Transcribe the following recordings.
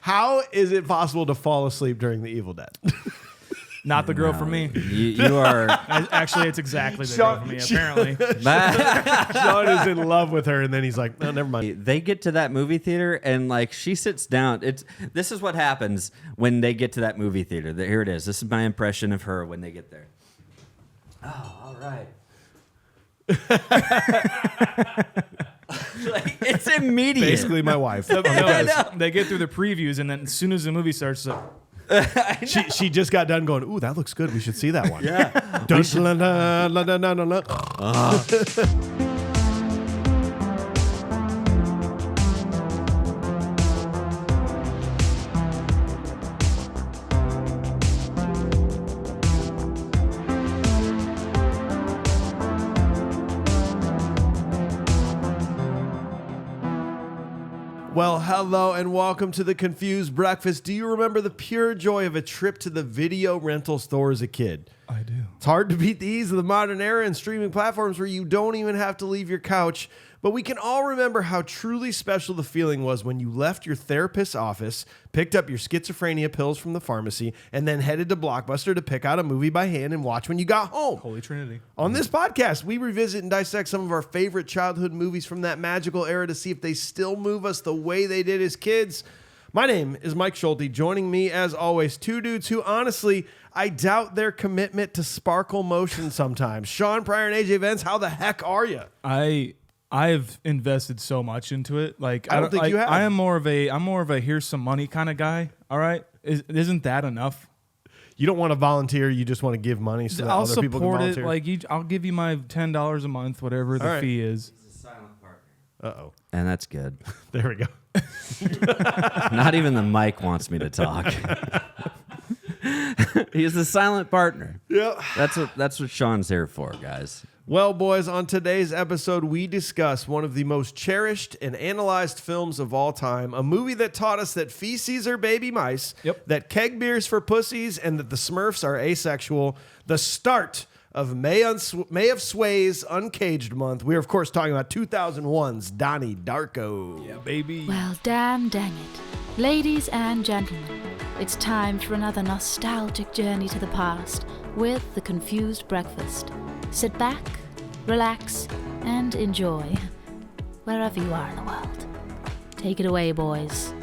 How is it possible to fall asleep during The Evil Dead? Not the girl for me. You are. Actually, it's exactly the girl for me, apparently. Sean is in love with her, and then he's like, no, never mind. They get to that movie theater, and like she sits down. This is what happens when they get to that movie theater. Here it is. This is my impression of her when they get there. Oh, all right. Like, it's immediate. Basically, my wife. They get through the previews, and then as soon as the movie starts, it's like, She just got done going, ooh, that looks good. We should see that one. Yeah. Dun, dun, dun, dun, dun, dun, dun. Well, hello and welcome to the Confused Breakfast. Do you remember the pure joy of a trip to the video rental store as a kid? I do. It's hard to beat the ease of the modern era and streaming platforms where you don't even have to leave your couch. But we can all remember how truly special the feeling was when you left your therapist's office, picked up your schizophrenia pills from the pharmacy, and then headed to Blockbuster to pick out a movie by hand and watch when you got home. Holy Trinity. On this podcast, we revisit and dissect some of our favorite childhood movies from that magical era to see if they still move us the way they did as kids. My name is Mike Schulte. Joining me, as always, two dudes who, honestly, I doubt their commitment to sparkle motion sometimes. Sean Pryor and AJ Vance, how the heck are you? I've invested so much into it. Like I don't think you have. I'm more of a here's some money kind of guy. All right, isn't that enough? You don't want to volunteer. You just want to give money so that I'll other people can support it. volunteer. Like I'll give you my $10 a month, whatever the fee is. He's a silent partner. Uh-oh. And that's good. There we go. Not even the mic wants me to talk. He's the silent partner. Yeah. That's what Sean's here for, guys. Well, boys, on today's episode, we discuss one of the most cherished and analyzed films of all time, a movie that taught us that feces are baby mice, that keg beer's for pussies, and that the smurfs are asexual, the start of May of Swayz Uncaged month. We're, of course, talking about 2001's Donnie Darko. Yeah, baby. Well, dang it. Ladies and gentlemen, it's time for another nostalgic journey to the past with The Confused Breakfast. Sit back, relax, and enjoy wherever you are in the world. Take it away, boys.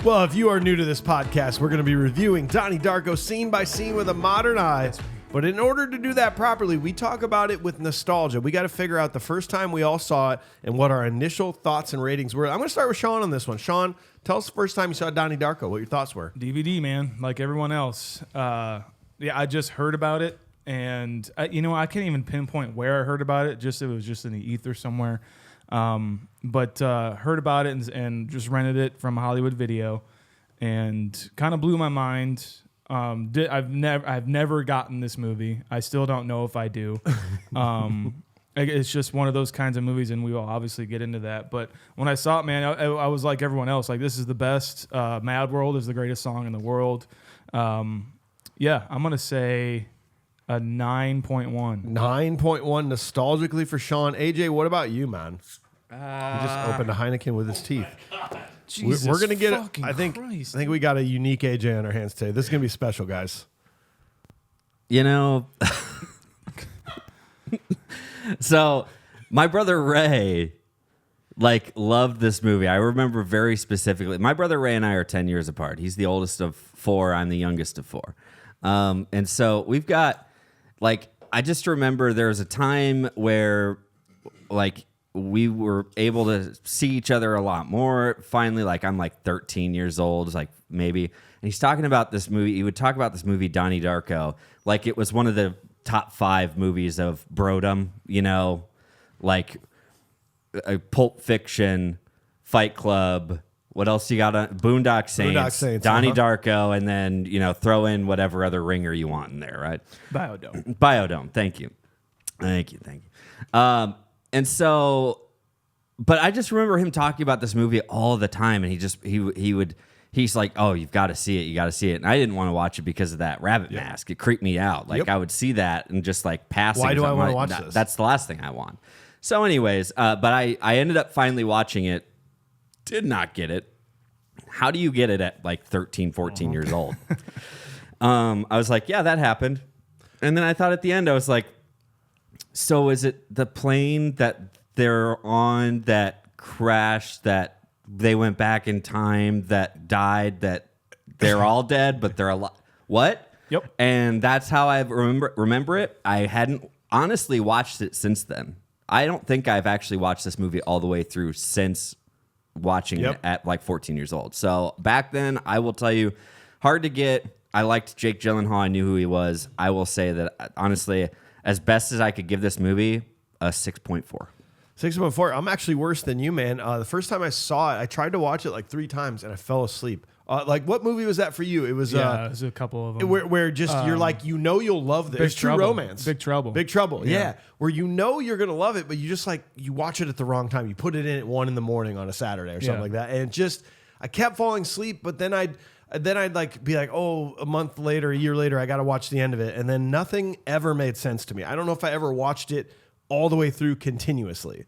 Well, if you are new to this podcast, we're going to be reviewing Donnie Darko scene by scene with a modern eye. But in order to do that properly, we talk about it with nostalgia. We got to figure out the first time we all saw it and what our initial thoughts and ratings were. I'm going to start with Sean on this one. Sean, tell us the first time you saw Donnie Darko, what your thoughts were. DVD, man, like everyone else. Yeah, I just heard about it. And I can't even pinpoint where I heard about it. It was just in the ether somewhere. But heard about it and just rented it from Hollywood Video, and kind of blew my mind. I've never gotten this movie. I still don't know if I do. It's just one of those kinds of movies, and we will obviously get into that. But when I saw it, man, I was like everyone else. Like, this is the best. Mad World is the greatest song in the world. Yeah, I'm gonna say a 9.1. 9.1 nostalgically for Sean. AJ, what about you, man? He just opened a Heineken with his teeth. Jesus We're gonna get it. fucking I think Christ. we got a unique AJ on our hands today. This is gonna be special, guys. You know, so my brother Ray loved this movie. I remember very specifically. My brother Ray and I are 10 years apart. He's the oldest of four. I'm the youngest of four. And so we've got, I just remember there was a time where, we were able to see each other a lot more. Finally, I'm 13 years old, maybe. And he's talking about this movie. He would talk about this movie, Donnie Darko, like it was one of the top 5 movies of brodom, Pulp Fiction, Fight Club. What else you got? Boondock Saints, Donnie Darko, and then, throw in whatever other ringer you want in there, right? Biodome. Thank you. And so, but I just remember him talking about this movie all the time, and he's like, oh, you've got to see it. You got to see it. And I didn't want to watch it because of that rabbit mask. It creeped me out. I would see that and just passing. Why do I want to watch this? That's the last thing I want. So anyways, but I ended up finally watching it. Did not get it. how do you get it at like 13, 14 years old? I was like, yeah, that happened. And then I thought at the end, I was like, so is it the plane that they're on that crashed, that they went back in time, that died, that they're all dead, but they're alive? What? Yep. And that's how I remember it. I hadn't honestly watched it since then. I don't think I've actually watched this movie all the way through since watching it at like 14 years old. So back then, I will tell you, hard to get. I liked Jake Gyllenhaal. I knew who he was. I will say that, honestly, as best as I could give this movie, a 6.4. 6.4. I'm actually worse than you, man. The first time I saw it, I tried to watch it like 3 times and I fell asleep. Like, what movie was that for you? It was there's a couple of them. Where just you're like, you'll love this. Big It's true Trouble. romance. Big Trouble. Big Trouble, yeah. Where you're going to love it, but you just like, you watch it at the wrong time. You put it in at 1 a.m. on a Saturday or something like that. And just, I kept falling asleep, but then I'd like be like, oh, a month later, a year later, I got to watch the end of it. And then nothing ever made sense to me. I don't know if I ever watched it all the way through continuously.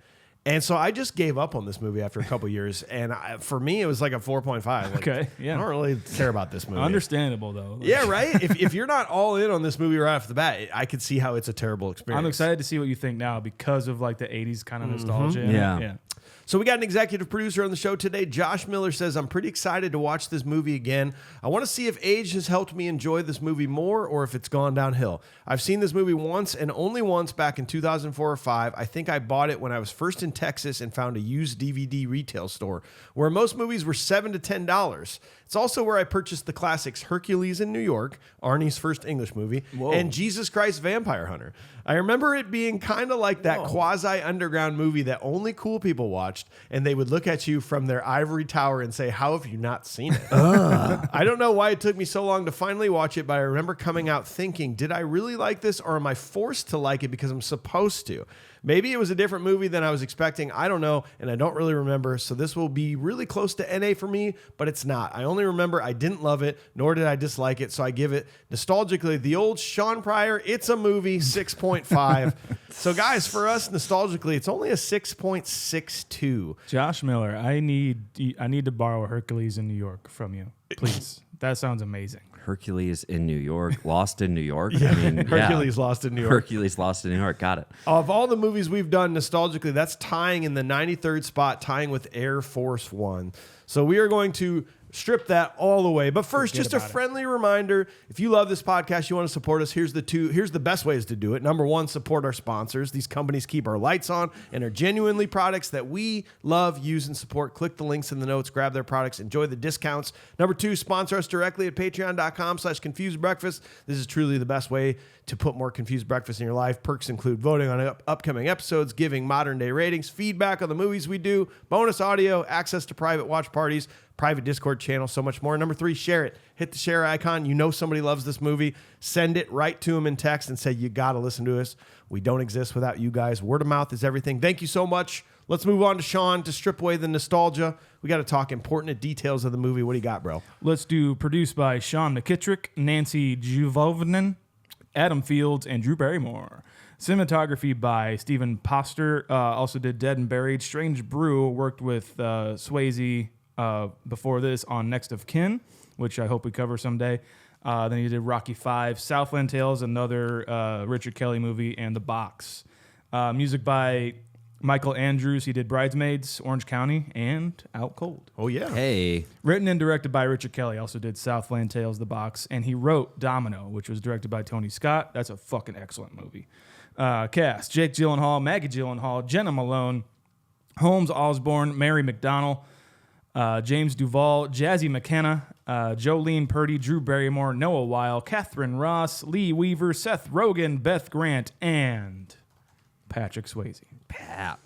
And so I just gave up on this movie after a couple years. And for me, it was like a 4.5. Like, Okay, yeah. I don't really care about this movie. Understandable, though. Yeah, right? if you're not all in on this movie right off the bat, I could see how it's a terrible experience. I'm excited to see what you think now because of like the 80s kind of nostalgia. Yeah. So we got an executive producer on the show today. Josh Miller says, I'm pretty excited to watch this movie again. I want to see if age has helped me enjoy this movie more or if it's gone downhill. I've seen this movie once and only once back in 2004 or 5. I think I bought it when I was first in Texas and found a used DVD retail store where most movies were $7 to $10. It's also where I purchased the classics Hercules in New York, Arnie's first English movie, and Jesus Christ Vampire Hunter. I remember it being kind of like that quasi-underground movie that only cool people watched, and they would look at you from their ivory tower and say, how have you not seen it? I don't know why it took me so long to finally watch it, but I remember coming out thinking, did I really like this, or am I forced to like it because I'm supposed to? Maybe it was a different movie than I was expecting. I don't know, and I don't really remember, so this will be really close to NA for me, but it's not. I only remember I didn't love it, nor did I dislike it, so I give it, nostalgically, the old Sean Pryor, it's a movie, 6.5. So, guys, for us, nostalgically, it's only a 6.62. Josh Miller, I need to borrow Hercules in New York from you, please. That sounds amazing. Hercules in New York, Lost in New York. Yeah. I mean, Hercules Lost in New York. Hercules Lost in New York. Got it. Of all the movies we've done nostalgically, that's tying in the 93rd spot, tying with Air Force One. So we are going to strip that all away. But first, just a friendly reminder, if you love this podcast, you want to support us, here's the best ways to do it. Number 1, support our sponsors. These companies keep our lights on and are genuinely products that we love, use, and support. Click the links in the notes, grab their products, enjoy the discounts. Number 2, sponsor us directly at patreon.com/confusedbreakfast. This is truly the best way to put more Confused Breakfast in your life. Perks include voting on upcoming episodes, giving modern day ratings, feedback on the movies we do, bonus audio, access to private watch parties, private Discord channel, so much more. Number 3, share it. Hit the share icon. You know somebody loves this movie. Send it right to them in text and say, you got to listen to us. We don't exist without you guys. Word of mouth is everything. Thank you so much. Let's move on to Sean to strip away the nostalgia. We got to talk important details of the movie. What do you got, bro? Let's do produced by Sean McKittrick, Nancy Juvovnen, Adam Fields, and Drew Barrymore. Cinematography by Stephen Poster. Also did Dead and Buried. Strange Brew worked with Swayze before this on Next of Kin, which I hope we cover someday. Then he did Rocky V, Southland Tales, another Richard Kelly movie, and The Box. Music by Michael Andrews. He did Bridesmaids, Orange County, and Out Cold. Oh, yeah. Hey. Written and directed by Richard Kelly. Also did Southland Tales, The Box. And he wrote Domino, which was directed by Tony Scott. That's a fucking excellent movie. Cast: Jake Gyllenhaal, Maggie Gyllenhaal, Jenna Malone, Holmes Osborne, Mary McDonnell, James Duvall, Jazzy McKenna, Jolene Purdy, Drew Barrymore, Noah Weil, Catherine Ross, Lee Weaver, Seth Rogen, Beth Grant, and Patrick Swayze. Pat.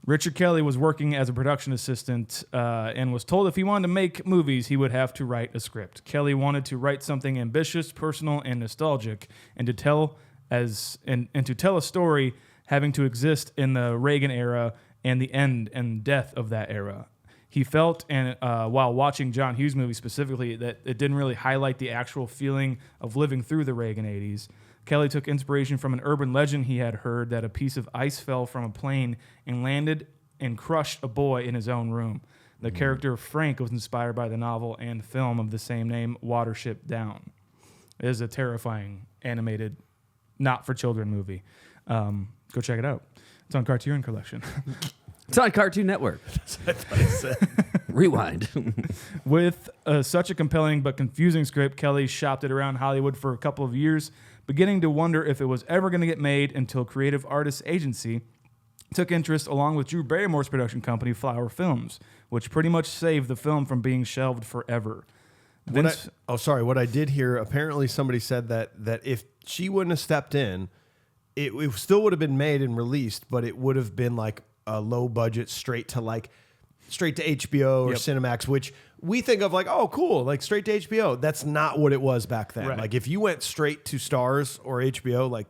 Richard Kelly was working as a production assistant and was told if he wanted to make movies, he would have to write a script. Kelly wanted to write something ambitious, personal, and nostalgic, and to tell a story having to exist in the Reagan era and the end and death of that era. He felt, and while watching John Hughes movies specifically, that it didn't really highlight the actual feeling of living through the Reagan 80s. Kelly took inspiration from an urban legend he had heard that a piece of ice fell from a plane and landed and crushed a boy in his own room. The character Frank was inspired by the novel and film of the same name, Watership Down. It is a terrifying animated, not for children movie. Go check it out. It's on Criterion Collection. It's on Cartoon Network. That's what I said. Rewind. With such a compelling but confusing script, Kelly shopped it around Hollywood for a couple of years, beginning to wonder if it was ever going to get made until Creative Artists Agency took interest along with Drew Barrymore's production company, Flower Films, which pretty much saved the film from being shelved forever. What I did hear, apparently somebody said that if she wouldn't have stepped in, it still would have been made and released, but it would have been like a low budget straight to HBO or Cinemax, which we think of like, oh, cool, like straight to HBO. That's not what it was back then. Right. Like if you went straight to Stars or HBO, like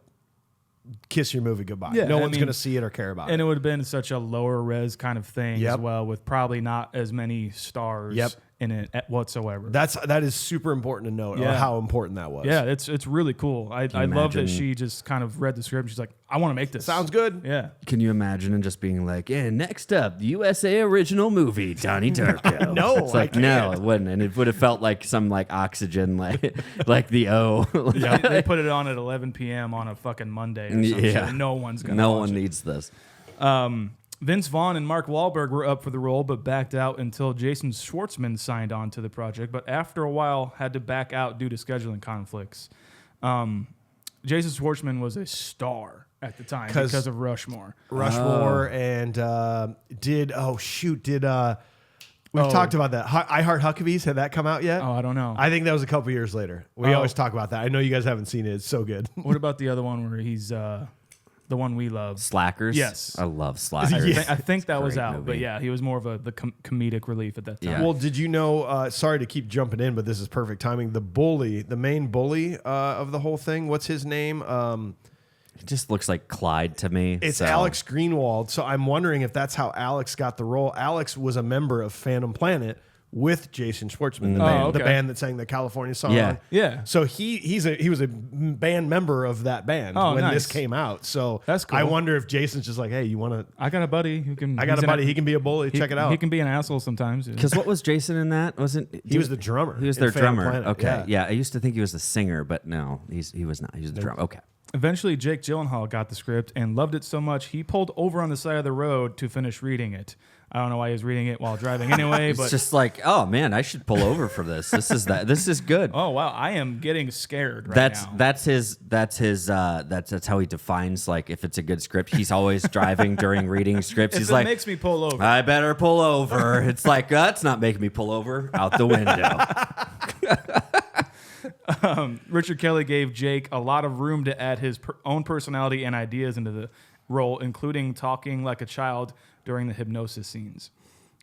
kiss your movie goodbye. Yeah, no one's going to see it or care about it. And it would have been such a lower res kind of thing as well, with probably not as many stars in it whatsoever. That is super important to note how important that was. Yeah, it's really cool. I love that she just kind of read the script and she's like, I want to make this. Sounds good. Yeah. Can you imagine and just being like, yeah, next up, the USA original movie, Donnie Darko. No, it's like, no, it wouldn't. And it would have felt like some like Oxygen, like the O. Yeah, they put it on at 11 p.m. on a fucking Monday or some shit. No one's going to No watch one it. needs this. Vince Vaughn and Mark Wahlberg were up for the role, but backed out until Jason Schwartzman signed on to the project, but after a while had to back out due to scheduling conflicts. Jason Schwartzman was a star at the time because of Rushmore. And we've talked about that. I Heart Huckabees, had that come out yet? Oh, I don't know. I think that was a couple years later. We always talk about that. I know you guys haven't seen it. It's so good. What about the other one where he's the one we love? Slackers? Yes. I love Slackers. I think that was out, movie. but yeah, he was more of the comedic relief at that time. Yeah. Well, did you know, sorry to keep jumping in, but this is perfect timing. The main bully of the whole thing, what's his name? It just looks like Clyde to me. It's Alex Greenwald. So I'm wondering if that's how Alex got the role. Alex was a member of Phantom Planet with Jason Schwartzman, the band that sang the California song. Yeah. So he was a band member of that band when this came out. So that's cool. I wonder if Jason's just like, hey, you want to? I got a buddy who can. He can be a bully. Check it out. He can be an asshole sometimes. Because what was Jason in that? He was the drummer. He was in their Phantom drummer. Planet. Okay. Yeah, I used to think he was the singer, but no, he was not. He was the drummer. Okay. Eventually, Jake Gyllenhaal got the script and loved it so much he pulled over on the side of the road to finish reading it. I don't know why he was reading it while driving anyway, but it's just like, oh man, I should pull over for this. This is good. Oh wow, I am getting scared right now. That's how he defines like if it's a good script. He's always driving during reading scripts. If He's it like, makes me pull over. I better pull over. It's like that's not making me pull over. Out the window. Richard Kelly gave Jake a lot of room to add his own personality and ideas into the role, including talking like a child during the hypnosis scenes.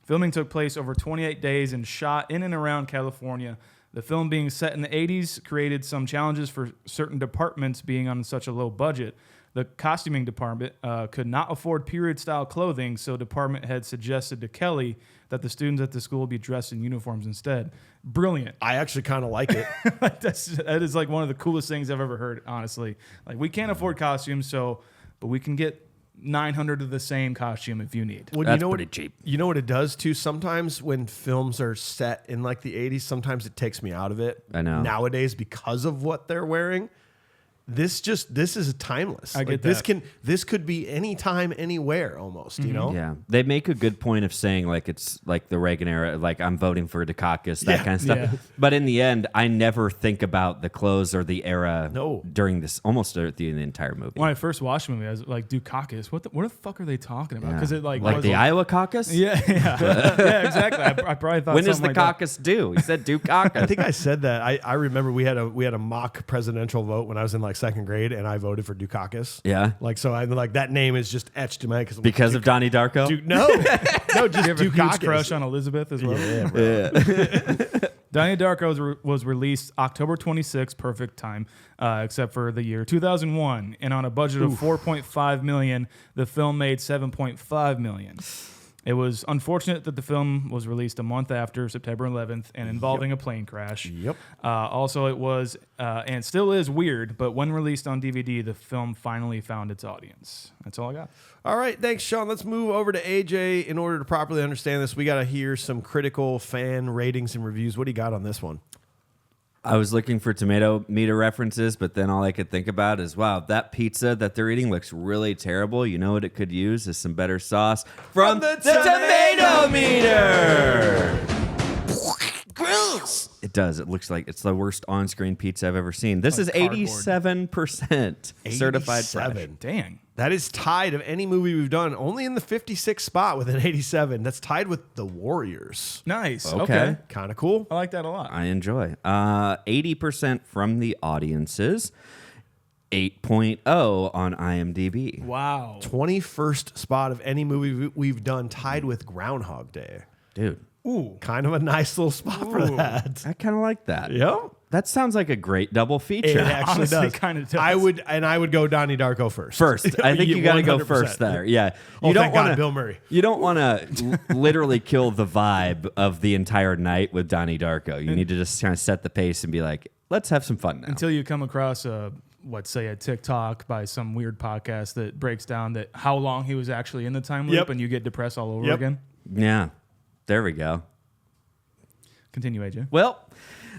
Filming took place over 28 days and shot in and around California. The film being set in the 80s created some challenges for certain departments being on such a low budget. The costuming department could not afford period-style clothing, so department head suggested to Kelly that the students at the school be dressed in uniforms instead. Brilliant. I actually kind of like it. That is like one of the coolest things I've ever heard, honestly. Like, we can't afford costumes, but we can get 900 of the same costume if you need. That's pretty cheap. You know what it does too? Sometimes when films are set in like the 80s, sometimes it takes me out of it. I know. Nowadays, because of what they're wearing. This is timeless. I get that. This could be anytime, anywhere, almost. You know. Yeah, they make a good point of saying like it's like the Reagan era, like I'm voting for Dukakis, that kind of stuff. Yeah. But in the end, I never think about the clothes or the era. No. During this, almost the entire movie. When I first watched the movie, I was like, Dukakis, what the fuck are they talking about? Because it like the Iowa caucus. Yeah, yeah, exactly. I probably thought. When does the like caucus do? He said Dukakis. I think I said that. I remember we had a mock presidential vote when I was in like second grade, and I voted for Dukakis. Yeah. Like, so I'm like, that name is just etched in my head because of Donnie Darko. No, just you have a huge Dukakis. crush on Elizabeth as well. Yeah, bro. Donnie Darko was released October 26th, perfect time, except for the year 2001, and on a budget of $4.5 million, the film made $7.5 million. It was unfortunate that the film was released a month after September 11th and involving a plane crash. Yep. Also, it was, and still is weird, but when released on DVD, the film finally found its audience. That's all I got. All right, thanks, Sean. Let's move over to AJ. In order to properly understand this, we got to hear some critical fan ratings and reviews. What do you got on this one? I was looking for tomato meter references, but then all I could think about is, wow, that pizza that they're eating looks really terrible. You know what it could use is some better sauce from the tomato meter. Gross. It does. It looks like it's the worst on-screen pizza I've ever seen. This is 87% certified fresh. Dang. That is tied of any movie we've done. Only in the 56th spot with an 87. That's tied with The Warriors. Nice. Okay. Kind of cool. I like that a lot. I enjoy. 80% from the audiences. 8.0 on IMDb. Wow. 21st spot of any movie we've done, tied with Groundhog Day. Dude. Ooh. Kind of a nice little spot for that. I kind of like that. Yep. That sounds like a great double feature. It actually Honestly, does. kind of does. I would go Donnie Darko first. I think you got to go 100%. first there. Yeah. Oh, You don't thank God, want Bill Murray. You don't want to literally kill the vibe of the entire night with Donnie Darko. You need to just kind of set the pace and be like, let's have some fun now. Until you come across a TikTok by some weird podcast that breaks down that how long he was actually in the time loop, Yep. and you get depressed all over again. Yeah. There we go. Continue, AJ. Well,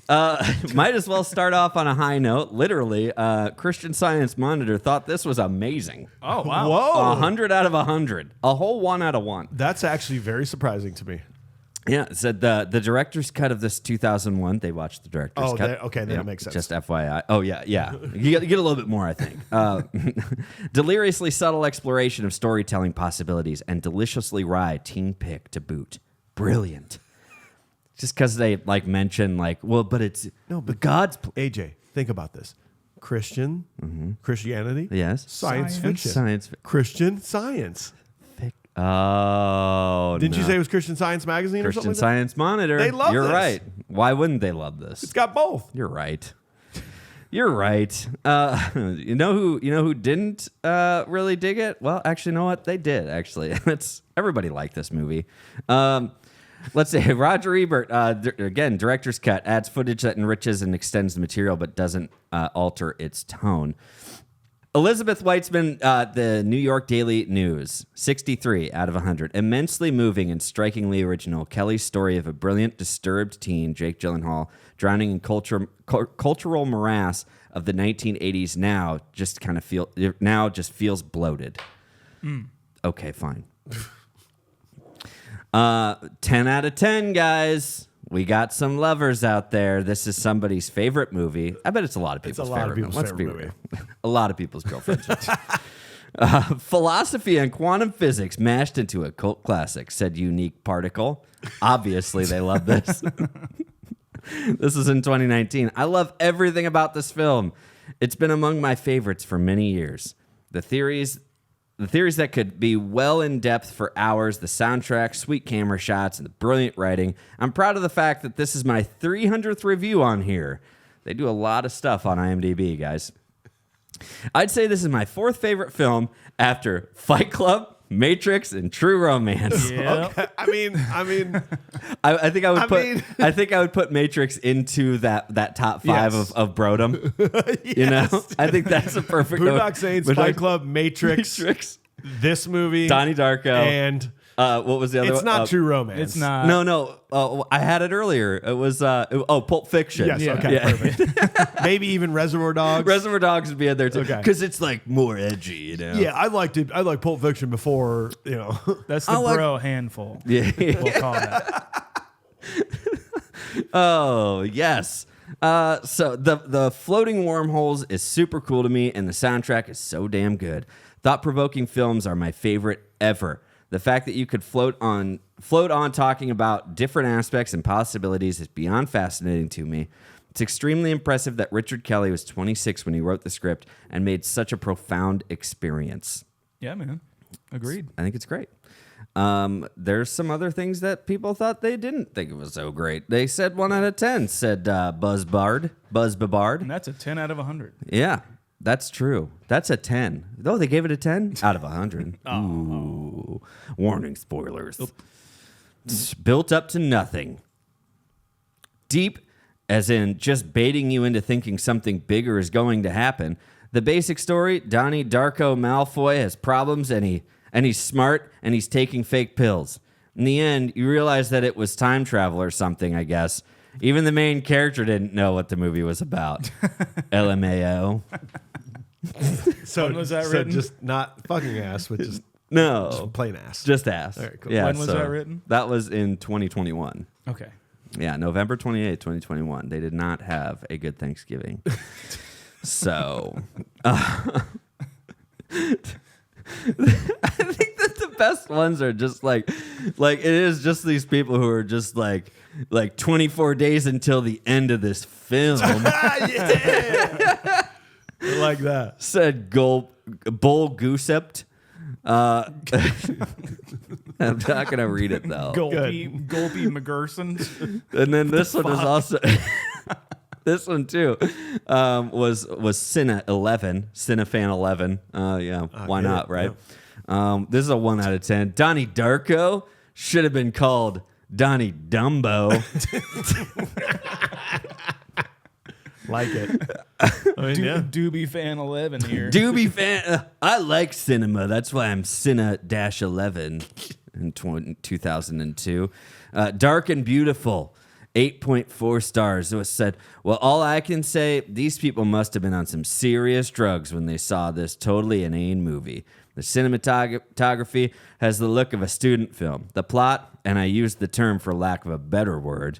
might as well start off on a high note. Literally, Christian Science Monitor thought this was amazing. Oh, wow. Whoa. 100 out of 100. A whole 1 out of 1. That's actually very surprising to me. Yeah, it said the director's cut of this 2001. They watched the director's cut. Okay, then it makes sense. Just FYI. Oh, yeah. You get a little bit more, I think. Deliriously subtle exploration of storytelling possibilities and deliciously wry teen pick to boot. Brilliant. Just because they mention but it's but God's AJ, think about this. Christianity. Yes. Science fiction. Science. Christian Science. Oh, Didn't you say it was Christian Science Magazine or something Christian like that? Science Monitor? They love You're this. right. Why wouldn't they love this? It's got both. You're right. You're right. You know who didn't really dig it? Well, actually, you know what? They did. Actually, everybody liked this movie. Let's say Roger Ebert, again, director's cut, adds footage that enriches and extends the material but doesn't alter its tone. Elizabeth Weitzman, the New York Daily News, 63 out of 100. Immensely moving and strikingly original. Kelly's story of a brilliant, disturbed teen, Jake Gyllenhaal, drowning in cultural morass of the 1980s now just feels bloated. Okay, fine. 10 out of 10, guys. We got some lovers out there. This is somebody's favorite movie. I bet it's a lot of people's favorite movie. Let's be real. A lot of people's girlfriends. Philosophy and quantum physics mashed into a cult classic, said Unique Particle. Obviously, they love this. This is in 2019. I love everything about this film. It's been among my favorites for many years. The theories that could be well in depth for hours, the soundtrack, sweet camera shots, and the brilliant writing. I'm proud of the fact that this is my 300th review on here. They do a lot of stuff on IMDb, guys. I'd say this is my 4th favorite film after Fight Club, Matrix, and True Romance. Yeah. Okay. I mean, I think I would put Matrix into that top 5 Yes. of Brodom. yes. You know, I think that's a perfect. Boondock Saints, Fight Club, Matrix, this movie, Donnie Darko, and what was the other? it's not True Romance. It's not. No. I had it earlier. It was Pulp Fiction. Yes. Yeah. Okay. Yeah. Perfect. Maybe even Reservoir Dogs. Reservoir Dogs would be in there too, Okay. because it's more edgy, you know. Yeah, I liked Pulp Fiction before. That's the bro handful. Yeah. We'll call that. Oh yes. So the floating wormholes is super cool to me, and the soundtrack is so damn good. Thought-provoking films are my favorite ever. The fact that you could float on talking about different aspects and possibilities is beyond fascinating to me. It's extremely impressive that Richard Kelly was 26 when he wrote the script and made such a profound experience. Yeah, man. Agreed. I think it's great. There's some other things that people thought they didn't think it was so great. They said 1 out of 10, said Buzz Babard. And that's a 10 out of 100. Yeah. That's true. That's a 10. Oh, they gave it a 10 out of 100. Ooh. Warning, spoilers. It's built up to nothing. Deep, as in just baiting you into thinking something bigger is going to happen. The basic story, Donnie Darko Malfoy has problems and he's smart and he's taking fake pills. In the end, you realize that it was time travel or something, I guess. Even the main character didn't know what the movie was about. LMAO. So when was that written? Just not fucking ass, but just plain ass. Just ass. All right, cool. Yeah, when was that written? That was in 2021. Okay. Yeah, November 28th, 2021. They did not have a good Thanksgiving. So, I think that the best ones are just like it is just these people who are just like 24 days until the end of this film. Yeah. I like that. Said Bull Goosept. I'm not gonna read it though. Gulpy McGursons. And then this one is also this one too was Cinefan 11. Why not, right? Yeah. This is a 1 out of 10. Donnie Darko should have been called Donnie Dumbo. Like it. I mean, Doobie fan 11 here. Doobie fan. I like cinema. That's why I'm Cine-11 in 2002. Dark and Beautiful. 8.4 stars. It was said, well, all I can say, these people must have been on some serious drugs when they saw this totally inane movie. The cinematography has the look of a student film. The plot, and I use the term for lack of a better word,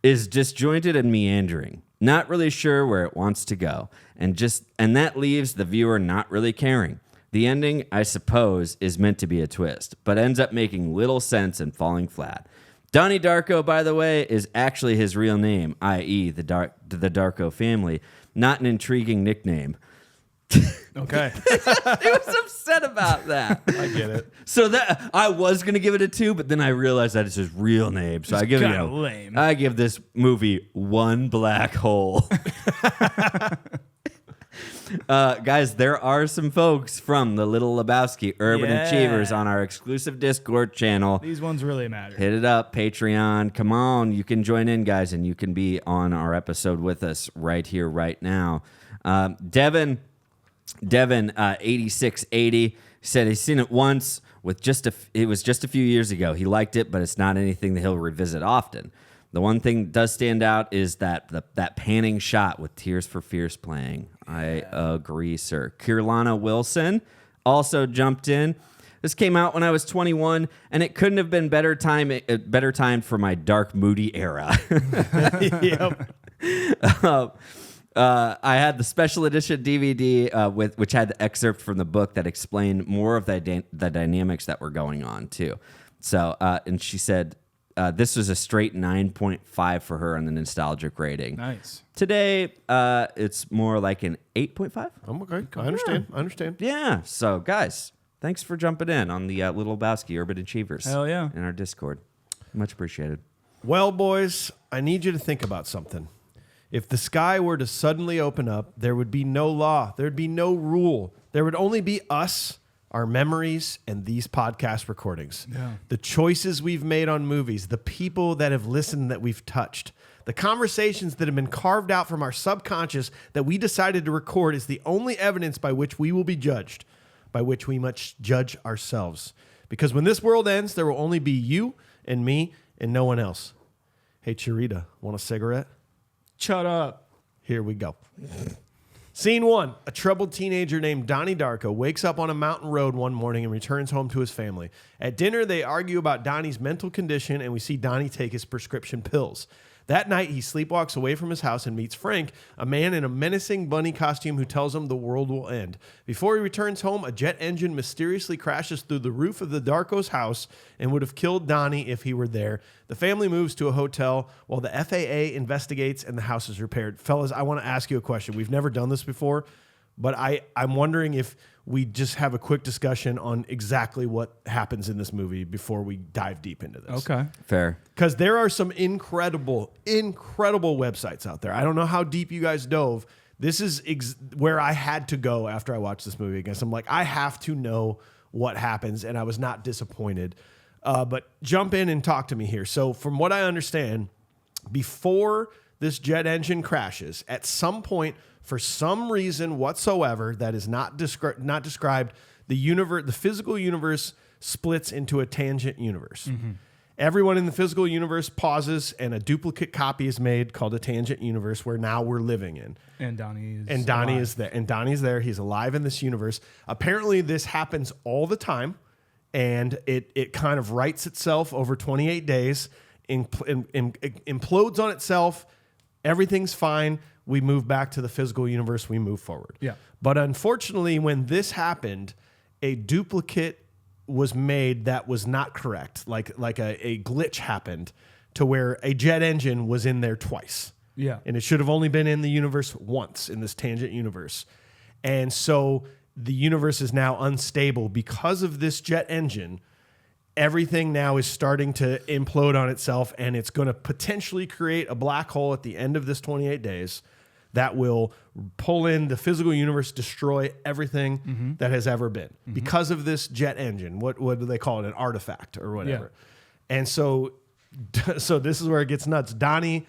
is disjointed and meandering. Not really sure where it wants to go. And that leaves the viewer not really caring. The ending, I suppose, is meant to be a twist, but ends up making little sense and falling flat. Donnie Darko, by the way, is actually his real name, i.e. the Darko family, not an intriguing nickname. Okay. He was upset about that. I get it. So that I was gonna give it a 2, but then I realized that it's his real name. So I give it lame. I give this movie 1 black hole. Guys, there are some folks from the Little Lebowski Urban Achievers on our exclusive Discord channel. These ones really matter. Hit it up, Patreon. Come on, you can join in, guys, and you can be on our episode with us right here, right now. Devin, 8680 said he's seen it once it was just a few years ago. He liked it, but it's not anything that he'll revisit often. The one thing that does stand out is that panning shot with Tears for Fears playing. I agree, sir. Kirlana Wilson also jumped in. This came out when I was 21, and it couldn't have been better timed for my dark, moody era. Yep. I had the special edition DVD which had the excerpt from the book that explained more of the dynamics that were going on too. So, and she said this was a straight 9.5 for her on the nostalgic rating. Nice. Today, it's more like an 8.5. I'm okay. I understand. Yeah. So, guys, thanks for jumping in on the Little Lebowski Urban Achievers. Hell yeah. In our Discord. Much appreciated. Well, boys, I need you to think about something. If the sky were to suddenly open up, there would be no law. There would be no rule. There would only be us, our memories, and these podcast recordings. Yeah. The choices we've made on movies, the people that have listened that we've touched, the conversations that have been carved out from our subconscious that we decided to record is the only evidence by which we will be judged, by which we must judge ourselves. Because when this world ends, there will only be you and me and no one else. Hey, Charita, want a cigarette? Shut up. Here we go. Scene 1. A troubled teenager named Donnie Darko wakes up on a mountain road one morning and returns home to his family. At dinner, they argue about Donnie's mental condition, and we see Donnie take his prescription pills. That night, he sleepwalks away from his house and meets Frank, a man in a menacing bunny costume who tells him the world will end. Before he returns home, a jet engine mysteriously crashes through the roof of the Darko's house and would have killed Donnie if he were there. The family moves to a hotel while the FAA investigates and the house is repaired. Fellas, I want to ask you a question. We've never done this before, but I'm wondering if we just have a quick discussion on exactly what happens in this movie before we dive deep into this. Okay. Fair. Because there are some incredible websites out there. I don't know how deep you guys dove. This is where I had to go after I watched this movie. I guess I'm like, I have to know what happens, and I was not disappointed. But jump in and talk to me here. So from what I understand, before this jet engine crashes, at some point, for some reason whatsoever that is not described, the physical universe splits into a tangent universe. Mm-hmm. Everyone in the physical universe pauses, and a duplicate copy is made called a tangent universe, where now we're living in. And Donnie is there. And Donnie's there. He's alive in this universe. Apparently, this happens all the time, and it kind of writes itself over 28 days, implodes on itself. Everything's fine. We move back to the physical universe. We move forward. Yeah. But unfortunately, when this happened, a duplicate was made that was not correct. Like a glitch happened to where a jet engine was in there twice. Yeah. And it should have only been in the universe once, in this tangent universe. And so the universe is now unstable because of this jet engine. Everything now is starting to implode on itself, and it's going to potentially create a black hole at the end of this 28 days that will pull in the physical universe, destroy everything that has ever been because of this jet engine. What do they call it? An artifact or whatever. Yeah. And so this is where it gets nuts. Donnie,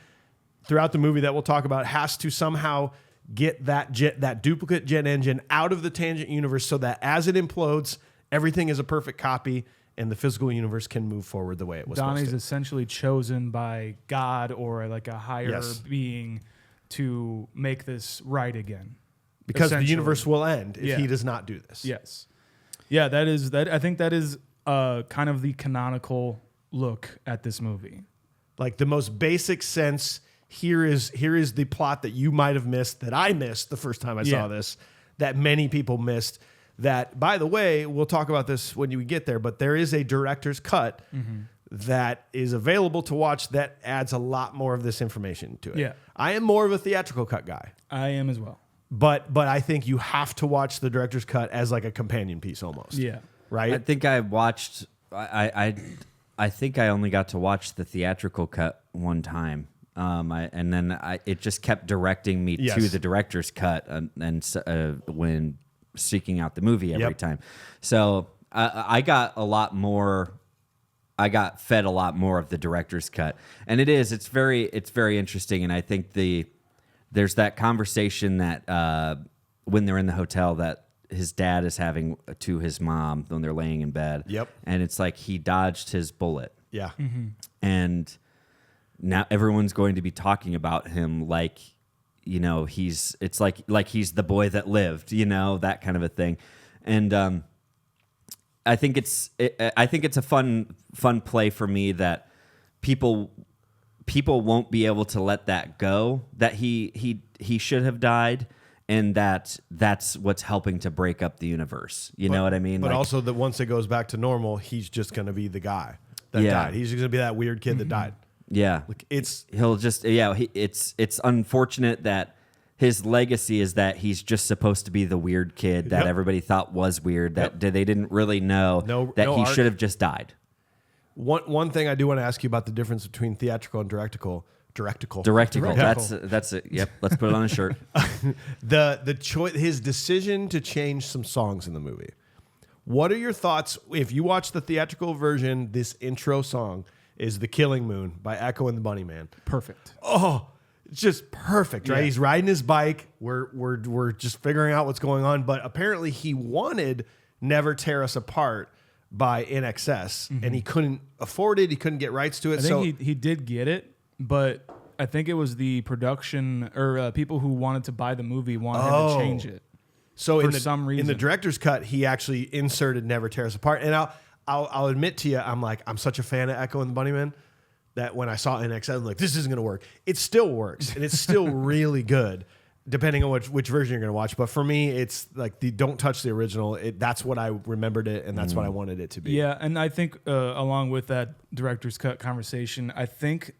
throughout the movie that we'll talk about, has to somehow get that duplicate jet engine out of the tangent universe so that as it implodes, everything is a perfect copy and the physical universe can move forward the way it was supposed to. Donnie's essentially chosen by God or like a higher being to make this right again. Because the universe will end if he does not do this. Yes. Yeah, I think that is kind of the canonical look at this movie. Like the most basic sense, here is the plot that you might have missed, that I missed the first time I saw this, that many people missed. That, by the way, we'll talk about this when you get there, but there is a director's cut that is available to watch that adds a lot more of this information to it. Yeah. I am more of a theatrical cut guy. I am as well. But I think you have to watch the director's cut as like a companion piece almost. Yeah. Right? I think I watched... I think I only got to watch the theatrical cut one time. And then it just kept directing me to the director's cut when seeking out the movie every time. So I got a lot more. I got fed a lot more of the director's cut, and it's very interesting. And I think there's that conversation that when they're in the hotel that his dad is having to his mom when they're laying in bed. Yep. And it's like he dodged his bullet. Yeah. Mm-hmm. And now everyone's going to be talking about him like, you know, it's like he's the boy that lived, you know, that kind of a thing. And I think it's a fun play for me that people won't be able to let that go, that he should have died, and that's what's helping to break up the universe. You know what I mean? But also that once it goes back to normal, he's just going to be the guy that died. He's just going to be that weird kid that died. Yeah, like it's unfortunate that his legacy is that he's just supposed to be the weird kid that everybody thought was weird, that they didn't really know that he should have just died. One thing I do want to ask you about the difference between theatrical and directical. That's it. Yep, let's put it on a shirt. His decision to change some songs in the movie. What are your thoughts if you watch the theatrical version? This intro song is "The Killing Moon" by Echo and the Bunnymen. Perfect. Oh, it's just perfect, right? Yeah. He's riding his bike. We're just figuring out what's going on. But apparently he wanted "Never Tear Us Apart" by INXS, and he couldn't afford it. He couldn't get rights to it. I think he did get it, but I think it was the production or people who wanted to buy the movie wanted him to change it. So for some reason, in the director's cut, he actually inserted "Never Tear Us Apart." And I'll admit to you, I'm such a fan of Echo and the Bunnymen that when I saw INXS, I'm like, this isn't going to work. It still works, and it's still really good, depending on which version you're going to watch. But for me, it's like don't touch the original. That's what I remembered it, and that's what I wanted it to be. Yeah, and I think along with that director's cut conversation, I think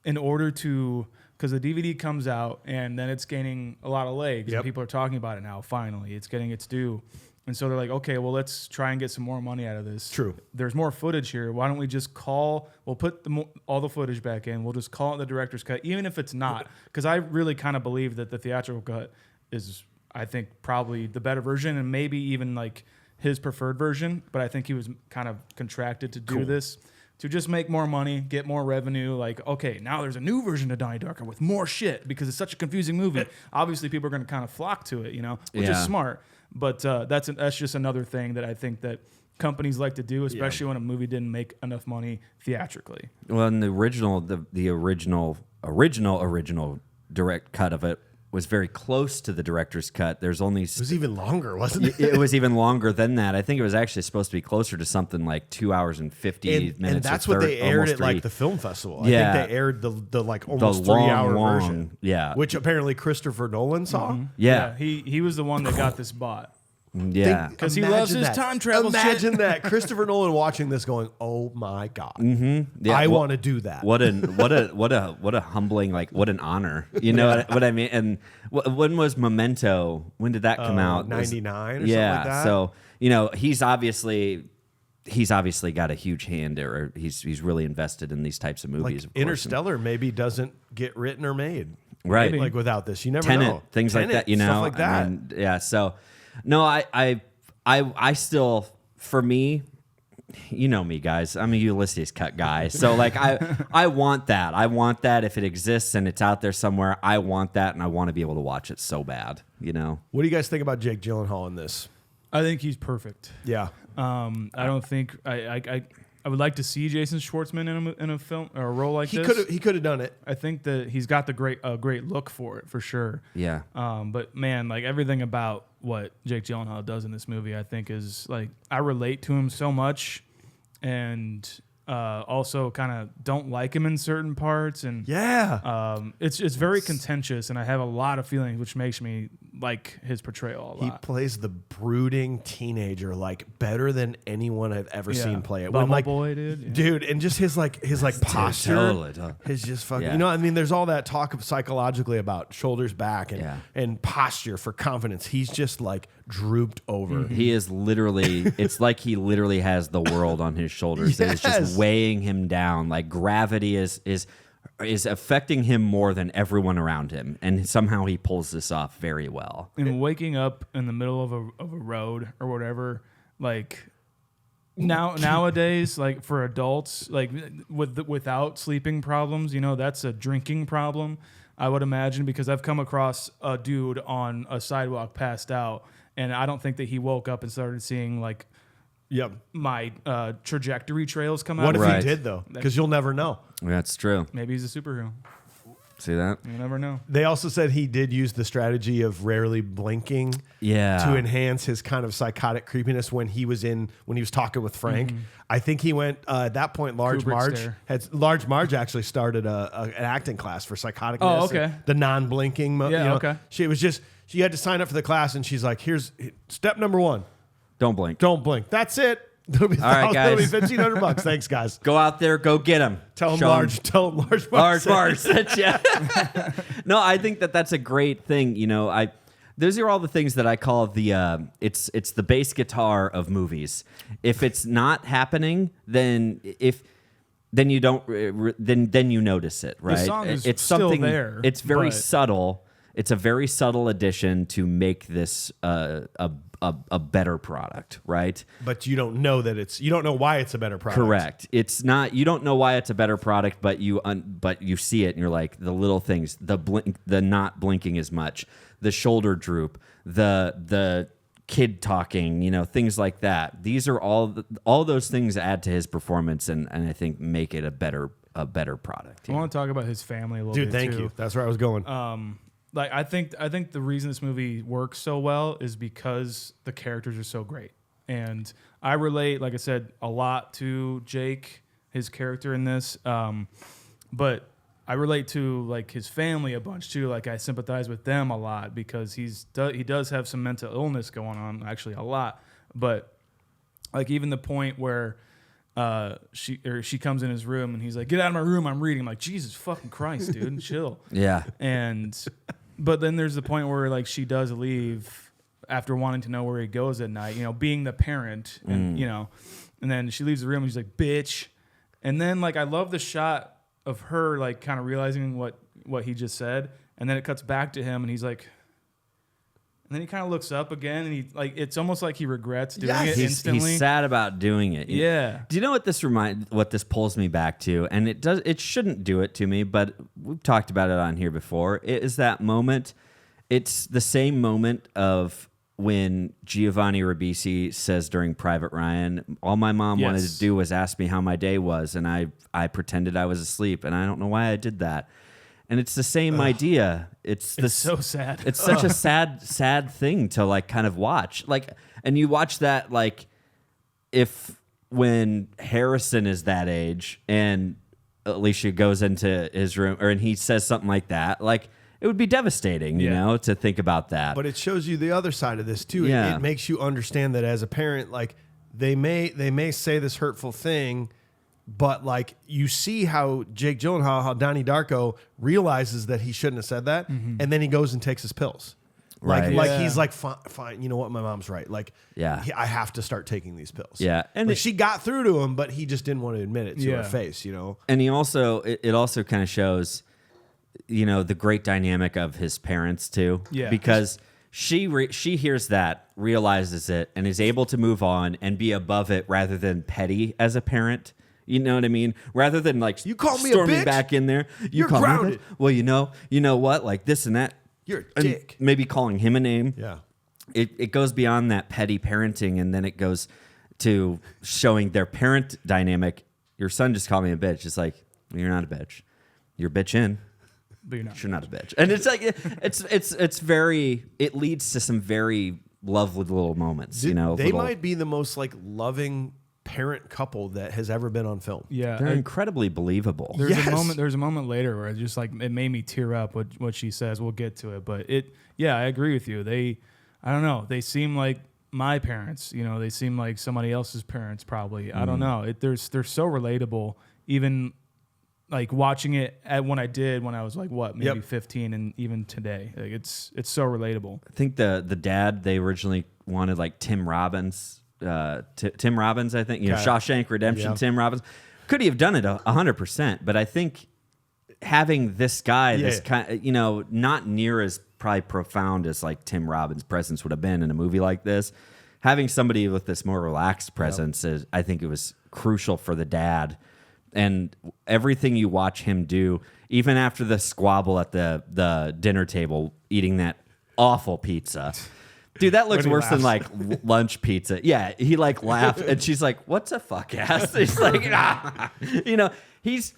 in order to, because the DVD comes out and then it's gaining a lot of legs, and people are talking about it now. Finally, it's getting its due. And so they're like, okay, well, let's try and get some more money out of this. True. There's more footage here. Why don't we just we'll put all the footage back in. We'll just call it the director's cut, even if it's not. Because I really kind of believe that the theatrical cut is I think probably the better version, and maybe even like his preferred version. But I think he was kind of contracted to do this to just make more money, get more revenue. Like, okay, now there's a new version of Donnie Darko with more shit because it's such a confusing movie. Obviously, people are going to kind of flock to it, which is smart. But that's just another thing that I think that companies like to do, especially when a movie didn't make enough money theatrically. Well, in the original direct cut of it was very close to the director's cut. There's only... It was even longer, wasn't it? It was even longer than that. I think it was actually supposed to be closer to something like 2 hours and 50 minutes. And that's what they aired at like the film festival. I think they aired the like almost 3-hour version. Yeah. Which apparently Christopher Nolan saw. Mm-hmm. Yeah. He was the one that got this bought. Yeah, because he loves his time travel. Imagine that Christopher Nolan watching this, going, "Oh my god, yeah, I want to do that." What a humbling, like what an honor. You know what I mean? And when was Memento? When did that come out? 99 or something like that. So he's obviously got a huge hand, or he's really invested in these types of movies. Like of course. Interstellar maybe doesn't get written or made, right? Maybe. Like without this, you never Tenet, know. Things Tenet, like that, stuff like that. I mean, yeah. So. No, I still, for me, you know me, guys. I'm a Ulysses cut guy. So, like, I want that. I want that if it exists and it's out there somewhere. I want that, and I want to be able to watch it so bad, What do you guys think about Jake Gyllenhaal in this? I think he's perfect. Yeah. I don't think... I would like to see Jason Schwartzman in a film or a role like this. He could have done it. I think that he's got a great look for it, for sure. Yeah. But man, like everything about what Jake Gyllenhaal does in this movie, I think is like I relate to him so much, and also kind of don't like him in certain parts, and it's very contentious, and I have a lot of feelings, which makes me like his portrayal a lot. He plays the brooding teenager like better than anyone I've ever seen play it. Bumble boy, dude, and just his posture, totally. his just fucking. I mean, there's all that talk of psychologically about shoulders back and posture for confidence. He's just like drooped over. Mm-hmm. He is literally. It's like he literally has the world on his shoulders. And it's just weighing him down. Like gravity is affecting him more than everyone around him, and somehow he pulls this off very well. And waking up in the middle of a road or whatever, like nowadays, like for adults, like without sleeping problems, that's a drinking problem, I would imagine, because I've come across a dude on a sidewalk passed out, and I don't think that he woke up and started seeing like. Yep. My trajectory trails come out. What if he did, though? Because you'll never know. That's true. Maybe he's a superhero. See that? You never know. They also said he did use the strategy of rarely blinking to enhance his kind of psychotic creepiness when he was talking with Frank. Mm-hmm. I think he went at that point. Large Marge actually started an acting class for psychoticness. Oh, okay. The non-blinking. Okay. She had to sign up for the class, and she's like, "Here's step number 1. Don't blink. Don't blink. That's it. It'll be, all right, guys. It'll be $1,500. Thanks, guys. Go out there. Go get him. Tell him Large Marge. Large Marge. No, I think that's a great thing. Those are all the things that I call the it's the bass guitar of movies. If it's not happening, then you don't then you notice it, right? The song is it's still something there. It's very subtle. It's a very subtle addition to make this a better product, right? But you don't know you don't know why it's a better product. Correct. It's not. You don't know why it's a better product, but you see it and you're like, the little things, the not blinking as much, the shoulder droop, the kid talking, things like that. These are all those things add to his performance and I think make it a better product. I want to talk about his family a little bit. Dude, thank you. That's where I was going. Like I think the reason this movie works so well is because the characters are so great, and I relate, like I said, a lot to Jake, his character in this, but I relate to like his family a bunch too. Like I sympathize with them a lot because he does have some mental illness going on, actually a lot, but like even the point where she comes in his room and he's like, "Get out of my room, I'm reading." I'm like, Jesus fucking Christ, dude, chill. Yeah. But then there's the point where like she does leave after wanting to know where he goes at night, being the parent, and and then she leaves the room and she's like, "Bitch." And then like I love the shot of her like kind of realizing what he just said, and then it cuts back to him and he's like, And then he kind of looks up again, and it's almost like he regrets doing it He's instantly. He's sad about doing it. Yeah. Do you know what this pulls me back to? And it shouldn't do it to me, but we've talked about it on here before. It is that moment. It's the same moment of when Giovanni Ribisi says during Private Ryan, all my mom wanted to do was ask me how my day was, and I pretended I was asleep, and I don't know why I did that. And it's the same idea. It's so sad. It's such a sad thing to like kind of watch. Like, and you watch that like when Harrison is that age and Alicia goes into his room and he says something like that, like it would be devastating, you know, to think about that. But it shows you the other side of this too. Yeah. It makes you understand that as a parent, like they may say this hurtful thing, but like you see how Jake Gyllenhaal, how Donnie Darko realizes that he shouldn't have said that, and then he goes and takes his pills. Like he's like, fine, you know what, my mom's right. Like, I have to start taking these pills. Yeah, and like, she got through to him, but he just didn't want to admit it to her face, you know. And he also, it also kind of shows, you know, the great dynamic of his parents too. Yeah, because she hears that, realizes it, and is able to move on and be above it rather than petty as a parent. You know what I mean? Rather than like you call me storming a bitch? back in there, You're call grounded. me a bitch? Well, you know what? Like this and that. You're a dick. Maybe calling him a name. Yeah. It goes beyond that petty parenting, and then it goes to showing their parent dynamic. Your son just called me a bitch. It's like, well, you're not a bitch. You're bitching. But you're not a bitch. And it's like it's very. It leads to some very lovely little moments. They little, might be the most like loving parent couple that has ever been on film. Yeah, they're incredibly believable. There's a moment later where it just like it made me tear up what she says. We'll get to it, but I agree with you. I don't know. They seem like my parents. You know, they seem like somebody else's parents probably. I don't know. They're so relatable. Even like watching it when I was like maybe 15, and even today, like it's so relatable. I think the dad, they originally wanted like Tim Robbins. Tim Robbins, I think, Shawshank Redemption. Tim Robbins, could he have done it 100%? But I think having this guy, this kind, not near as probably profound as like Tim Robbins' presence would have been in a movie like this. Having somebody with this more relaxed presence is, I think, it was crucial for the dad. And everything you watch him do, even after the squabble at the dinner table, eating that awful pizza. Dude, that looks worse than like lunch pizza. Yeah, he like laughed, and she's like, "What's a fuck ass?" He's like, he's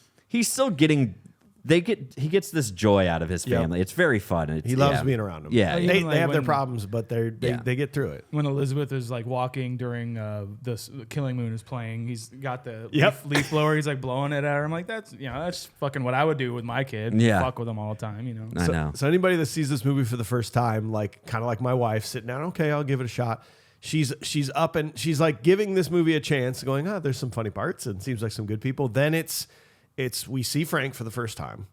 still getting. He gets this joy out of his family. It's very fun. He loves being around them. Yeah, they have their problems, but they get through it. When Elizabeth is like walking during this Killing Moon is playing, he's got the leaf blower. He's like blowing it at her. I'm like, that's fucking what I would do with my kid. Yeah, fuck with them all the time. You know. I know. So anybody that sees this movie for the first time, like kind of like my wife, sitting down, okay, I'll give it a shot. She's up and she's like giving this movie a chance, going, there's some funny parts and seems like some good people. Then it's we see Frank for the first time.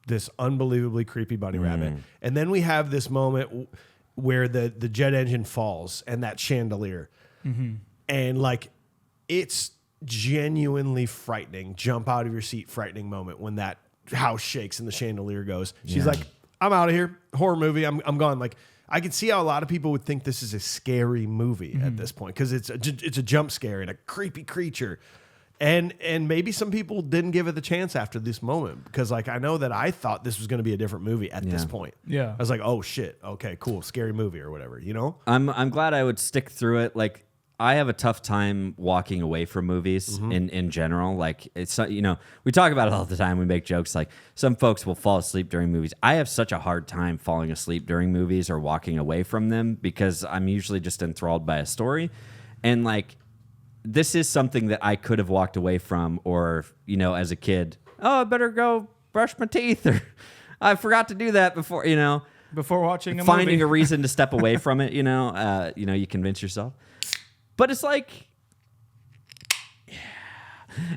This unbelievably creepy bunny rabbit. And then we have this moment where the jet engine falls and that chandelier. And like, it's genuinely frightening. Jump out of your seat, frightening moment when that house shakes and the chandelier goes. She's like, I'm out of here. Horror movie. I'm gone. Like, I could see how a lot of people would think this is a scary movie at this point, because it's a jump scare and a creepy creature. And maybe some people didn't give it the chance after this moment, because like I know that I thought this was going to be a different movie at this point. Yeah, I was like, oh shit, okay, cool, scary movie or whatever. You know, I'm glad I would stick through it. Like I have a tough time walking away from movies in general. Like it's we talk about it all the time. We make jokes like some folks will fall asleep during movies. I have such a hard time falling asleep during movies or walking away from them, because I'm usually just enthralled by a story, and like. This is something that I could have walked away from, or, as a kid, I better go brush my teeth, or I forgot to do that before, before watching finding a reason to step away from it, you convince yourself. But it's like,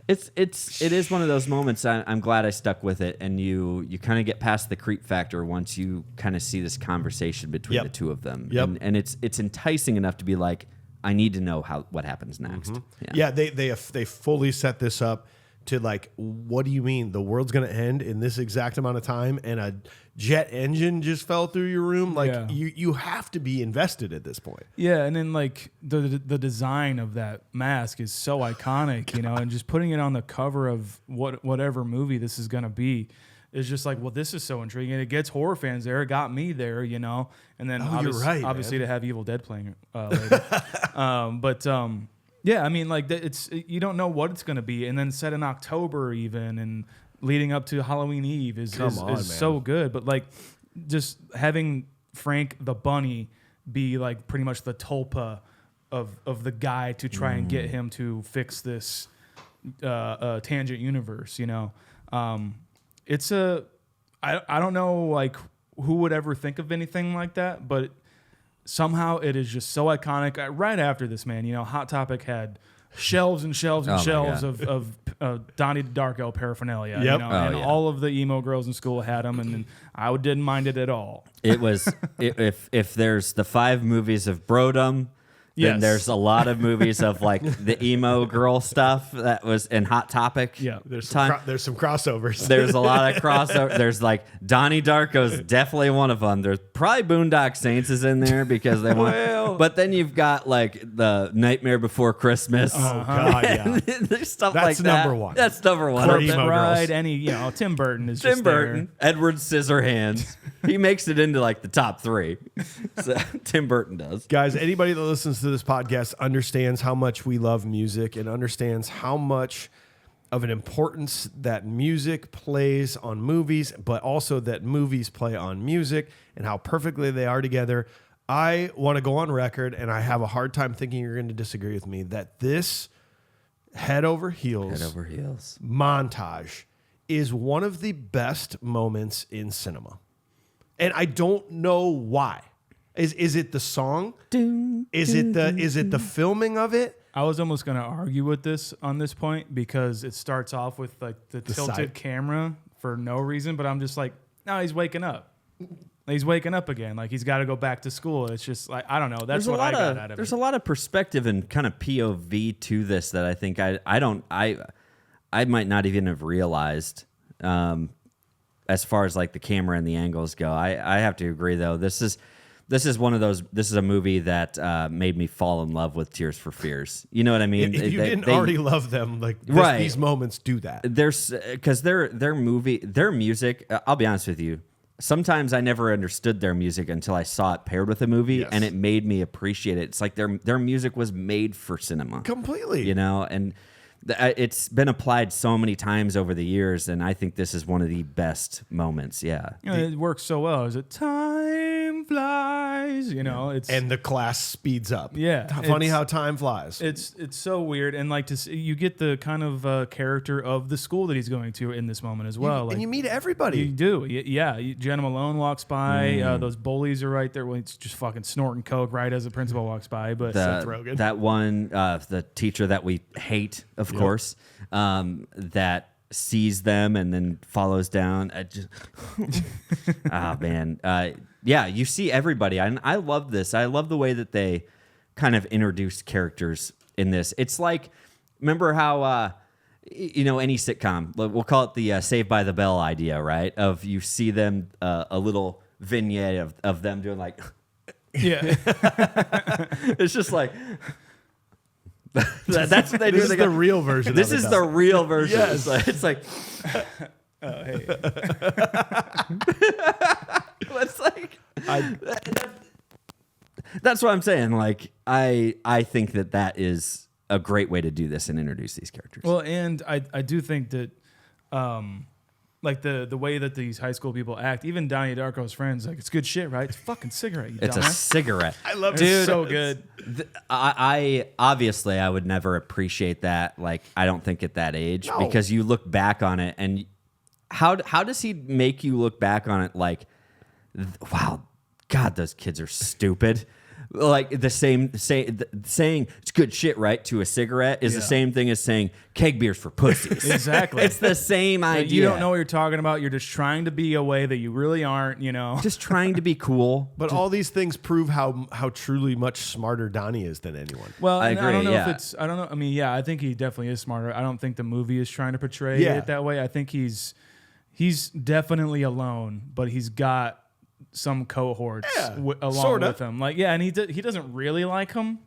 it is one of those moments. I'm glad I stuck with it, and you kind of get past the creep factor once you kind of see this conversation between the two of them, and it's enticing enough to be like, I need to know what happens next. Yeah, they fully set this up to like, what do you mean the world's gonna end in this exact amount of time and a jet engine just fell through your room? Like you have to be invested at this point. Yeah, and then like the design of that mask is so iconic, you know, and just putting it on the cover of whatever movie this is gonna be is just like, well, this is so intriguing. It gets horror fans there. It got me there, you know. And then obviously to have Evil Dead playing later. Yeah, I mean, like it's you don't know what it's gonna be, and then set in October even, and leading up to Halloween Eve is so good. But like, just having Frank the bunny be like pretty much the tulpa of the guy to try and get him to fix this tangent universe, you know. It's I don't know like who would ever think of anything like that, but somehow it is just so iconic. Right after this, man, you know, Hot Topic had shelves and shelves and shelves of Donnie Darko paraphernalia. You know, and all of the emo girls in school had them, and I didn't mind it at all. It was if there's the 5 movies of Brodom, then there's a lot of movies of like the emo girl stuff that was in Hot Topic. Yeah, there's some crossovers. There's a lot of crossover. There's like Donnie Darko's definitely one of them. There's probably Boondock Saints is in there because they want. But then you've got like the Nightmare Before Christmas. Oh God, yeah. There's stuff like that. That's number one. That's number one. Right, Tim Burton is Tim Burton, there. Edward Scissorhands. He makes it into like the top 3. So, Tim Burton does. Guys, anybody that listens to this podcast understands how much we love music and understands how much of an importance that music plays on movies, but also that movies play on music and how perfectly they are together. I want to go on record, and I have a hard time thinking you're going to disagree with me, that this head over heels montage is one of the best moments in cinema. And I don't know why. Is it the song? Is it the filming of it? I was almost going to argue with this on this point because it starts off with like the tilted camera for no reason, but I'm just like, no, he's waking up. He's waking up again. Like he's got to go back to school. It's just like, I don't know. That's what I got out of it. There's a lot of perspective and kind of POV to this that I think I might not even have realized. As far as like the camera and the angles go, I have to agree though. This is one of those. This is a movie that made me fall in love with Tears for Fears. You know what I mean? If you didn't already love them, like these moments do that. There's because their music. I'll be honest with you. Sometimes I never understood their music until I saw it paired with a movie, and it made me appreciate it. It's like their music was made for cinema completely. You know, and it's been applied so many times over the years, and I think this is one of the best moments. Yeah, you know, it works so well. Is it time flies? You know, and the class speeds up. Yeah, funny how time flies. It's so weird, and like you get the kind of character of the school that he's going to in this moment as well. And you meet everybody. You do. Yeah, Jenna Malone walks by. Those bullies are right there. Well, it's just fucking snorting coke right as the principal walks by. But Seth Rogen, that one, the teacher that we hate. Of course, that sees them and then follows down. Man. Yeah, you see everybody. I love this. I love the way that they kind of introduce characters in this. It's like, remember how, any sitcom, we'll call it the Saved by the Bell idea, right? Of you see them, a little vignette of them doing like... Yeah. It's just like... That's what they do. This is the real version. This is the real version. Yes. It's like, oh, hey. It's like, that's what I'm saying. Like, I think that is a great way to do this and introduce these characters. Well, and I do think that, like the way that these high school people act, even Donnie Darko's friends, like, it's good shit, right? It's a fucking cigarette. It's a cigarette. I love it. It's so good. I obviously I would never appreciate that. Like, I don't think at that age, because you look back on it, and how does he make you look back on it like, wow, God, those kids are stupid. Like the saying it's good shit, right? To a cigarette is the same thing as saying keg beers for pussies. Exactly. It's the same idea. Like, you don't know what you're talking about. You're just trying to be a way that you really aren't, Just trying to be cool. But all these things prove how truly much smarter Donnie is than anyone. Well, I agree, don't know yeah. if it's. I don't know. I mean, yeah, I think he definitely is smarter. I don't think the movie is trying to portray it that way. I think he's definitely alone, but he's got some cohorts along with him. Like, and he doesn't really like him,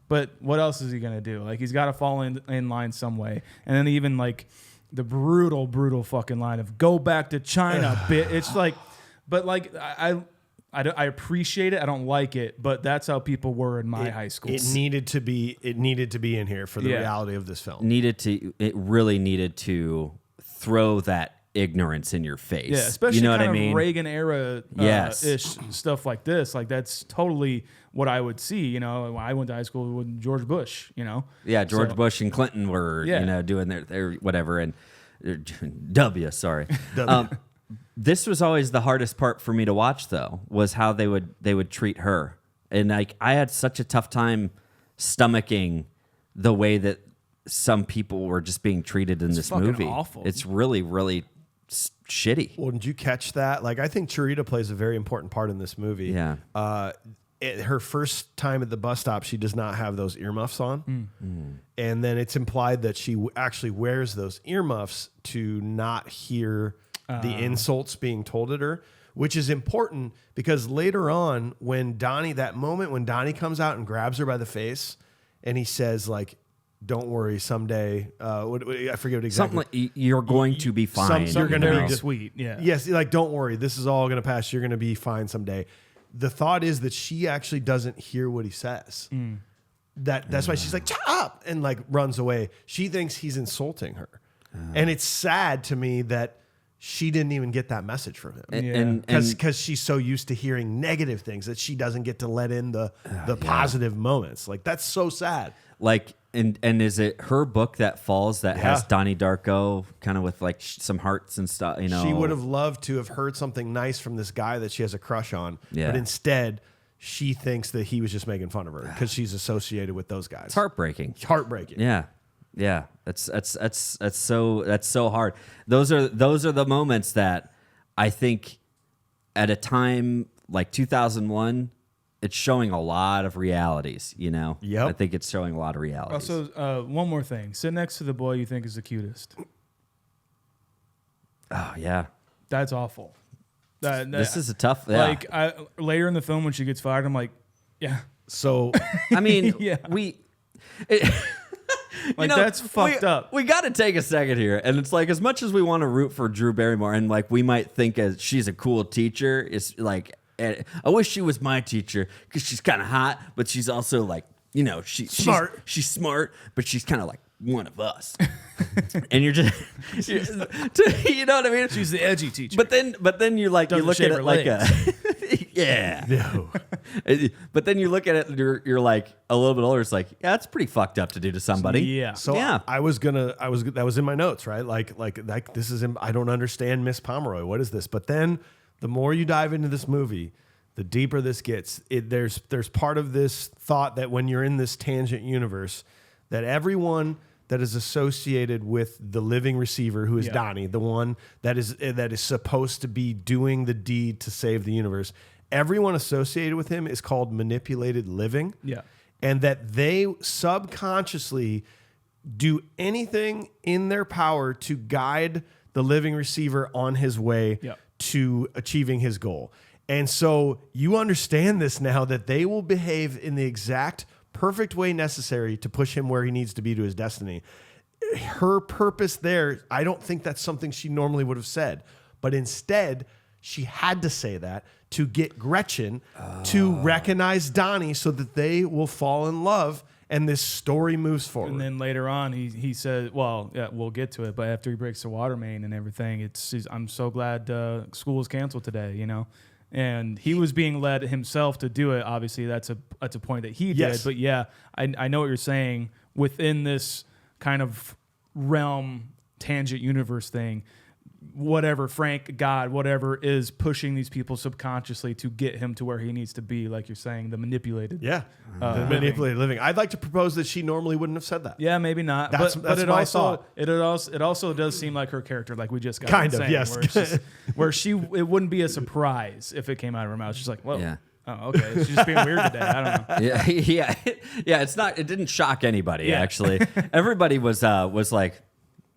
but what else is he gonna do? Like, he's got to fall in line some way. And then even like the brutal fucking line of "Go back to China, bitch." It's like, but like I appreciate it. I don't like it, but that's how people were in my high school. It needed to be in here for the reality of this film. It really needed to throw that ignorance in your face. Yeah, especially you know what I kind mean? of Reagan era ish stuff like this. Like, that's totally what I would see. I went to high school with George Bush. Yeah, George Bush and Clinton were doing their whatever and W. Sorry. This was always the hardest part for me to watch, though, was how they would treat her, and like I had such a tough time stomaching the way that some people were just being treated in this movie. Awful. It's really, really shitty. Well, did you catch that? Like, I think Charita plays a very important part in this movie. Yeah. Her first time at the bus stop, she does not have those earmuffs on. And then it's implied that she actually wears those earmuffs to not hear the insults being told at her, which is important because later on that moment when Donnie comes out and grabs her by the face and he says, like, "Don't worry, someday." I forget what exactly. Something like you're going to be fine. You're going to be sweet. Yeah. Yes, like, don't worry, this is all going to pass. You're going to be fine someday. The thought is that she actually doesn't hear what he says. That's why she's like, "Shut up," and like runs away. She thinks he's insulting her, and it's sad to me that she didn't even get that message from him. Because she's so used to hearing negative things that she doesn't get to let in the positive moments. Like, that's so sad. Like, and is it her book that falls that has Donnie Darko kind of with like some hearts and stuff? She would have loved to have heard something nice from this guy that she has a crush on, but instead she thinks that he was just making fun of her because she's associated with those guys. It's heartbreaking. Yeah. That's so hard. Those are the moments that I think at a time like 2001. It's showing a lot of realities, Yep. I think it's showing a lot of realities. Also, one more thing. Sit next to the boy you think is the cutest. Oh, yeah. That's awful. This is a tough... Yeah. Like, later in the film when she gets fired, I'm like, yeah. So, I mean, that's fucked up. We got to take a second here. And it's like, as much as we want to root for Drew Barrymore and like we might think as she's a cool teacher, it's like... I wish she was my teacher because she's kind of hot, but she's also like, she's smart. She's smart, but she's kind of like one of us. And you're just, you know what I mean? She's the edgy teacher. But then you like, you look at it like no. But then you look at it, and you're like a little bit older. It's like, yeah, that's pretty fucked up to do to somebody. Yeah. So yeah. that was in my notes, right? Like this is, I don't understand Miss Pomeroy. What is this? But then, the more you dive into this movie, the deeper this gets. There's part of this thought that when you're in this tangent universe, that everyone that is associated with the living receiver, who is Donnie, the one that is supposed to be doing the deed to save the universe, everyone associated with him is called manipulated living. Yeah. And that they subconsciously do anything in their power to guide the living receiver on his way to achieving his goal. And so you understand this now, that they will behave in the exact perfect way necessary to push him where he needs to be to his destiny. Her purpose there, I don't think that's something she normally would have said, but instead she had to say that to get Gretchen to recognize Donnie so that they will fall in love and this story moves forward. And then later on, he said, well, yeah, we'll get to it, but after he breaks the water main and everything, I'm so glad school was canceled today, And he was being led himself to do it. Obviously, that's a point that he did. But yeah, I know what you're saying. Within this kind of realm, tangent universe thing, whatever, Frank, God, whatever, is pushing these people subconsciously to get him to where he needs to be, like you're saying, the manipulated. Yeah, the manipulated living. I'd like to propose that she normally wouldn't have said that. Yeah, maybe not. That's it my also thought. it also does seem like her character, like we just got Kind of, saying, yes. where it wouldn't be a surprise if it came out of her mouth. She's like, whoa. Yeah. Oh, okay. She's just being weird today. I don't know. Yeah. It didn't shock anybody actually. Everybody was like,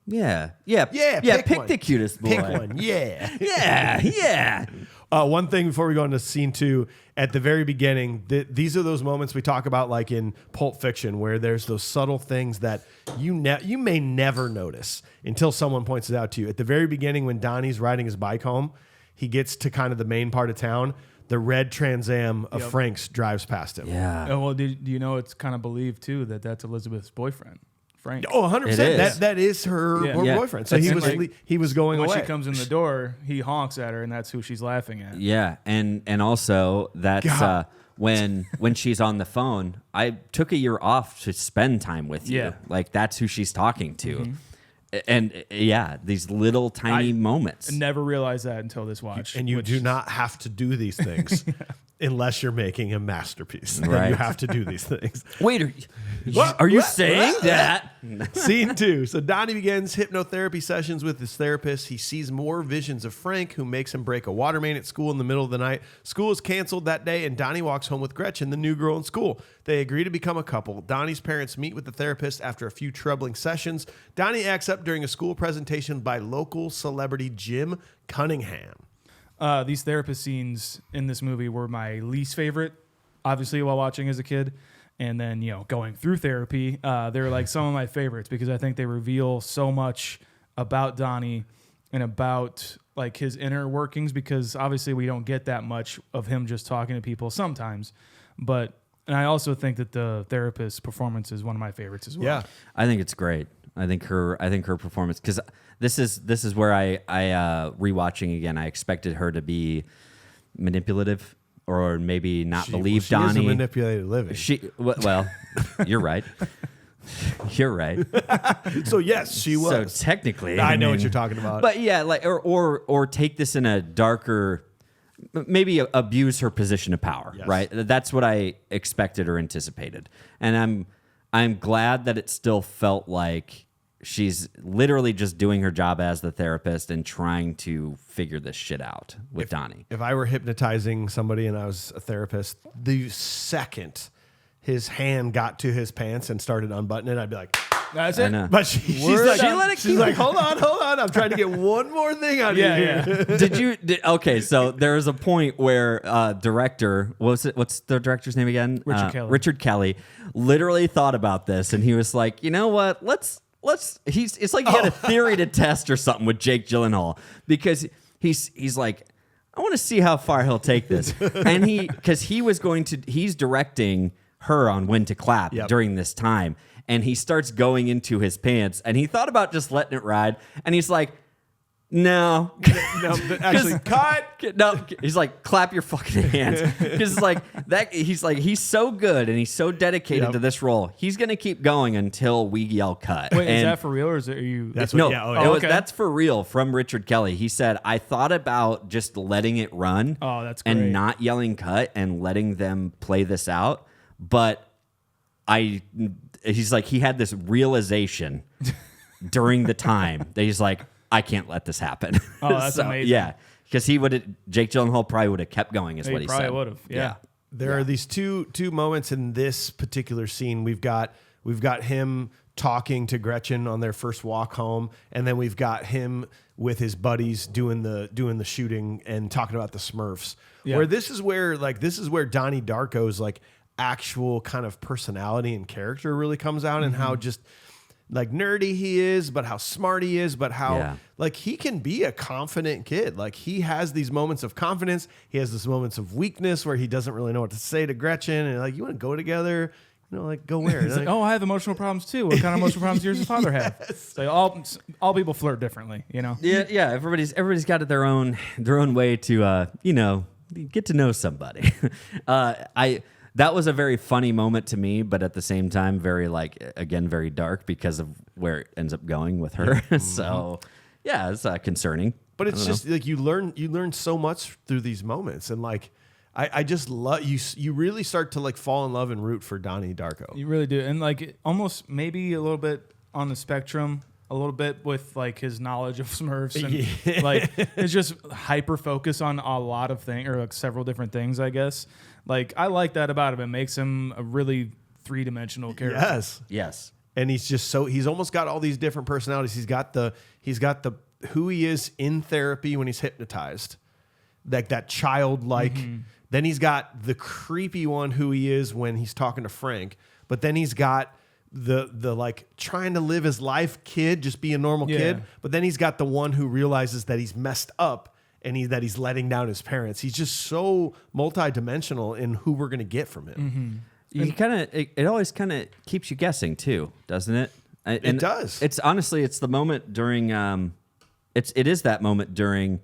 yeah. Pick the cutest boy. Pick one. Yeah. Yeah. One thing before we go into scene 2, at the very beginning, these are those moments we talk about, like in Pulp Fiction, where there's those subtle things that you may never notice until someone points it out to you. At the very beginning, when Donnie's riding his bike home, he gets to kind of the main part of town. The red Trans Am of Frank's drives past him. Yeah. Oh, well, do you know it's kind of believed too that that's Elizabeth's boyfriend, Frank? Oh, 100%. That is her boyfriend. So he was going when away. When she comes in the door, he honks at her, and that's who she's laughing at. Yeah, and also that's when she's on the phone. I took a year off to spend time with you. Yeah. Like that's who she's talking to. Mm-hmm. And these little tiny moments. I never realized that until this watch. And you do not have to do these things unless you're making a masterpiece. Then Right. you have to do these things. Wait, are you saying that? Scene 2. So Donnie begins hypnotherapy sessions with his therapist. He sees more visions of Frank, who makes him break a water main at school in the middle of the night. School is canceled that day, and Donnie walks home with Gretchen, the new girl in school. They agree to become a couple. Donnie's parents meet with the therapist after a few troubling sessions. Donnie acts up during a school presentation by local celebrity Jim Cunningham. These therapist scenes in this movie were my least favorite, obviously, while watching as a kid. And then, going through therapy, they're like some of my favorites because I think they reveal so much about Donnie and about like his inner workings, because obviously we don't get that much of him just talking to people sometimes. And I also think that the therapist's performance is one of my favorites as well. Yeah. I think it's great. I think her performance, because this is where I rewatching again. I expected her to be manipulative or maybe not believe Donnie. She is a manipulated living. Well, you're right. You're right. So yes, she was. So technically, I know what you're talking about. But yeah, like or take this in a darker, maybe abuse her position of power. Yes. Right. That's what I expected or anticipated, and I'm glad that it still felt like she's literally just doing her job as the therapist and trying to figure this shit out with Donnie. If I were hypnotizing somebody and I was a therapist, the second his hand got to his pants and started unbuttoning it, I'd be like, That's I it. know. but she's like, hold on. I'm trying to get one more thing out of you. Yeah. Okay, so there was a point where director, what's the director's name again? Richard Kelly literally thought about this, and he was like, you know what? It's like he had a theory to test or something with Jake Gyllenhaal, because he's like, I want to see how far he'll take this. And he's directing her on when to clap during this time. And he starts going into his pants, and he thought about just letting it ride. And he's like, no, actually, cut. No, he's like, clap your fucking hands, because it's like that. He's so good and he's so dedicated to this role. He's gonna keep going until we yell cut. Wait, is that for real, or is it? Are you? That's No, what, yeah. that's for real from Richard Kelly. He said, I thought about just letting it run. Oh, that's great. And not yelling cut and letting them play this out, but he's like, he had this realization during the time that he's like, I can't let this happen. Oh, that's amazing. Yeah, because Jake Gyllenhaal probably would have kept going, is what he probably said. would have. Yeah. There are these two moments in this particular scene. We've got him talking to Gretchen on their first walk home, and then we've got him with his buddies doing the shooting and talking about the Smurfs. Yeah. Where this is where Donnie Darko's like actual kind of personality and character really comes out, and how just like nerdy he is, but how smart he is, but how like he can be a confident kid. Like he has these moments of confidence. He has these moments of weakness where he doesn't really know what to say to Gretchen, and like, you want to go together? Like, go where? He's like, oh, I have emotional problems too. What kind of emotional problems does your father have? So all people flirt differently, Yeah. Everybody's got their own way to get to know somebody. That was a very funny moment to me, but at the same time, very dark because of where it ends up going with her. So, Yeah, it's concerning. But it's just like you learn so much through these moments, and like I just love you. You really start to like fall in love and root for Donnie Darko. You really do, and like almost maybe a little bit on the spectrum, a little bit with like his knowledge of Smurfs, and like it's just hyper focus on a lot of things or like several different things. I guess like I like that about him. It makes him a really three-dimensional character. Yes. And he's almost got all these different personalities. He's got the who he is in therapy when he's hypnotized, like that childlike. Then he's got the creepy one who he is when he's talking to Frank. But then he's got the like trying to live his life kid, just be a normal kid. But then he's got the one who realizes that he's messed up and that he's letting down his parents. He's just so multidimensional in who we're gonna get from him. It always kind of keeps you guessing too, doesn't it? It does. It's honestly, it's the moment during. It is that moment during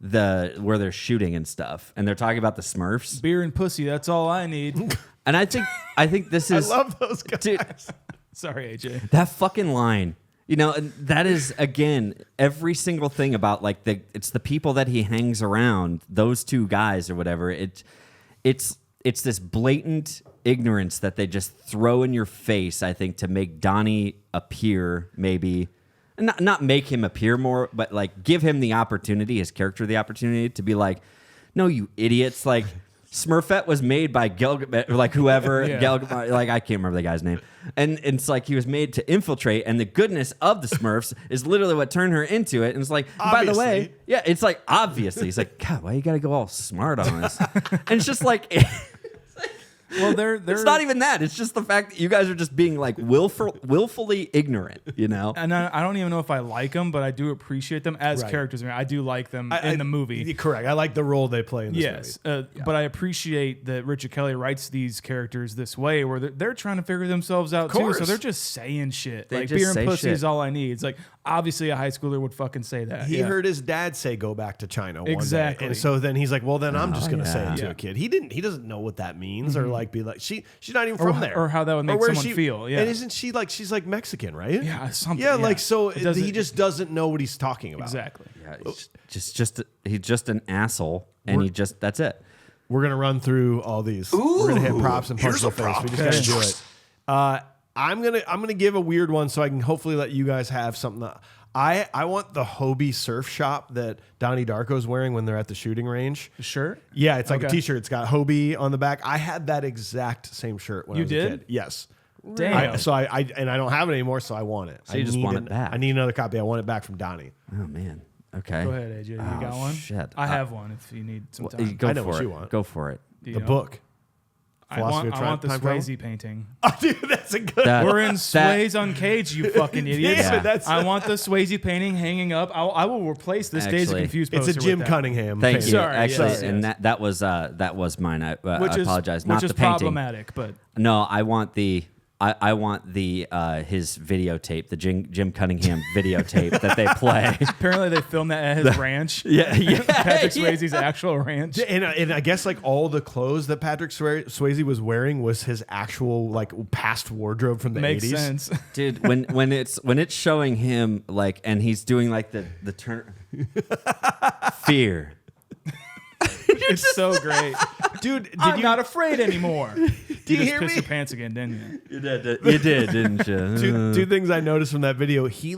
where they're shooting and stuff, and they're talking about the Smurfs. Beer and pussy. That's all I need. And I think this is. I love those guys. Dude, Sorry, AJ. that fucking line. You know, that is again every single thing about like it's the people that he hangs around, those two guys or whatever. It's this blatant ignorance that they just throw in your face, I think, to make Donnie appear maybe, not make him appear more, but like give him the opportunity, his character the opportunity to be like, no, you idiots, like Smurfette was made by like whoever, like I can't remember the guy's name. And it's like he was made to infiltrate, and the goodness of the Smurfs is literally what turned her into it. And it's like, by the way, it's like obviously, it's like, God, why you got to go all smart on this? And it's just like, well, it's not even that. It's just the fact that you guys are just being like willfully ignorant, you know? And I don't even know if I like them, but I do appreciate them as characters. I mean, I do like them in the movie. Correct. I like the role they play in this movie. But I appreciate that Richard Kelly writes these characters this way, where they're trying to figure themselves out too. So they're just saying shit. They like just beer and say pussy shit. is all I need. It's like obviously a high schooler would fucking say that. He heard his dad say go back to China one Exactly. day. And so then he's like, well, then I'm just going to say it to a kid. He doesn't know what that means or like be like, she's not even from there. Or how that would make someone feel. Yeah. And isn't she like, she's like Mexican, right? Yeah, something. Yeah, like so he just doesn't know what he's talking about. Exactly. Yeah, he's just an asshole, and that's it. We're going to run through all these. We're going to hit props and punch the face. We just got to do it. I'm gonna give a weird one so I can hopefully let you guys have something. I want the Hobie surf shop that Donnie Darko's wearing when they're at the shooting range. The shirt? Yeah, it's like a t-shirt. It's got Hobie on the back. I had that exact same shirt when I was a kid. Yes. Damn. I don't have it anymore, so I want it. So you just want it back. I need another copy. I want it back from Donnie. Oh man. Okay. Go ahead, AJ. You got one? Shit. I have one if you need some time. Go I know for what it. you want. Go for it. The book. I want the Swayze painting. Oh, dude, that's a good That- We're in Swayze Uncaged, you fucking idiots. Yeah. I want the Swayze painting hanging up. I will replace this Days of Actually, Confused It's poster a Jim with that. Cunningham Thank painting. you. Sorry, Actually, yes, and yes. that was mine. I apologize. Not Which is the painting. problematic, but No, I want the his videotape, the Jim Cunningham videotape that they play. apparently they filmed that at his ranch. Yeah. Patrick Swayze's actual ranch. And I guess like all the clothes that Patrick Swayze was wearing was his actual like past wardrobe from the Makes 80s. sense. Dude, when it's showing him like, and he's doing like the turn fear. It's so great. Dude, I'm not afraid anymore. Do you just hear pissed me? your pants again, didn't you? You did, didn't you? Two things I noticed from that video. He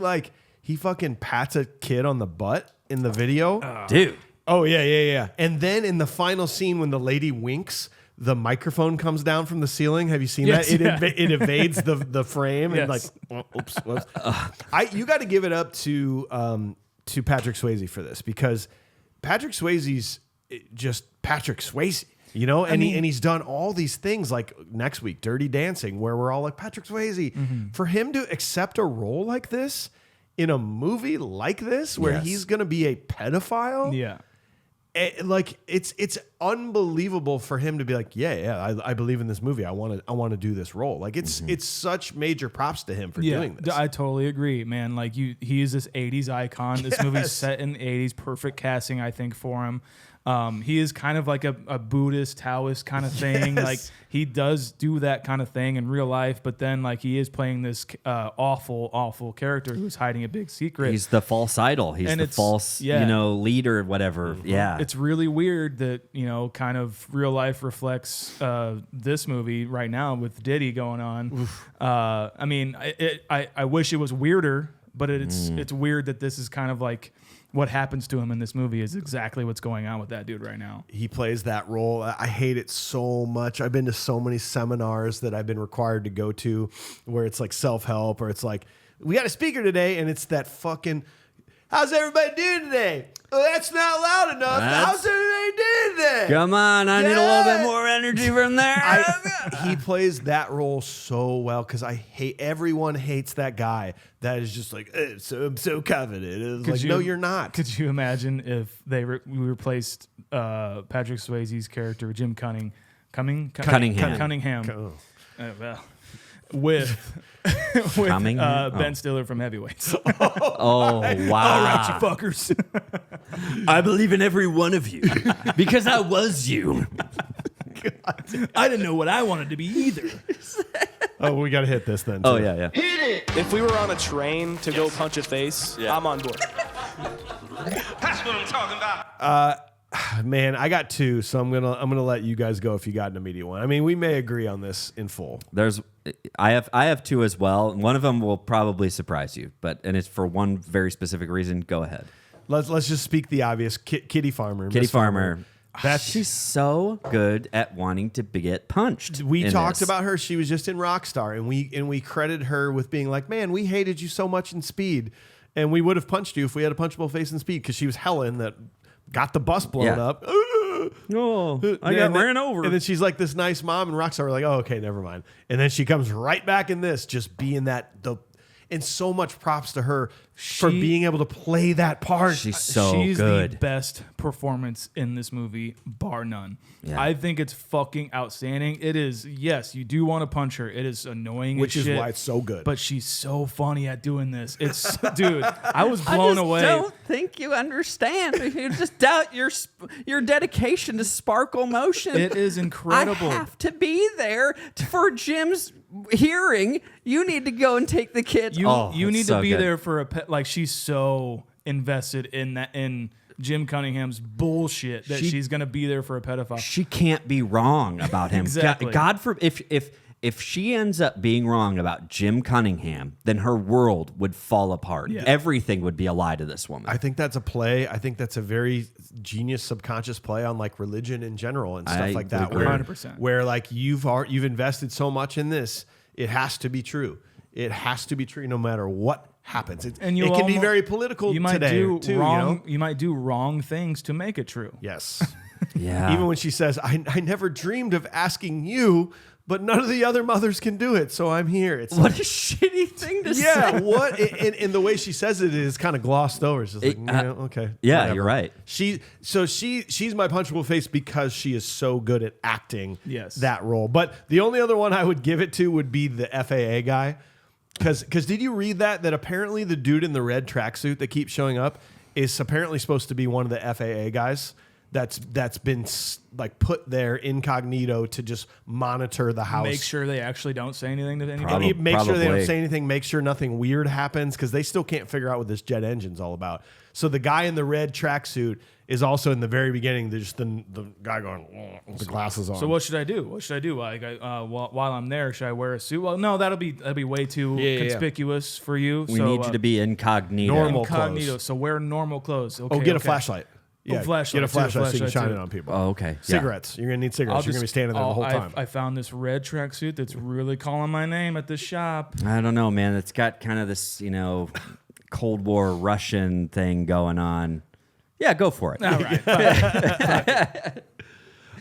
fucking pats a kid on the butt in the video. Dude. Oh yeah. And then in the final scene when the lady winks, the microphone comes down from the ceiling. Have you seen Yes, that? yeah. It evades the frame and like, Yes. oops. You got to give it up to Patrick Swayze for this because Patrick Swayze's just Patrick Swayze. You know, and he's done all these things like next week, Dirty Dancing, where we're all like, Patrick Swayze. Mm-hmm. For him to accept a role like this in a movie like this, where he's going to be a pedophile, Yeah. It's unbelievable for him to be like, I believe in this movie. I want to do this role. Like it's such major props to him for doing this. I totally agree, man. Like he is this 80s icon. This movie's set in the 80s, perfect casting, I think, for him. He is kind of like a Buddhist, Taoist kind of thing. Like he does do that kind of thing in real life, but then like he is playing this awful character who's hiding a big secret. He's the false idol. He's the false, leader, whatever. Yeah. It's really weird that, kind of real life reflects this movie right now with Diddy going on. I mean, I wish it was weirder, but it's weird that this is kind of like what happens to him in this movie is exactly what's going on with that dude right now. He plays that role. I hate it so much. I've been to so many seminars that I've been required to go to where it's like self-help or it's like, we got a speaker today and it's that fucking, how's everybody doing today? Oh, that's not loud enough. How's everybody doing today? Come on, I need a little bit more energy from there. He plays that role so well because everyone hates that guy that is just like, I'm so confident. It's like, no, you're not. Could you imagine if we replaced Patrick Swayze's character, Jim Cunningham. With Ben Stiller from Heavyweights. Oh, wow. All right, you fuckers. I believe in every one of you because I was you. God. I didn't know what I wanted to be either. Oh, we got to hit this then. Oh, yeah. Hit it! If we were on a train to go punch a face, I'm on board. That's what I'm talking about. Man, I got two, so I'm gonna let you guys go if you got an immediate one. I mean, we may agree on this in full. I have two as well. One of them will probably surprise you, and it's for one very specific reason. Go ahead. Let's just speak the obvious. Kitty Farmer. Kitty Farmer. She's so good at wanting to get punched. We talked about her. She was just in Rockstar, and we credit her with being like, man, we hated you so much in Speed, and we would have punched you if we had a punchable face in Speed because she was Helen that got the bus blown up. Oh, I got ran over. And then she's like this nice mom in Rockstar. We're like, oh, okay, never mind. And then she comes right back in this, just being and so much props to her for being able to play that part. She's She's good. The best performance in this movie, bar none. Yeah. I think it's fucking outstanding. It is, yes, you do want to punch her. It is annoying Which as is shit, why it's so good. But she's so funny at doing this. It's, dude, I was blown away. I don't think you understand. You just doubt your dedication to sparkle motion. It is incredible. I have to be there for Jim's hearing. You need to go and take the kids. You need to be there for a pet. Like, she's so invested in Jim Cunningham's bullshit that she's gonna be there for a pedophile. She can't be wrong about him. Exactly. God forbid if she ends up being wrong about Jim Cunningham, then her world would fall apart. Yeah. Everything would be a lie to this woman. I think that's a play. I think that's a very genius subconscious play on like religion in general and stuff like that. agree. 100%. Where like you've invested so much in this, it has to be true. It has to be true no matter what happens. It can be very political today too. You might do wrong things to make it true. Yes. Yeah. Even when she says, I never dreamed of asking you, but none of the other mothers can do it, so I'm here. It's what a shitty thing to say. Yeah, what? And the way she says it is kind of glossed over. It's just like, okay. Yeah, whatever. you're right. She's my punchable face because she is so good at acting that role. But the only other one I would give it to would be the FAA guy. Because did you read that apparently the dude in the red tracksuit that keeps showing up is apparently supposed to be one of the FAA guys that's been like put there incognito to just monitor the house. Make sure they actually don't say anything to anybody. Make sure they don't say anything. Make sure nothing weird happens because they still can't figure out what this jet engine's all about. So the guy in the red tracksuit is also in the very beginning. There's just the guy going with the glasses on. So what should I do? Like while I'm there, should I wear a suit? Well, no, that'll be way too conspicuous for you. We need you to be incognito. Normal clothes. So wear normal clothes. Okay, get a flashlight. Yeah, flashlight. Get a flashlight so you can shine too. it on people. Oh, okay. Cigarettes. You're going to need cigarettes. You're going to be standing there the whole time. I found this red tracksuit that's really calling my name at this shop. I don't know, man. It's got kind of this, Cold War Russian thing going on. Yeah, go for it. All right.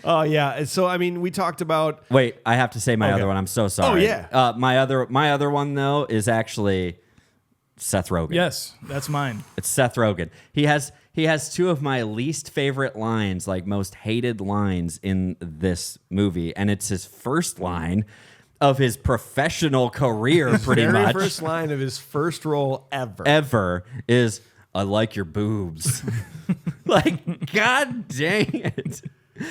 Oh, yeah. So, I mean, we talked about... Wait, I have to say my other one. I'm so sorry. Oh, yeah. My other one, though, is actually Seth Rogen. Yes, that's mine. It's Seth Rogen. He has two of my least favorite lines, like most hated lines in this movie, and it's his first line of his professional career, pretty much. First line of his first role ever. Ever is, I like your boobs. Like, God dang it.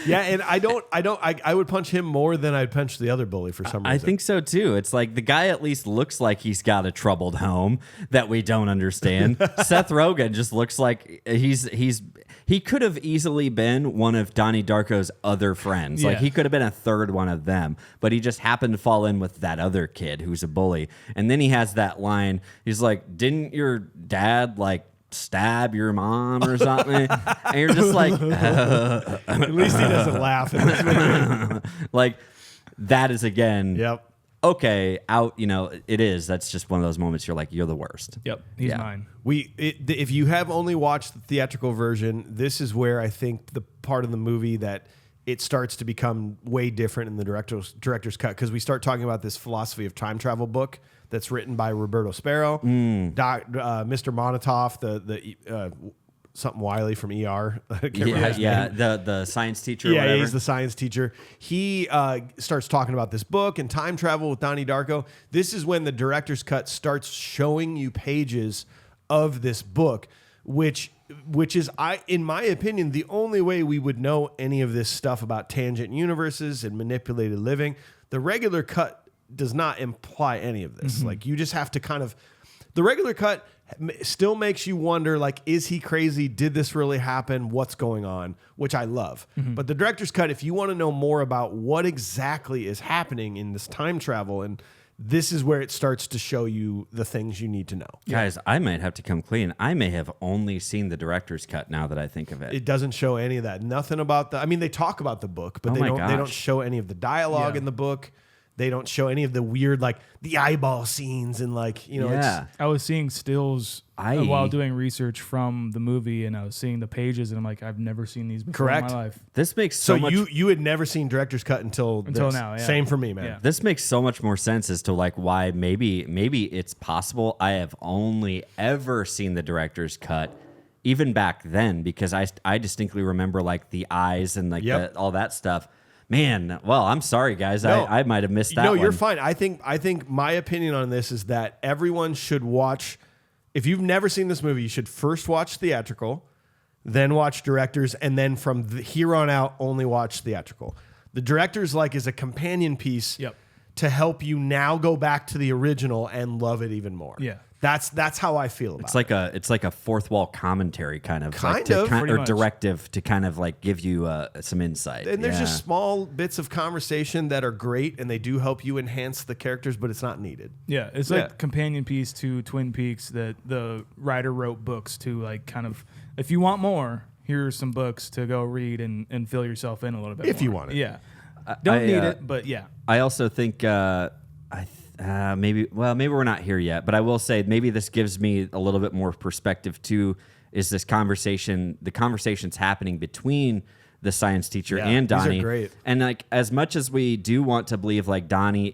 Yeah, and I would punch him more than I'd punch the other bully for some reason. I think so too. It's like the guy at least looks like he's got a troubled home that we don't understand. Seth Rogen just looks like he could have easily been one of Donnie Darko's other friends. Yeah. Like he could have been a third one of them, but he just happened to fall in with that other kid who's a bully. And then he has that line. He's like, "Didn't your dad like stab your mom or something?" And you're just like, at least he doesn't laugh in this movie. like that is again. Yep. Okay, out. It is. That's just one of those moments. You're like, you're the worst. Yep, he's mine. If you have only watched the theatrical version, this is where I think the part of the movie that it starts to become way different in the director's cut, because we start talking about this philosophy of time travel book that's written by Roberto Sparrow, Mr. Monatoff, the something Wiley from ER. The science teacher. Yeah, whatever. he's the science teacher. He starts talking about this book and time travel with Donnie Darko. This is when the director's cut starts showing you pages of this book, which is, in my opinion, the only way we would know any of this stuff about tangent universes and manipulated living. The regular cut does not imply any of this. Like, you just have to the regular cut still makes you wonder, like, is he crazy? Did this really happen? What's going on? Which I love. But the director's cut, if you want to know more about what exactly is happening in this time travel, and this is where it starts to show you the things you need to know. Guys, I might have to come clean. I may have only seen the director's cut now that I think of it. It doesn't show any of that. Nothing about they talk about the book, but they don't show any of the dialogue in the book. They don't show any of the weird, like, the eyeball scenes and, like, Yeah. I was seeing stills while doing research from the movie, and I was seeing the pages, and I'm like, I've never seen these before in my life. This makes so much... you had never seen director's cut until this. Now. Yeah. Same for me, man. Yeah. This makes so much more sense as to, like, why maybe it's possible I have only ever seen the director's cut even back then, because I distinctly remember, like, the eyes and, like, all that stuff. Man, well, I'm sorry, guys. No, I might have missed that one. No, you're fine. I think my opinion on this is that everyone should watch. If you've never seen this movie, you should first watch theatrical, then watch directors, and then from here on out, only watch theatrical. The director's is a companion piece to help you now go back to the original and love it even more. Yeah. That's how I feel about it. It's like a fourth wall commentary kind of much. directive to kind of like give you some insight. And there's just small bits of conversation that are great, and they do help you enhance the characters, but it's not needed. Yeah, it's like companion piece to Twin Peaks that the writer wrote books to, like, kind of, if you want more, here's some books to go read and fill yourself in a little bit If more. you want it. Yeah. Don't need it, but yeah. I also think maybe we're not here yet, but I will say maybe this gives me a little bit more perspective too. Is the conversations happening between the science teacher and Donnie? These are great. And like, as much as we do want to believe like Donnie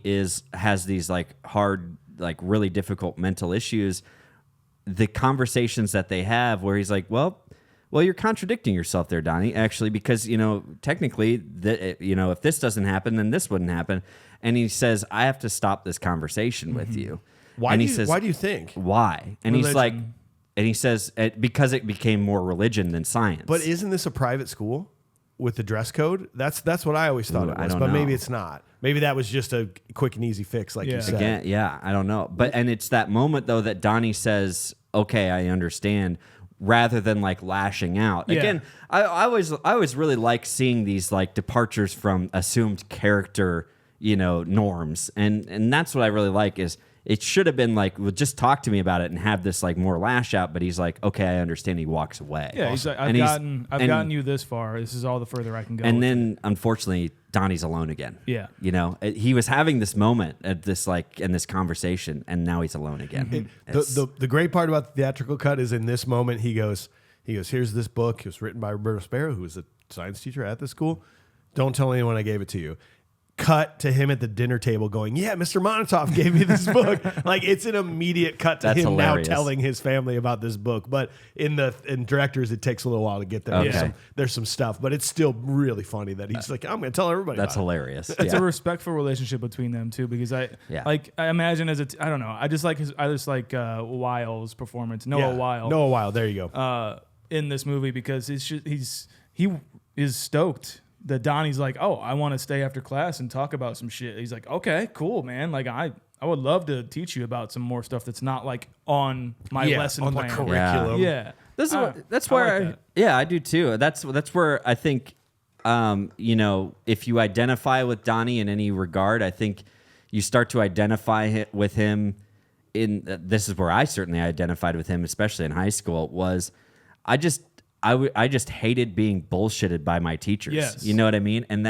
has these like hard, like really difficult mental issues, the conversations that they have where he's like, well, you're contradicting yourself there, Donnie, actually, because, technically, if this doesn't happen, then this wouldn't happen. And he says, I have to stop this conversation with you. Why do you think? Why? And Religion. he's like, and he says, because it became more religion than science. But isn't this a private school with the dress code? That's what I always thought it was, but maybe it's not. Maybe that was just a quick and easy fix, like you said. Again, I don't know. But and it's that moment though that Donnie says, okay, I understand, rather than like lashing out. Yeah. Again, I always really like seeing these like departures from assumed character, norms. And that's what I really like is it should have been like, well, just talk to me about it and have this like more lash out, but he's like, okay, I understand. He walks away. Yeah, he's like, I've gotten you this far. This is all the further I can go. And then unfortunately, Donnie's alone again. Yeah. He was having this moment at this like in this conversation, and now he's alone again. The great part about the theatrical cut is in this moment he goes, here's this book. It was written by Roberto Sparrow, who was a science teacher at the school. Don't tell anyone I gave it to you. cut to him at the dinner table going, yeah, Mr. Monotov gave me this book. Like, it's an immediate cut to That's him hilarious. now telling his family about this book. But in directors, it takes a little while to get there. Okay. There's some stuff, but it's still really funny that he's like, I'm going to tell everybody That's about hilarious. It's Yeah. a respectful relationship between them too, because I imagine I don't know. I just like Wile's performance, Noah Wyle. Noah Wyle, there you go. In this movie, because he is stoked that Donnie's like, oh, I want to stay after class and talk about some shit. He's like, okay, cool, man. Like I would love to teach you about some more stuff that's not like on my lesson on plan. the curriculum. Yeah. That's I where like that. yeah, I do too. That's where I think if you identify with Donnie in any regard, I think you start to identify with him this is where I certainly identified with him, especially in high school, was I just hated being bullshitted by my teachers. Yes. You know what I mean? And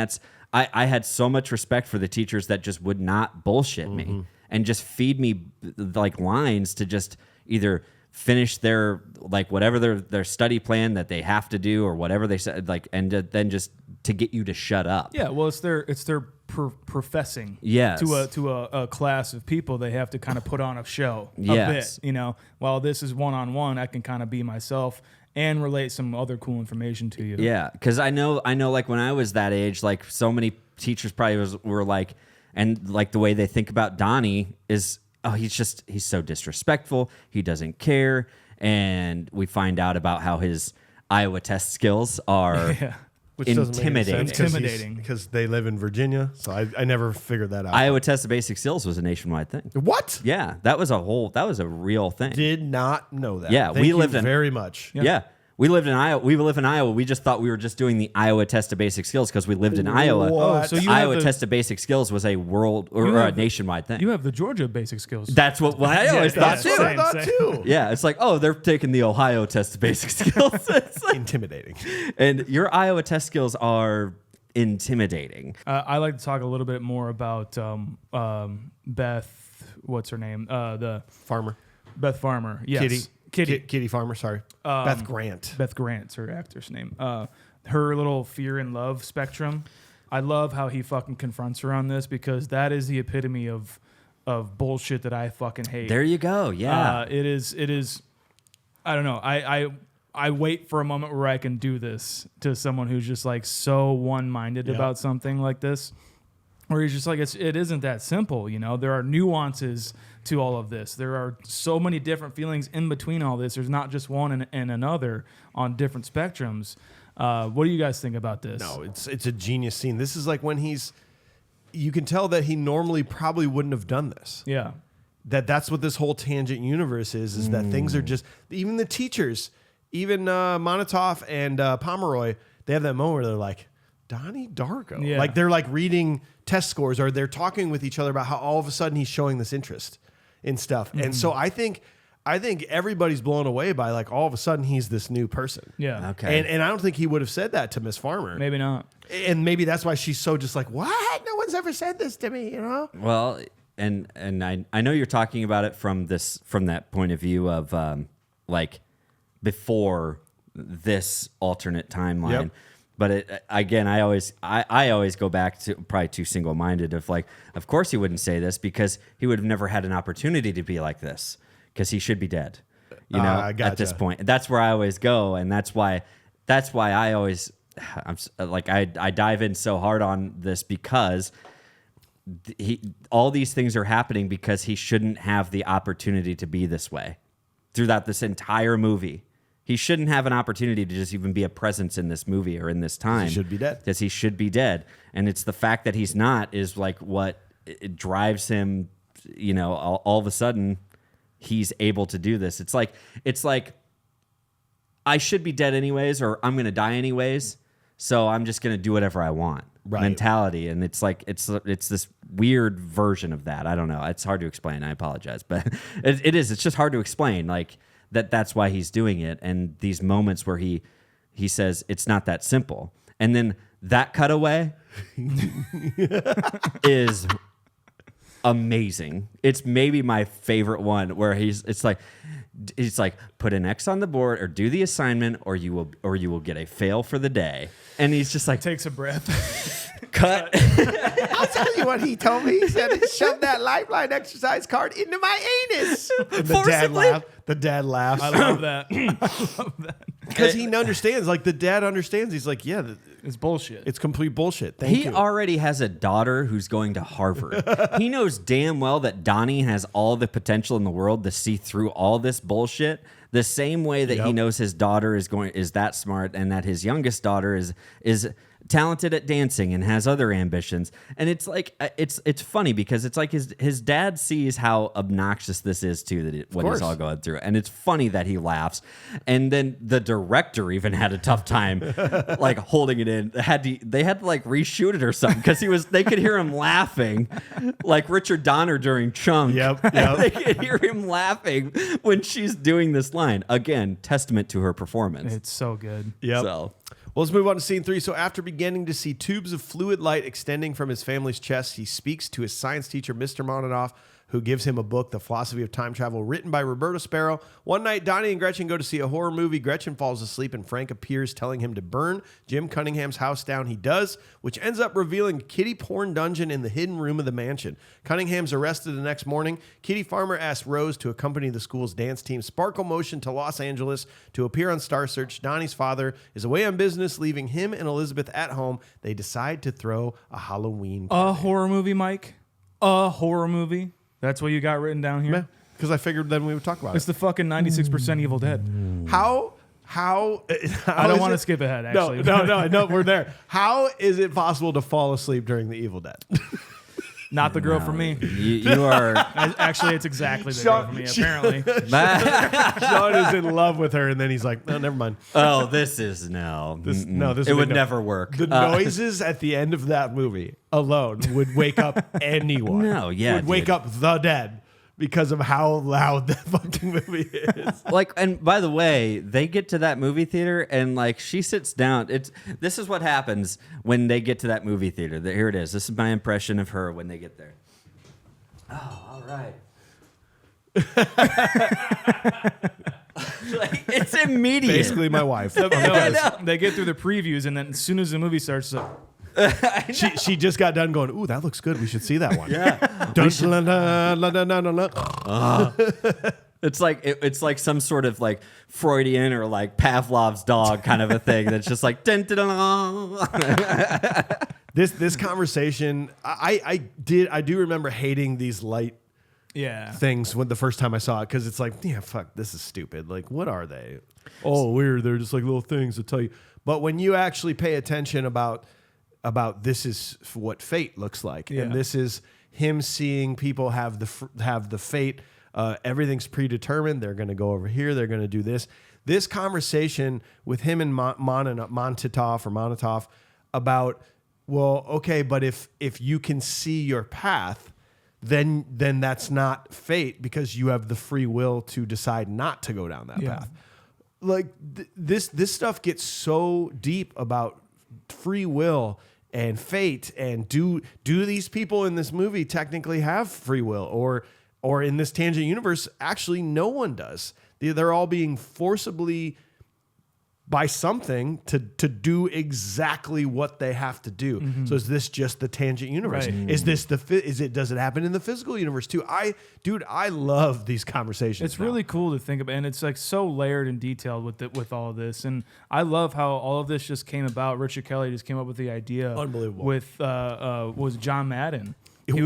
I had so much respect for the teachers that just would not bullshit me and just feed me like lines to just either finish their like whatever their study plan that they have to do or whatever they said, like, and then just to get you to shut up. Yeah, well, it's their professing. Yes. To a class of people, they have to kind of put on a show a Yes. bit. While this is one-on-one, I can kind of be myself and relate some other cool information to you. Yeah, because I know like when I was that age, like so many teachers probably were like, and like the way they think about Donnie is, oh, he's so disrespectful. He doesn't care. And we find out about how his Iowa test skills are Which doesn't make any sense Intimidating. because they live in Virginia. So I never figured that out. Iowa test of basic skills was a nationwide thing. What? Yeah, that was a real thing. Did not know that. Yeah, Thank we you lived in very much. Yeah. We lived in Iowa. We live in Iowa. We just thought we were just doing the Iowa test of basic skills because we lived in Iowa. What? Oh, so you Iowa have test of basic skills was a world or a nationwide thing. You have the Georgia basic skills. That's what I always thought That's too. what I thought too. Yeah, it's like, oh, they're taking the Ohio test of basic skills. It's like- Intimidating. and your Iowa test skills are intimidating. I like to talk a little bit more about Beth. What's her name? The Farmer. Beth Farmer. Yes. Kitty Farmer, sorry. Beth Grant. Beth Grant's her actor's name. Her little fear and love spectrum. I love how he fucking confronts her on this because that is the epitome of bullshit that I fucking hate. There you go. Yeah. It is. I don't know. I wait for a moment where I can do this to someone who's just like so one-minded about something like this, where he's just like, it isn't that simple. There are nuances to all of this. There are so many different feelings in between all this. There's not just one and another on different spectrums. What do you guys think about this? No, it's a genius scene. This is like when you can tell that he normally probably wouldn't have done this. Yeah. That's what this whole tangent universe is that things are just, even the teachers, even Monotov and Pomeroy, they have that moment where they're like, Donnie Darko. Yeah. Like they're like reading test scores or they're talking with each other about how all of a sudden he's showing this interest in stuff. And so I think everybody's blown away by like all of a sudden he's this new person. Yeah. Okay. And I don't think he would have said that to Miss Farmer. Maybe not. And maybe that's why she's so just like, what? No one's ever said this to me, Well, and I know you're talking about it from that point of view of like before this alternate timeline. Yep. But again, I always go back to probably too single-minded of like, of course he wouldn't say this because he would have never had an opportunity to be like this because he should be dead, at this point. That's where I always go, and that's why I always I dive in so hard on this because all these things are happening because he shouldn't have the opportunity to be this way throughout this entire movie. He shouldn't have an opportunity to just even be a presence in this movie or in this time. He should be dead. Because he should be dead. And it's the fact that he's not is like what it drives him, all of a sudden he's able to do this. It's like I should be dead anyways, or I'm going to die anyways. So I'm just going to do whatever I want mentality. And it's like, it's this weird version of that. I don't know. It's hard to explain. I apologize, but it is. It's just hard to explain. Like, that's why he's doing it. And these moments where he says it's not that simple. And then that cutaway is amazing. It's maybe my favorite one where it's like put an X on the board or do the assignment or you will get a fail for the day. And he's just like Takes a breath. Cut. I'll tell you what he told me. He said, shove that lifeline exercise card into my anus. And the dad laughs. I love that. I love that. Because he understands. Like, the dad understands. He's like, yeah, it's bullshit. it's complete bullshit. Thank you. He already has a daughter who's going to Harvard. He knows damn well that Donnie has all the potential in the world to see through all this bullshit. The same way that he knows his daughter is that smart, and that his youngest daughter is talented at dancing and has other ambitions. And it's like it's funny because it's like his dad sees how obnoxious this is too, what he's all going through, and it's funny that he laughs. And then the director even had a tough time like holding it in. They had to like reshoot it or something because they could hear him laughing like Richard Donner during Chunk. Yep. They could hear him laughing when she's doing this line. Again, testament to her performance. It's so good. Yep. So. Well, let's move on to scene 3. So after beginning to see tubes of fluid light extending from his family's chest, he speaks to his science teacher, Mr. Monatoff, who gives him a book, The Philosophy of Time Travel, written by Roberto Sparrow. One night, Donnie and Gretchen go to see a horror movie. Gretchen falls asleep, and Frank appears, telling him to burn Jim Cunningham's house down. He does, which ends up revealing a kiddie porn dungeon in the hidden room of the mansion. Cunningham's arrested the next morning. Kitty Farmer asks Rose to accompany the school's dance team, Sparkle Motion, to Los Angeles to appear on Star Search. Donnie's father is away on business, leaving him and Elizabeth at home. They decide to throw a Halloween party. A horror movie, Mike? A horror movie? That's what you got written down here? Because I figured then we would talk about It's the fucking 96% Evil Dead. How I don't want to skip ahead, actually. No, we're there. How is it possible to fall asleep during The Evil Dead? Not the girl for me. You are. Actually, it's exactly the girl for me, apparently. Sean is in love with her, and then he's like, no, never mind. Oh, this is no. This would never work. The noises at the end of that movie alone would wake up anyone. No, yeah, would wake up the dead because of how loud that fucking movie is. Like, and by the way, they get to that movie theater, and like she sits down. This is what happens when they get to that movie theater. Here it is. This is my impression of her when they get there. Oh, all right. Like, it's immediate. Basically, my wife. They get through the previews, and then as soon as the movie starts, it's like, she just got done going, ooh, that looks good. We should see that one. Yeah. It's like some sort of like Freudian or like Pavlov's dog kind of a thing that's just like dun, dun, dun, dun. This conversation, I do remember hating these light things when the first time I saw it, because it's like, yeah, fuck, this is stupid. Like, what are they? Oh, weird. They're just like little things that tell you. But when you actually pay attention about this is what fate looks like, and this is him seeing people have the fate. Everything's predetermined. They're going to go over here. They're going to do this. This conversation with him and Monatoff about, well, okay, but if you can see your path, then that's not fate, because you have the free will to decide not to go down that path. Like this stuff gets so deep about free will and fate, and do these people in this movie technically have free will, or in this tangent universe, actually no one does. They're all being forcibly by something to do exactly what they have to do. Mm-hmm. So is this just the tangent universe? Right. Is this does it happen in the physical universe too? I love these conversations. It's really cool to think about, and it's like so layered and detailed with all of this. And I love how all of this just came about. Richard Kelly just came up with the idea. Unbelievable. With was John Madden. That's He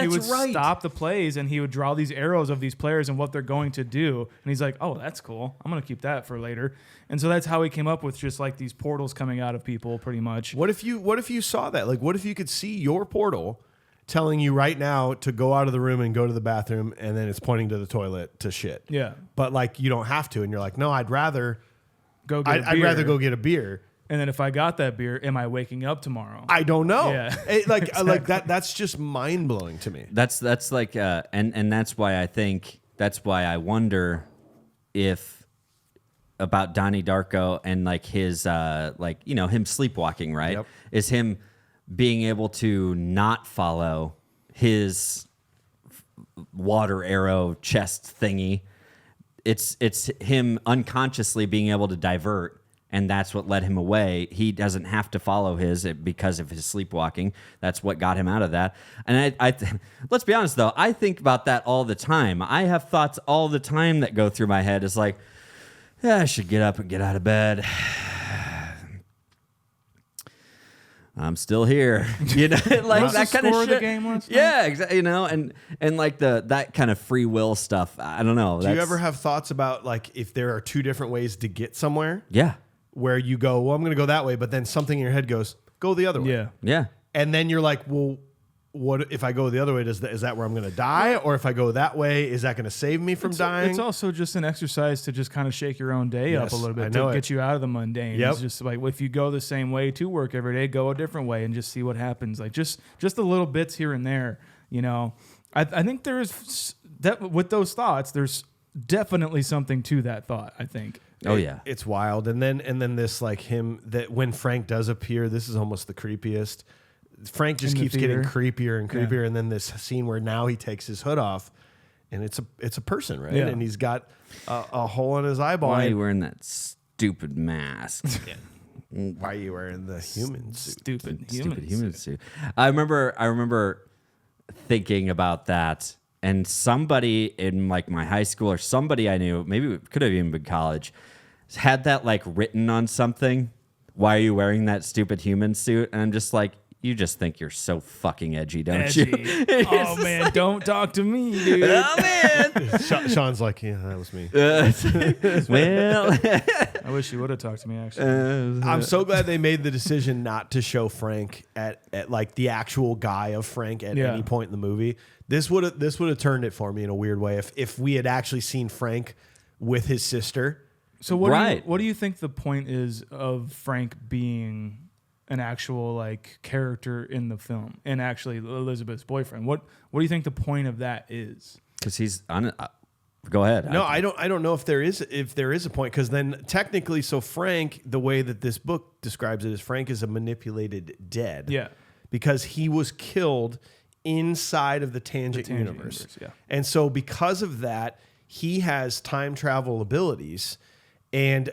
would right. stop the plays, and he would draw these arrows of these players and what they're going to do. And he's like, oh, that's cool. I'm going to keep that for later. And so that's how he came up with just like these portals coming out of people pretty much. What if you saw that? Like, what if you could see your portal telling you right now to go out of the room and go to the bathroom, and then it's pointing to the toilet to shit? Yeah. But like, you don't have to. And you're like, no, I'd rather go get a beer. And then if I got that beer, am I waking up tomorrow? I don't know. Yeah. Exactly. Like that. That's just mind blowing to me. That's like, and that's why I wonder if about Donnie Darko and like his him sleepwalking, right? Yep. Is him being able to not follow his water arrow chest thingy. It's him unconsciously being able to divert and that's what led him away. He doesn't have to follow his because of his sleepwalking. That's what got him out of that. And let's be honest, though. I think about that all the time. I have thoughts all the time that go through my head. It's like, yeah, I should get up and get out of bed. I'm still here, you know, like that kind of shit. The game last night? Yeah, exactly. You know, and like that kind of free will stuff. I don't know. Do you ever have thoughts about like if there are two different ways to get somewhere? Yeah. Where you go, well, I'm going to go that way, but then something in your head goes, go the other way. Yeah. Yeah. And then you're like, well, what if I go the other way? Is that where I'm going to die? Or if I go that way, is that going to save me from dying? It's also just an exercise to just kind of shake your own day up a little bit to get you out of the mundane. Yep. It's just like if you go the same way to work every day, go a different way and just see what happens. Like just the little bits here and there, you know. I think there's that with those thoughts. There's definitely something to that thought. I think. Oh yeah, it's wild. And then this like him that when Frank does appear, this is almost the creepiest. Frank just keeps getting creepier and creepier, and then this scene where now he takes his hood off, and it's a person, right? Yeah. And he's got a hole in his eyeball. Why are you wearing that stupid mask? Why are you wearing the human suit? Stupid human suit. I remember thinking about that, and somebody in like my high school or somebody I knew, maybe it could have even been college, had that like written on something. Why are you wearing that stupid human suit? And I'm just like, you just think you're so fucking edgy, don't you? Oh, man, don't talk to me, dude. Oh, man. Sean's like, yeah, that was me. Well. I wish you would have talked to me, actually. I'm so glad they made the decision not to show Frank at like the actual guy of Frank at any point in the movie. This would have turned it for me in a weird way if we had actually seen Frank with his sister. So what do you think the point is of Frank being an actual like character in the film and actually Elizabeth's boyfriend? What do you think the point of that is? Because he's on. Go ahead. No, I don't know if there is a point, because then technically, so Frank, the way that this book describes it is Frank is a manipulated dead. Yeah, because he was killed inside of the Tangent universe. Yeah, and so because of that, he has time travel abilities, and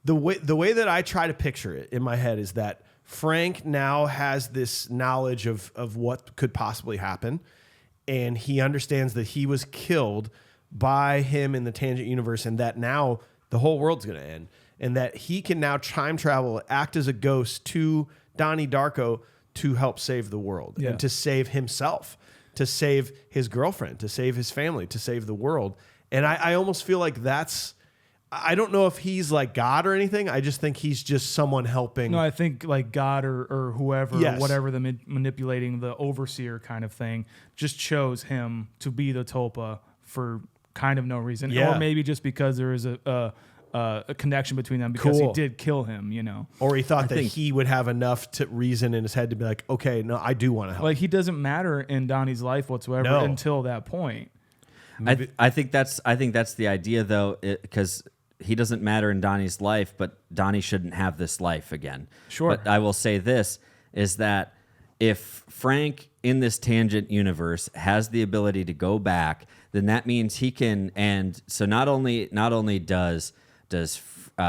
the way that I try to picture it in my head is that Frank now has this knowledge of what could possibly happen, and he understands that he was killed by him in the Tangent universe, and that now the whole world's going to end, and that he can now time travel, act as a ghost to Donnie Darko to help save the world, and to save himself, to save his girlfriend, to save his family, to save the world. And I almost feel like that's... I don't know if he's like God or anything. I just think he's just someone helping. No, I think like God or whoever, whatever the manipulating, the overseer kind of thing, just chose him to be the Tulpa for kind of no reason. Yeah. Or maybe just because there is a connection between them because he did kill him, you know. Or he thought that he would have enough reason in his head to be like, okay, no, I do want to help. Like he doesn't matter in Donnie's life whatsoever until that point. I think that's the idea, though, because he doesn't matter in Donnie's life, but Donnie shouldn't have this life again. Sure. But I will say this, is that if Frank in this Tangent universe has the ability to go back, then that means he can, and so not only does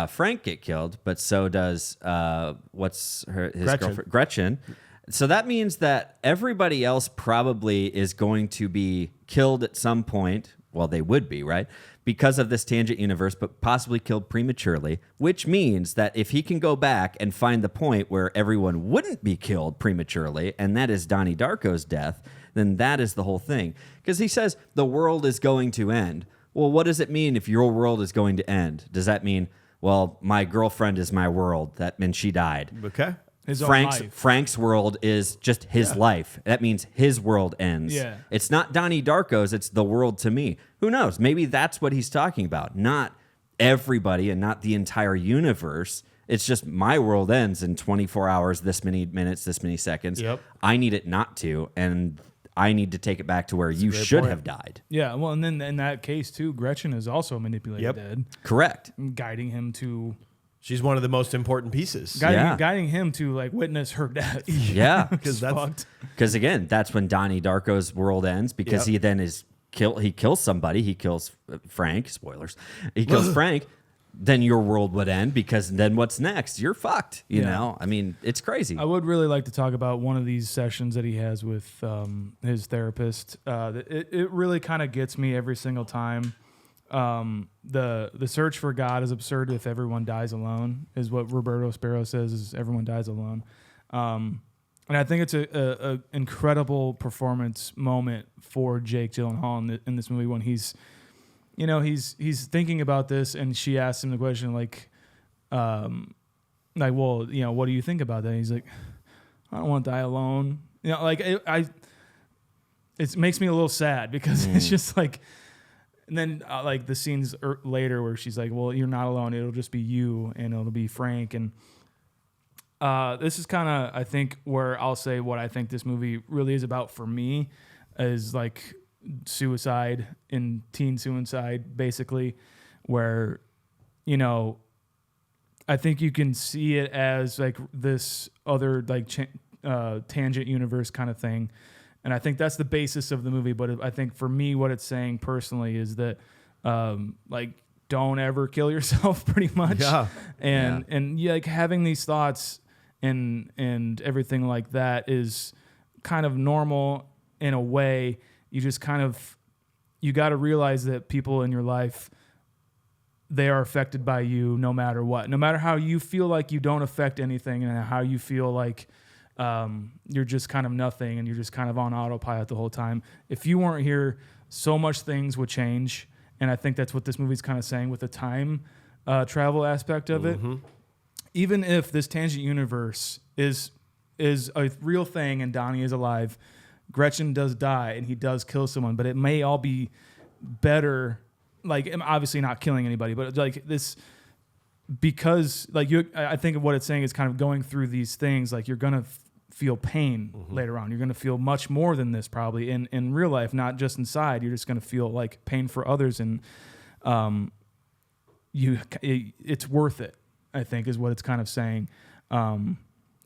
Frank get killed, but so does his girlfriend Gretchen. So that means that everybody else probably is going to be killed at some point. Well, they would be, right? Because of this Tangent universe, but possibly killed prematurely, which means that if he can go back and find the point where everyone wouldn't be killed prematurely, and that is Donnie Darko's death, then that is the whole thing. Because he says the world is going to end. Well, what does it mean if your world is going to end? Does that mean, well, my girlfriend is my world, that means she died? Okay. Frank's world is just his life. That means his world ends. Yeah. It's not Donnie Darko's, it's the world to me. Who knows? Maybe that's what he's talking about. Not everybody and not the entire universe. It's just my world ends in 24 hours, this many minutes, this many seconds. Yep. I need it not to, and I need to take it back to where you should have died. Yeah, well, and then in that case, too, Gretchen is also manipulated dead. Correct. Guiding him to... She's one of the most important pieces. Guiding him to like witness her death. Yeah, because again, that's when Donnie Darko's world ends, because he then is he kills somebody. He kills Frank. Spoilers. He kills Frank, then your world would end, because then what's next? You're fucked. You know, I mean, it's crazy. I would really like to talk about one of these sessions that he has with his therapist. It really kind of gets me every single time. The search for God is absurd if everyone dies alone, is what Roberto Sparrow says, is everyone dies alone. And I think it's a incredible performance moment for Jake Gyllenhaal in this movie when he's thinking about this, and she asks him the question like, well, what do you think about that? And he's like, I don't want to die alone. It makes me a little sad because it's just like, and then like the scenes later where she's like, well, you're not alone. It'll just be you, and it'll be Frank. And this is kind of, I think, where I'll say what I think this movie really is about for me is like suicide and teen suicide, basically, where, I think you can see it as like this other like tangent universe kind of thing. And I think that's the basis of the movie. But I think for me, what it's saying personally is that, like, don't ever kill yourself, pretty much. Yeah. And like having these thoughts and everything like that is kind of normal in a way. You just you got to realize that people in your life, they are affected by you no matter what. No matter how you feel like you don't affect anything, and how you feel like you're just kind of nothing and you're just kind of on autopilot the whole time. If you weren't here, so much things would change. And I think that's what this movie's kind of saying with the time travel aspect of it. Even if this tangent universe is a real thing and Donnie is alive, Gretchen does die and he does kill someone, but it may all be better. Like, obviously not killing anybody, but like this, because like I think of what it's saying is kind of going through these things. Like, you're gonna feel pain later on. You're gonna feel much more than this probably in real life, not just inside. You're just gonna feel like pain for others, and it's worth it, I think, is what it's kind of saying.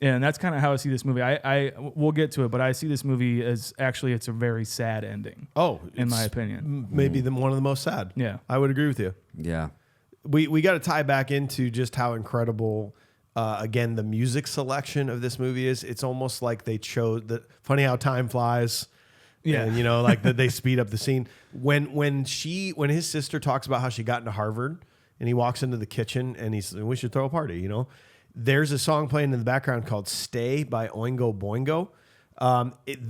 And that's kind of how I see this movie. We'll get to it, but I see this movie as actually it's a very sad ending. Oh, in my opinion, maybe one of the most sad. Yeah, I would agree with you. Yeah, we got to tie back into just how incredible, again, the music selection of this movie is. It's almost like they chose that. Funny how time flies. Yeah, and, like that they speed up the scene when his sister talks about how she got into Harvard, and he walks into the kitchen and we should throw a party, There's a song playing in the background called "Stay" by Oingo Boingo.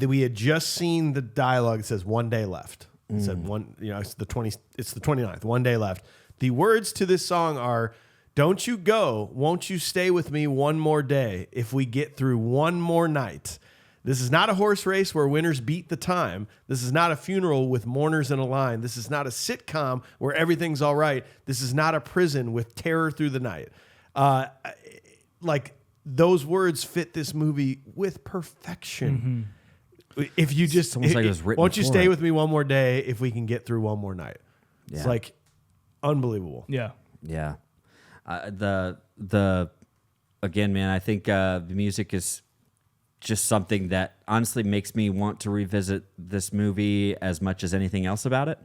We had just seen the dialogue. It says 1 day left. It said it's the 29th. 1 day left. The words to this song are, "Don't you go, won't you stay with me one more day if we get through one more night? This is not a horse race where winners beat the time. This is not a funeral with mourners in a line. This is not a sitcom where everything's all right. This is not a prison with terror through the night." Like, those words fit this movie with perfection. If you just, like it was written won't you stay with me one more day if we can get through one more night? Yeah. It's like unbelievable. Yeah. Yeah. Again, man, I think the music is just something that honestly makes me want to revisit this movie as much as anything else about it,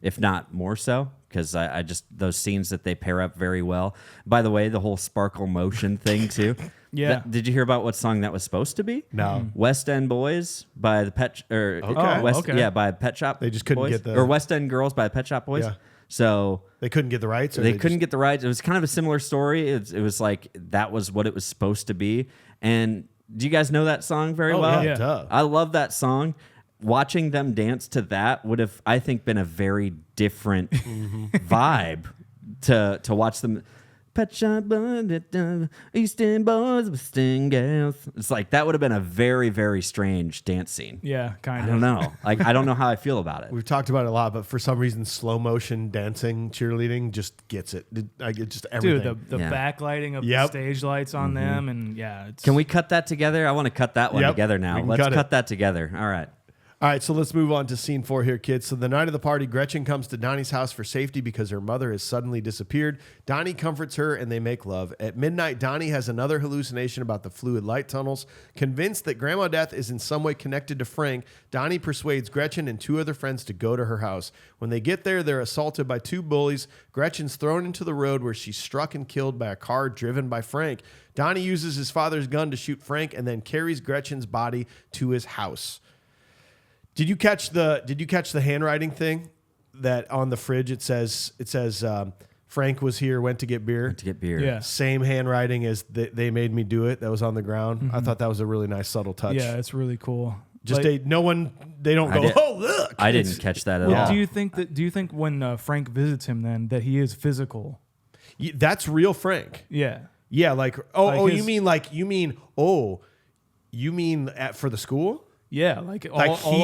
if not more so, because I just, those scenes that they pair up very well. By the way, the whole sparkle motion thing too. Yeah. Did you hear about what song that was supposed to be? No. West End Boys by the by Pet Shop. They just couldn't Boys, get the, or West End Girls by the Pet Shop Boys. Yeah. So they couldn't get the rights. They couldn't get the rights. It was kind of a similar story. It was like that was what it was supposed to be. And do you guys know that song very well? Yeah, duh. I love that song. Watching them dance to that would have, I think, been a very different vibe to watch them. Pet Shop Boys, East End Boys, West End Girls. It's like that would have been a very, very strange dance scene. Yeah, kind of. I don't know. Like, I don't know how I feel about it. We've talked about it a lot, but for some reason, slow motion dancing, cheerleading just gets it. I get just everything. Dude, the backlighting of the stage lights on them, and Can we cut that together? I want to cut that one together now. Let's cut that together. All All right, so let's move on to scene 4 here, kids. So the night of the party, Gretchen comes to Donnie's house for safety because her mother has suddenly disappeared. Donnie comforts her and they make love. At midnight, Donnie has another hallucination about the fluid light tunnels. Convinced that Grandma Death is in some way connected to Frank, Donnie persuades Gretchen and 2 other friends to go to her house. When they get there, they're assaulted by 2 bullies. Gretchen's thrown into the road where she's struck and killed by a car driven by Frank. Donnie uses his father's gun to shoot Frank and then carries Gretchen's body to his house. Did you catch the handwriting thing that on the fridge it says Frank was here, went to get beer. Yeah. Same handwriting as they made me do it. That was on the ground. Mm-hmm. I thought that was a really nice subtle touch. Yeah, it's really cool. Just they don't go, oh look. I didn't catch that at all. Do you think when Frank visits him then that he is physical? That's real Frank. Yeah. Yeah, you mean for the school? Yeah,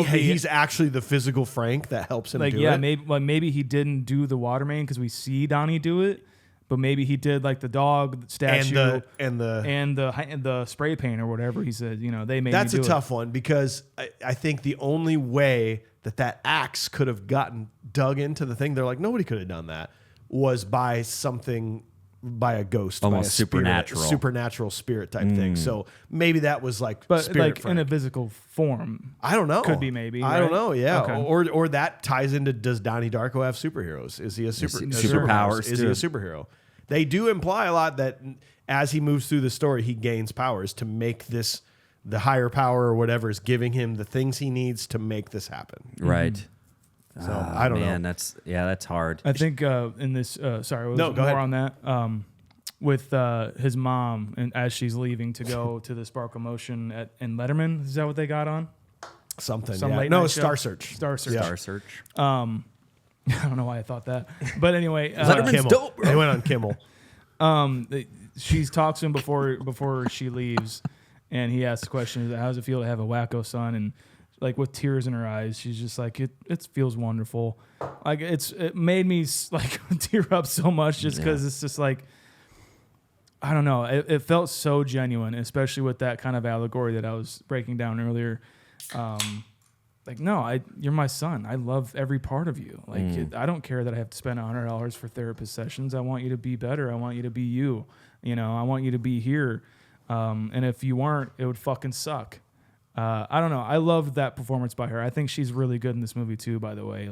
he's actually the physical Frank that helps him do it. Maybe he didn't do the water main because we see Donnie do it, but maybe he did like the dog statue and the spray paint or whatever. He said, they made. That's me do a tough one because I think the only way that axe could have gotten dug into the thing, they're like nobody could have done that, was by a ghost, almost by a supernatural spirit type thing. So maybe that was spirit Frank. In a physical form. I don't know. Could be maybe. I don't know. Yeah. Okay. Or that ties into, does Donnie Darko have superheroes? Is he a superpowers? Is he a superhero? They do imply a lot that as he moves through the story, he gains powers to make this, the higher power or whatever is giving him the things he needs to make this happen. Right. So I don't know. That's hard. I think in this, go ahead. On that. With his mom, and as she's leaving to go to the Sparkle Motion in Letterman, is that what they got on? Some late no, night Star show? Search. Star Search. Yeah. Star Search. I don't know why I thought that, but anyway, Letterman's dope, bro. They went on Kimmel. She talks to him before she leaves, and he asks the question, "How does it feel to have a wacko son?" And with tears in her eyes, she's just like, it feels wonderful. It made me tear up so much just because it's just I don't know. It felt so genuine, especially with that kind of allegory that I was breaking down earlier. No, you're my son. I love every part of you. I don't care that I have to spend $100 for therapist sessions. I want you to be better. I want you to be you. I want you to be here. And if you weren't, it would fucking suck. I don't know. I loved that performance by her. I think she's really good in this movie too, by the way.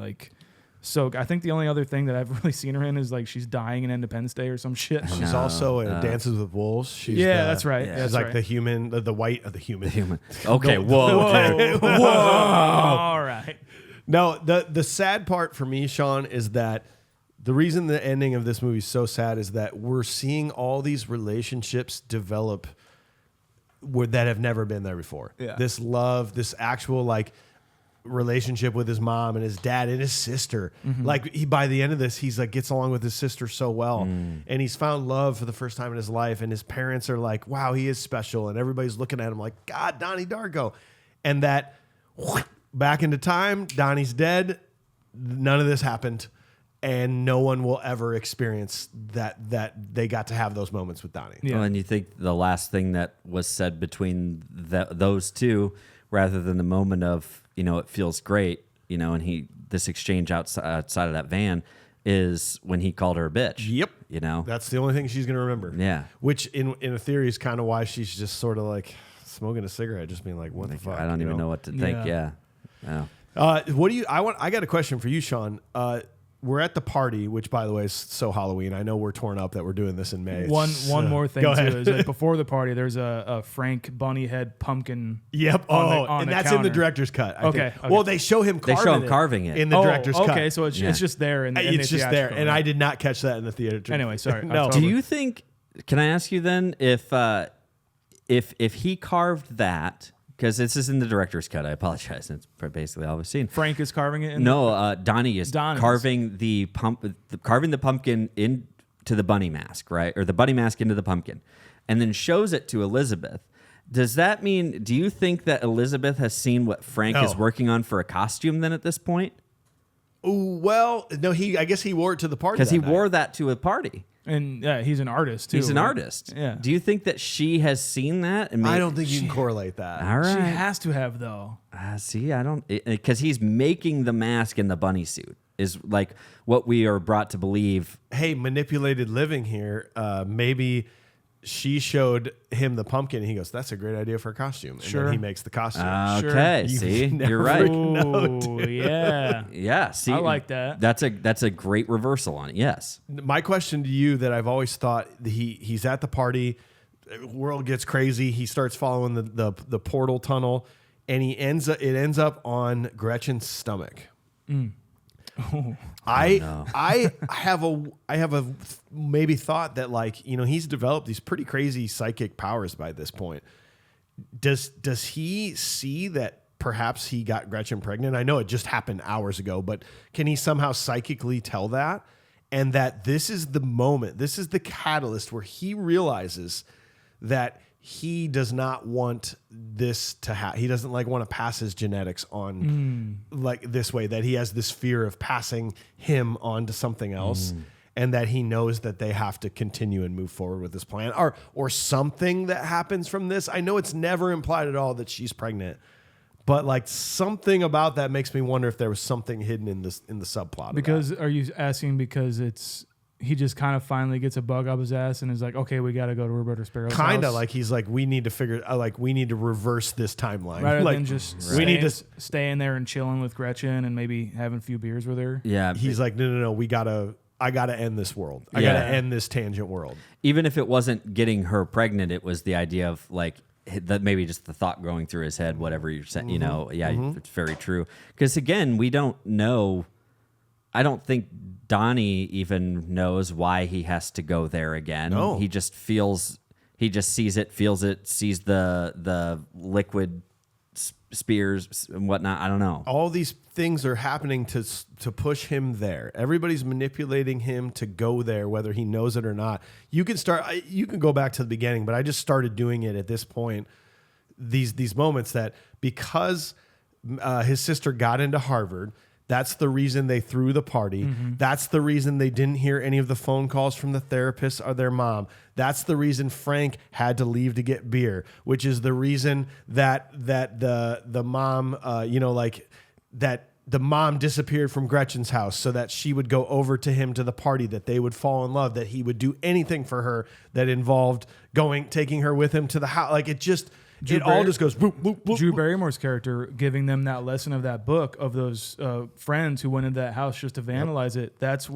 So I think the only other thing that I've really seen her in is she's dying in Independence Day or some shit. She's also in Dances with Wolves. That's right. Yeah, that's she's right. the human, the white of the human. Okay, whoa. All right. No, the sad part for me, Sean, is that the reason the ending of this movie is so sad is that we're seeing all these relationships develop that have never been there before. Yeah. This love, this actual relationship with his mom and his dad and his sister. Mm-hmm. By the end of this, he's gets along with his sister so well, and he's found love for the first time in his life. And his parents are like, "Wow, he is special," and everybody's looking at him like, "God, Donnie Darko," and that back into time, Donnie's dead. None of this happened. And no one will ever experience that they got to have those moments with Donnie. Yeah. Well, and you think the last thing that was said between those two, rather than the moment of, it feels great, and this exchange outside of that van, is when he called her a bitch. Yep. That's the only thing she's going to remember. Yeah. Which in a theory is kind of why she's just sort of smoking a cigarette, just being like, what the fuck? I don't even know what to think. Yeah. I got a question for you, Sean. We're at the party, which, by the way, is so Halloween. I know we're torn up that we're doing this in May. One more thing, too, is before the party, there's a Frank bunny head pumpkin. Yep. And that's in the director's cut. I think. Well, they show him carving it in the director's cut. Okay, so it's just there. It's just there. And I did not catch that in the theater. Anyway, sorry. No. Do you think, can I ask you then, if he carved that... Because this is in the director's cut. I apologize. It's basically all we've seen. Frank is carving it? Donnie is carving the pumpkin into the bunny mask, right? Or the bunny mask into the pumpkin. And then shows it to Elizabeth. Does that mean, do you think that Elizabeth has seen what Frank is working on for a costume then at this point? Well, no, I guess he wore it to the party. Because he wore that to a party. And he's an artist too. He's an artist. Yeah. Do you think that she has seen that? And I don't think you can correlate that. All right. She has to have though. See, I don't, because he's making the mask and the bunny suit is like what we are brought to believe. Hey, manipulated living here. Maybe she showed him the pumpkin, and he goes, "That's a great idea for a costume." And then he makes the costume. Okay, see, you're right. Oh, yeah. Yeah, see, I like that. That's a great reversal on it. Yes. My question to you that I've always thought, he's at the party, world gets crazy, he starts following the portal tunnel, and it ends up on Gretchen's stomach. I have a maybe thought that, like, he's developed these pretty crazy psychic powers by this point. Does he see that perhaps he got Gretchen pregnant? I know it just happened hours ago, but can he somehow psychically tell that? And that this is the moment, this is the catalyst where he realizes that he does not want this to happen. He doesn't want to pass his genetics on like this way, that he has this fear of passing him on to something else. And that he knows that they have to continue and move forward with this plan, or something that happens from this. I know it's never implied at all that she's pregnant, but like something about that makes me wonder if there was something hidden in the subplot. Because are you asking because he just kind of finally gets a bug up his ass and is like, okay, we got to go to Roberto Sparrow's kind of house. like he's like, we need to reverse this timeline Rather like, than just we need to staying there and chilling with Gretchen and maybe having a few beers with her. Yeah. He's like, no, I gotta end this world. I gotta end this tangent world. Even if it wasn't getting her pregnant, it was the idea of like that, maybe just the thought going through his head, whatever you're saying, it's very true. Because again, we don't know. I don't think Donnie even knows why he has to go there again. No. He just sees it, feels it, sees the liquid spears and whatnot. I don't know. All these things are happening to push him there. Everybody's manipulating him to go there, whether he knows it or not. You can go back to the beginning, but I just started doing it at this point. These moments that because his sister got into Harvard, that's the reason they threw the party. That's the reason they didn't hear any of the phone calls from the therapist or their mom. That's the reason Frank had to leave to get beer, which is the reason that the mom, that the mom disappeared from Gretchen's house so that she would go over to him to the party, that they would fall in love, that he would do anything for her that involved taking her with him to the house. Like all just goes boop, boop, boop. Drew Barrymore's character giving them that lesson of that book of those friends who went into that house just to vandalize it. That's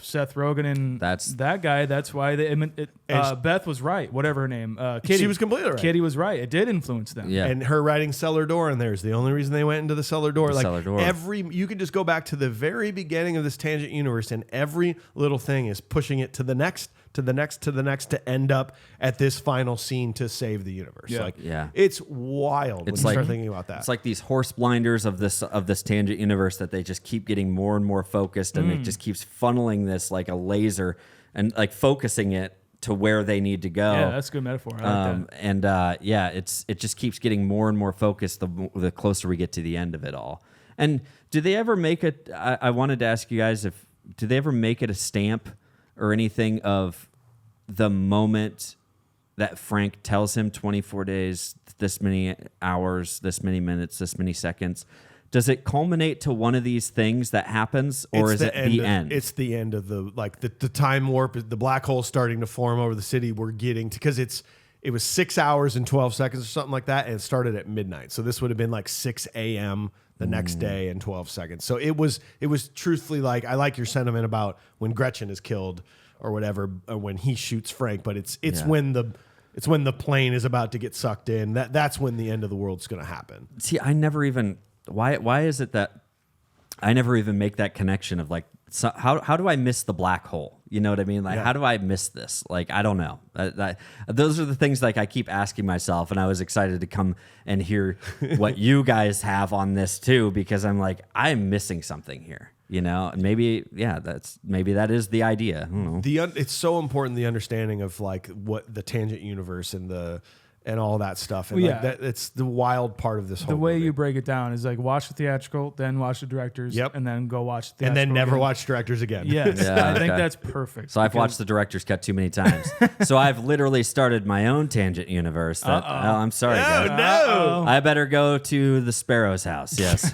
Seth Rogen and that guy. That's why Beth was right. Whatever her name, Kitty. She was completely right. Kitty was right. It did influence them. Yeah. And her writing cellar door in there is the only reason they went into the cellar door. Cellar door. You can just go back to the very beginning of this tangent universe, and every little thing is pushing it to the next, to the next, to the next, to end up at this final scene to save the universe. Yeah. It's wild when you start thinking about that. It's like these horse blinders of this tangent universe that they just keep getting more and more focused, and it just keeps funneling this like a laser and like focusing it to where they need to go. Yeah, that's a good metaphor. I like that. And it just keeps getting more and more focused the closer we get to the end of it all. And do they ever make it? I wanted to ask you guys do they ever make it a stamp or anything of the moment that Frank tells him 24 days, this many hours, this many minutes, this many seconds? Does it culminate to one of these things that happens, or is it the end? It's the end of the time warp, the black hole starting to form over the city. We're getting to, because it was 6 hours and 12 seconds or something like that, and it started at midnight. So this would have been like 6 a.m. the next day and 12 seconds. So it was truthfully like, I like your sentiment about when Gretchen is killed or whatever, or when he shoots Frank, but it's when the plane is about to get sucked in. That's when the end of the world's going to happen. See, I never even why is it that I never even make that connection of like, so how do I miss the black hole? You know what I mean? Like, how do I miss this? Like, I don't know. Those are the things like I keep asking myself, and I was excited to come and hear what you guys have on this too, because I'm like, I'm missing something here. You know, and maybe that is the idea. I don't know. It's so important, the understanding of like what the tangent universe and the and all that stuff. And it's the wild part of this whole The way movie. you break it down is like watch the theatrical, then watch the directors, and then go watch the theatrical. And then never again. watch directors again. Yes, Yeah, I think okay. that's perfect. So I've watched the director's cut too many times. So I've literally started my own tangent universe. That, I'm sorry, guys. No. I better go to the Sparrow's house. Yes.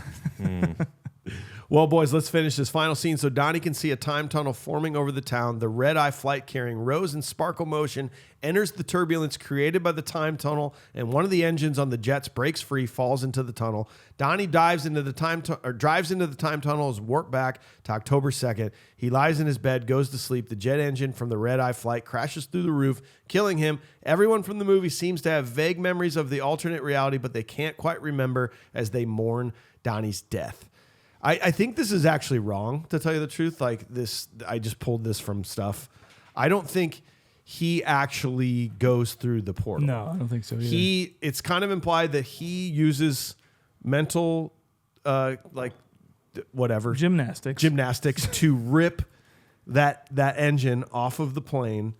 Well, boys, let's finish this final scene. So Donnie can see a time tunnel forming over the town. The red-eye flight carrying Rose in sparkle motion enters the turbulence created by the time tunnel, and one of the engines on the jets breaks free, falls into the tunnel. Donnie drives into the time tunnel, is warped back to October 2nd. He lies in his bed, goes to sleep. The jet engine from the red-eye flight crashes through the roof, killing him. Everyone from the movie seems to have vague memories of the alternate reality, but they can't quite remember as they mourn Donnie's death. I think this is actually wrong, to tell you the truth. Like this, I just pulled this from stuff. I don't think he actually goes through the portal. No, I don't think so either. It's kind of implied that he uses mental, gymnastics to rip that engine off of the plane,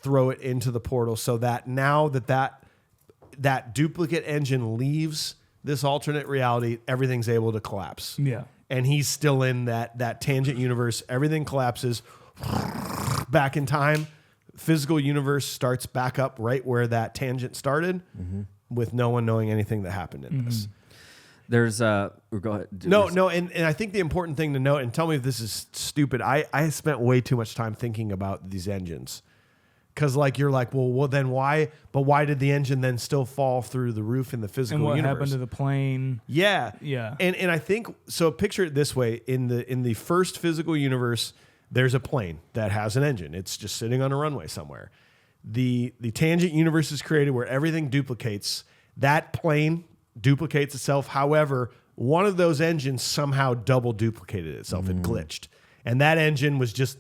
throw it into the portal, so that now that duplicate engine leaves this alternate reality, everything's able to collapse. Yeah. And he's still in that tangent universe. Everything collapses back in time. Physical universe starts back up right where that tangent started, with no one knowing anything that happened in this. There's go ahead. No, and I think the important thing to note, and tell me if this is stupid, I spent way too much time thinking about these engines. Because you're like, well, then why? But why did the engine then still fall through the roof in the physical And what universe? happened to the plane? Yeah. And I think so. Picture it this way: in the first physical universe, there's a plane that has an engine. It's just sitting on a runway somewhere. The tangent universe is created where everything duplicates. That plane duplicates itself. However, one of those engines somehow double duplicated itself. It glitched, and that engine was just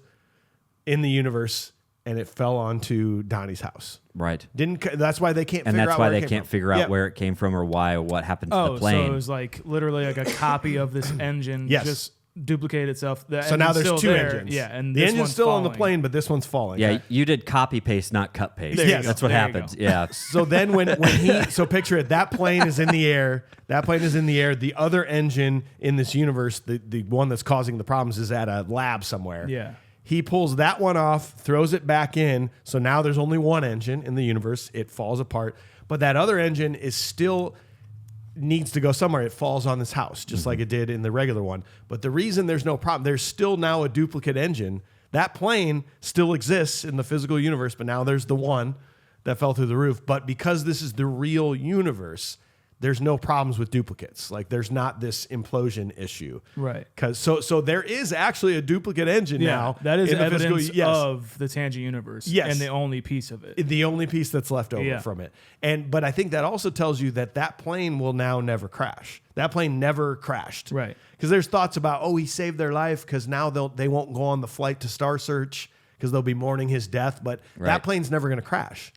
in the universe. And it fell onto Donnie's house. Right. That's why they can't. And figure that's out why where they it came can't from. figure out where it came from or what happened to the plane. So it was literally a copy of this engine. Yes. Just duplicated itself. So now there's two engines. Yeah, and the this engine's one's still on the falling. plane, but this one's falling. Yeah, you did copy paste, not cut paste. There you go. That's what There you happened. go. Yeah. So then when so picture it, that plane is in the air. That plane is in the air. The other engine in this universe, the one that's causing the problems, is at a lab somewhere. Yeah. He pulls that one off, throws it back in. So now there's only one engine in the universe. It falls apart. But that other engine is still needs to go somewhere. It falls on this house, just like it did in the regular one. But the reason there's no problem, there's still now a duplicate engine. That plane still exists in the physical universe, but now there's the one that fell through the roof. But because this is the real universe, there's no problems with duplicates. There's not this implosion issue. Right. So there is actually a duplicate engine now. That is in the evidence physical, of the tangent universe. Yes. And the only piece of it. The only piece that's left over from it. But I think that also tells you that plane will now never crash. That plane never crashed. Right. Because there's thoughts about, he saved their life because now they won't go on the flight to Star Search because they'll be mourning his death. But that plane's never going to crash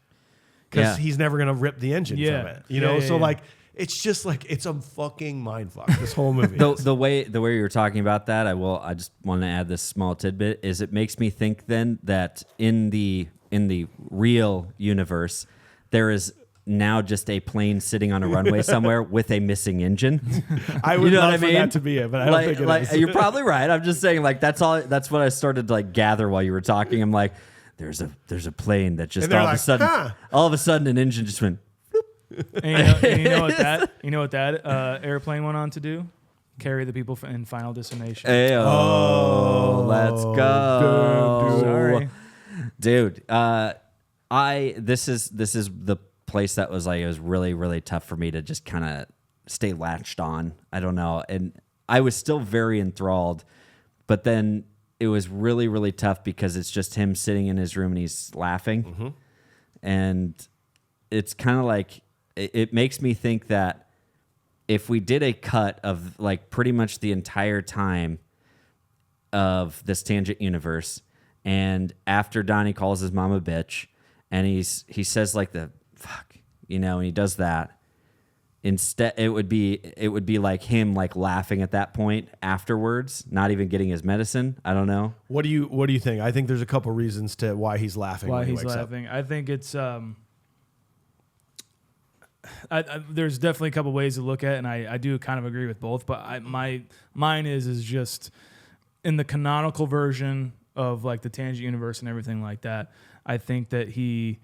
because he's never going to rip the engine from it. It's just it's a fucking mindfuck, this whole movie. The way you were talking about that, I just want to add this small tidbit, is it makes me think then that in the real universe, there is now just a plane sitting on a runway somewhere with a missing engine. I would love for that to be it, but I don't think it is. You're probably right. I'm just saying that's what I started to gather while you were talking. I'm like, there's a plane that just all of a sudden an engine just went. And you know what that airplane went on to do? Carry the people in Final Destination. Let's go. Sorry, dude. This is the place that was it was really, really tough for me to just kind of stay latched on. I don't know, and I was still very enthralled, but then it was really, really tough because it's just him sitting in his room and he's laughing, and it's kind of like. It makes me think that if we did a cut of pretty much the entire time of this tangent universe, and after Donnie calls his mom a bitch, and he says the fuck, and he does that. Instead, it would be like him laughing at that point afterwards, not even getting his medicine. I don't know. What do you think? I think there's a couple reasons to why he's laughing. Why when he he's wakes laughing? Up. I think it's there's definitely a couple ways to look at it, and I do kind of agree with both. But mine is just in the canonical version of like the Tangent universe and everything like that. I think that he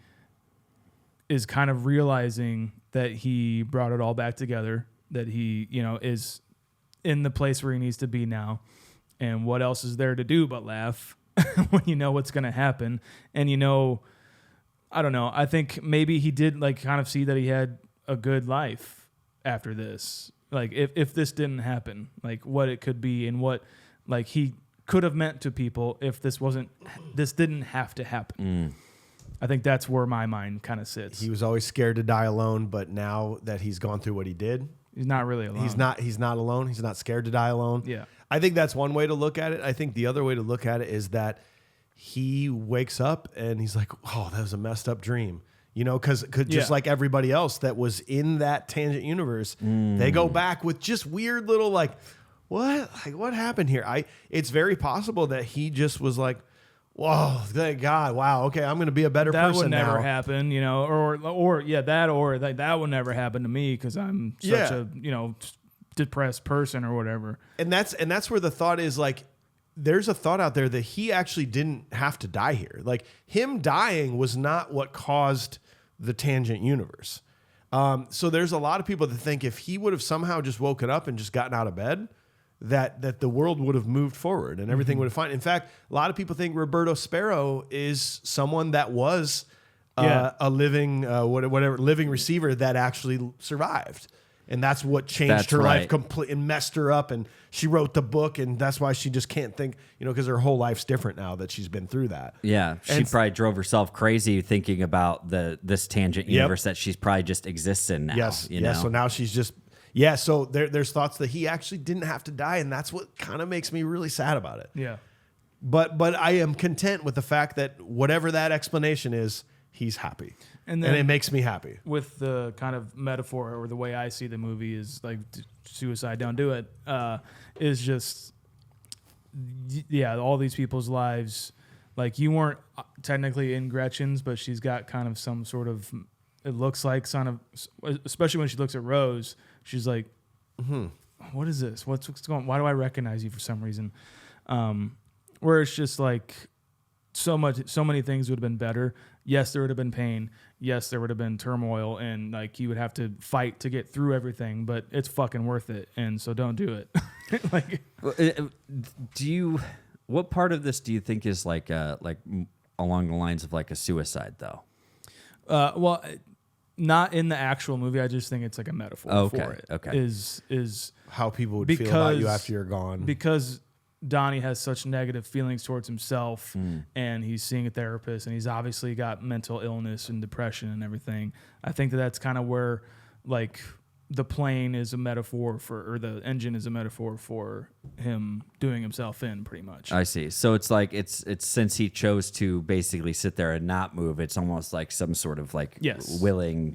is kind of realizing that he brought it all back together, that he, is in the place where he needs to be now. And what else is there to do but laugh when you know what's going to happen? And I don't know. I think maybe he did like kind of see that he had a good life after this. Like if this didn't happen, like what it could be and what like he could have meant to people if this didn't have to happen. I think that's where my mind kind of sits. He was always scared to die alone, but now that he's gone through what he did, he's not really alone. He's not alone. He's not scared to die alone. Yeah. I think that's one way to look at it. I think the other way to look at it is that he wakes up and he's like, oh, that was a messed up dream. Because just like everybody else that was in that Tangent universe, they go back with just weird little like, what? Like, what happened here? It's very possible that he just was like, whoa, thank God. Wow. Okay. I'm going to be a better person now. That would never now. happen, or that would never happen to me because I'm such a, depressed person or whatever. And that's where the thought is like, there's a thought out there that he actually didn't have to die here. Like him dying was not what caused the Tangent universe. So there's a lot of people that think if he would have somehow just woken up and just gotten out of bed, that the world would have moved forward and everything would have fine. In fact, a lot of people think Roberto Sparrow is someone that was a living living receiver that actually survived. And that's what changed her life completely and messed her up. And she wrote the book, and that's why she just can't think, because her whole life's different now that she's been through that. Yeah, she probably drove herself crazy thinking about this Tangent universe that she's probably just exists in now. Yes, so now she's just... Yeah, so there's thoughts that he actually didn't have to die, and that's what kind of makes me really sad about it. Yeah. But I am content with the fact that whatever that explanation is, he's happy. And it makes me happy. With the kind of metaphor or the way I see the movie is like suicide, don't do it, is just, all these people's lives. Like you weren't technically in Gretchen's, but she's got kind of some sort of, it looks like especially when she looks at Rose, she's like, what is this? What's going on? Why do I recognize you for some reason? Where it's just like so many things would have been better. Yes, there would have been pain. Yes, there would have been turmoil, and like you would have to fight to get through everything, but it's fucking worth it. And so don't do it. Like, what part of this do you think is like along the lines of like a suicide though? Well, not in the actual movie. I just think it's like a metaphor for it. Okay. Is how people would feel about you after you're gone. Because Donnie has such negative feelings towards himself, and he's seeing a therapist, and he's obviously got mental illness and depression and everything. I think that's kind of where, like, the plane is a metaphor or the engine is a metaphor for him doing himself in, pretty much. I see. So it's like it's since he chose to basically sit there and not move, it's almost like some sort of like willing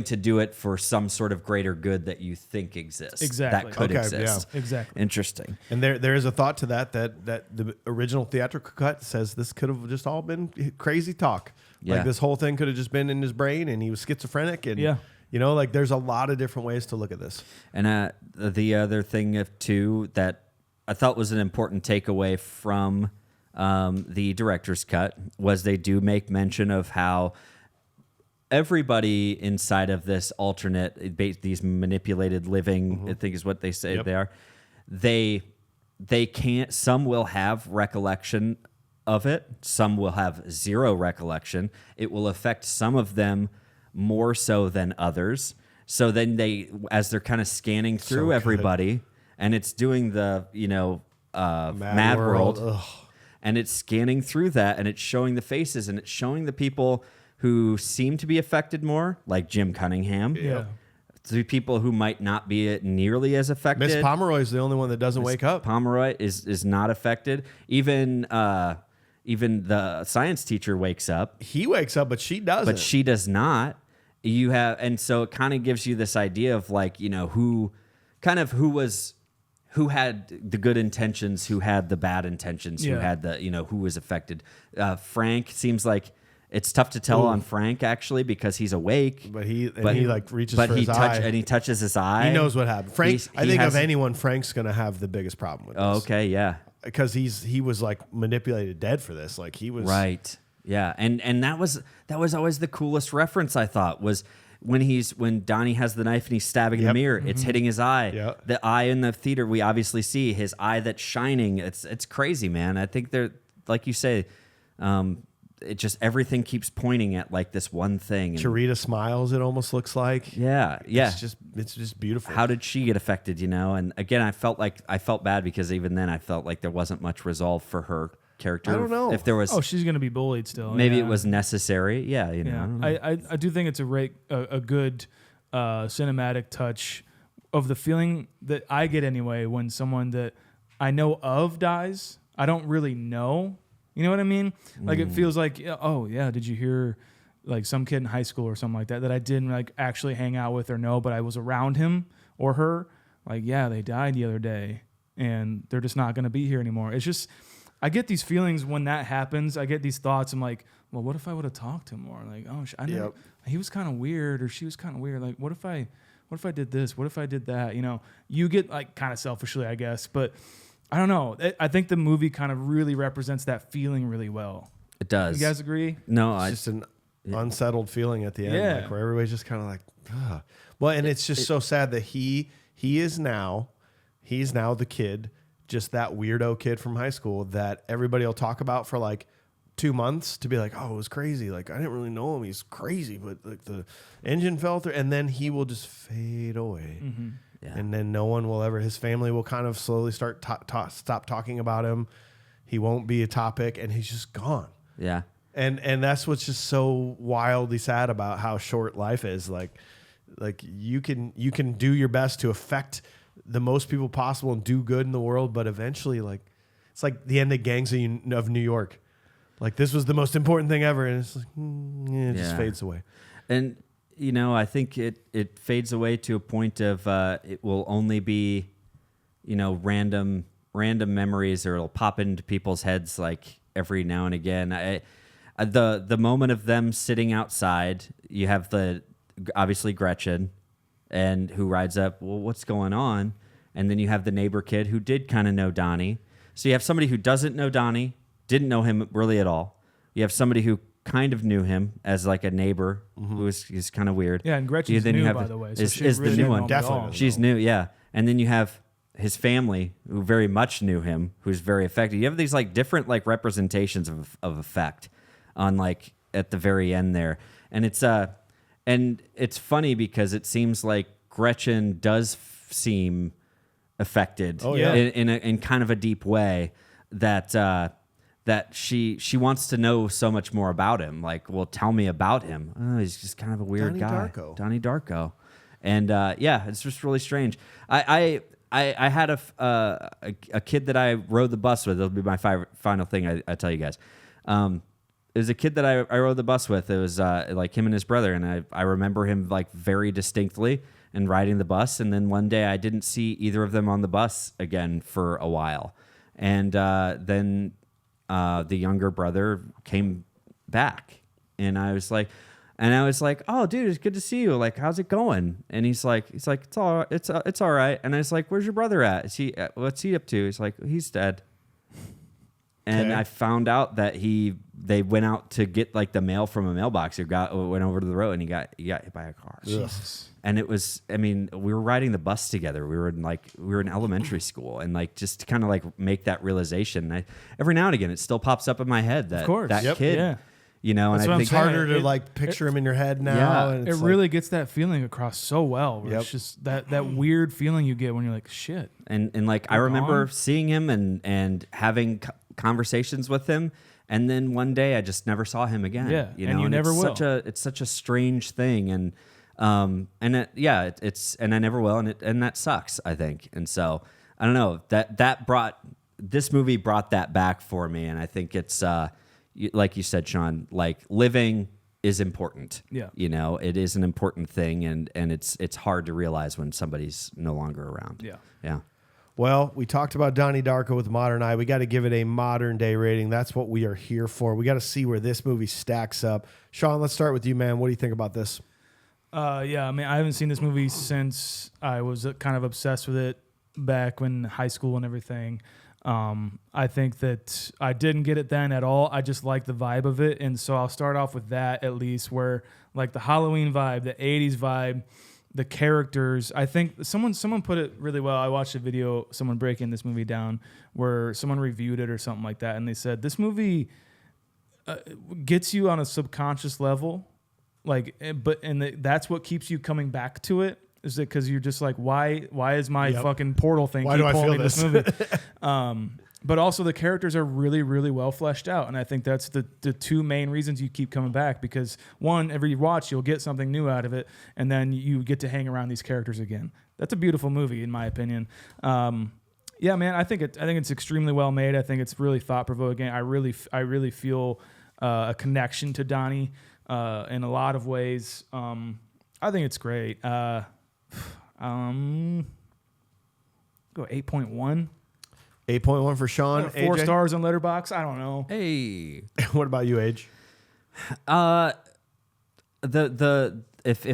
to do it for some sort of greater good that you think exists. Exactly. That could exist. Yeah. Exactly. Interesting. And there is a thought to that the original theatrical cut says this could have just all been crazy talk. Yeah. Like this whole thing could have just been in his brain and he was schizophrenic and like there's a lot of different ways to look at this. And the other thing too that I thought was an important takeaway from the director's cut was they do make mention of how everybody inside of this alternate, these manipulated living, I think is what they say they are, they can't, some will have recollection of it, some will have zero recollection. It will affect some of them more so than others. So then as they're kind of scanning through everybody, and it's doing the, Mad World. And it's scanning through that, and it's showing the faces, and it's showing the people who seem to be affected more, like Jim Cunningham. Yeah. To people who might not be nearly as affected. Miss Pomeroy is the only one that doesn't wake up. Pomeroy is not affected. Even the science teacher wakes up. He wakes up, but she doesn't. But she does not. And so it kind of gives you this idea of like, who had the good intentions, who had the bad intentions, who had the, who was affected. Frank seems like It's tough to tell on Frank actually because he's awake. But he like reaches for his eye. And he touches his eye. He knows what happened. Frank, I think of anyone, Frank's going to have the biggest problem with this. Oh, okay, yeah. Because he was like manipulated dead for this. Like he was right. Yeah, and that was always the coolest reference I thought was when Donnie has the knife and he's stabbing the mirror, it's hitting his eye. Yep. The eye in the theater we obviously see his eye that's shining. It's crazy, man. I think they're like you say, it just everything keeps pointing at like this one thing. And Charita smiles. It almost looks like It's just beautiful. How did she get affected? And again, I felt bad because even then I felt like there wasn't much resolve for her character. I don't know if there was. Oh, she's gonna be bullied still. Maybe it was necessary. Yeah, I do think it's a good cinematic touch of the feeling that I get anyway when someone that I know of dies. I don't really know. You know what I mean? Like it feels like, oh yeah, did you hear like some kid in high school or something like that I didn't like actually hang out with or know, but I was around him or her. Like, yeah, they died the other day and they're just not gonna be here anymore. It's just, I get these feelings when that happens. I get these thoughts. I'm like, well, what if I would have talked to him more? Like, oh, he was kind of weird or she was kind of weird. Like, what if I did this? What if I did that? You get like kind of selfishly, I guess, but I don't know. I think the movie kind of really represents that feeling really well. It does. You guys agree? No, it's just an unsettled feeling at the end, like where everybody's just kind of like, ugh. Well, and it's just so sad that he's now the kid, just that weirdo kid from high school that everybody will talk about for like 2 months to be like, oh, it was crazy. Like I didn't really know him. He's crazy, but like the engine fell through, and then he will just fade away. Mm-hmm. Yeah. And then no one will ever, his family will kind of slowly start stop talking about him. He won't be a topic and he's just gone. Yeah. And that's what's just so wildly sad about how short life is. Like you can do your best to affect the most people possible and do good in the world. But eventually like, it's like the end of Gangs of New York. Like this was the most important thing ever. And it's like, it just fades away. And, I think it fades away to a point of it will only be, random memories, or it'll pop into people's heads like every now and again. The moment of them sitting outside, you have obviously Gretchen, and who rides up. Well, what's going on? And then you have the neighbor kid who did kind of know Donnie. So you have somebody who doesn't know Donnie, didn't know him really at all. You have somebody who kind of knew him as like a neighbor who was kind of weird. Yeah, and Gretchen's new, by the way. So is really the new one. Definitely. She's new, yeah. And then you have his family who very much knew him, who's very affected. You have these like different like representations of effect on like at the very end there. And it's funny because it seems like Gretchen does seem affected in kind of a deep way that she wants to know so much more about him. Like, well, tell me about him. Oh, he's just kind of a weird guy. Donnie Darko. And it's just really strange. I had a kid that I rode the bus with. It'll be my final thing I tell you guys. It was a kid that I rode the bus with. It was like him and his brother, and I remember him like very distinctly and riding the bus. And then one day I didn't see either of them on the bus again for a while. And then the younger brother came back, and I was like, oh, dude, it's good to see you. Like, how's it going? And he's like, it's all right. And I was like, where's your brother at? What's he up to? He's like, he's dead. And I found out that they went out to get like the mail from a mailbox. Went over to the road and he got hit by a car. Jesus. And it was, we were riding the bus together. We were in elementary school, and like just to kind of like make that realization. Every now and again, it still pops up in my head that kid. Yeah. And I think it's harder to like picture him in your head now. Yeah, and it really gets that feeling across so well. It's just that weird feeling you get when you're like, shit. And like I remember seeing him and having conversations with him, and then one day I just never saw him again. Yeah, and you never will. It's such a strange thing, and I never will, and that sucks, I think. And so I don't know, this movie brought that back for me, and I think it's like you said, Sean, like living is important. Yeah. It is an important thing, and it's hard to realize when somebody's no longer around. Yeah. Yeah. Well, we talked about Donnie Darko with Modern Eye. We got to give it a modern day rating. That's what we are here for. We got to see where this movie stacks up. Sean, let's start with you, man. What do you think about this? Yeah, I mean, I haven't seen this movie since I was kind of obsessed with it back when high school and everything. I think that I didn't get it then at all. I just like the vibe of it. And so I'll start off with that at least, where like the Halloween vibe, the 80s vibe, the characters. I think someone put it really well. I watched a video, someone breaking this movie down, where someone reviewed it or something like that, and they said this movie gets you on a subconscious level, that's what keeps you coming back to it. Is it because you're just like, why is my fucking portal thing keep pulling me this movie? But also the characters are really, really well fleshed out. And I think that's the two main reasons you keep coming back, because one, every watch, you'll get something new out of it. And then you get to hang around these characters again. That's a beautiful movie, in my opinion. Yeah, man, I think it's extremely well made. I think it's really thought provoking. I really feel a connection to Donnie in a lot of ways. I think it's great. Go 8.1. 8.1 for Sean. 4 stars on Letterboxd. I don't know. Hey, what about you, Age? If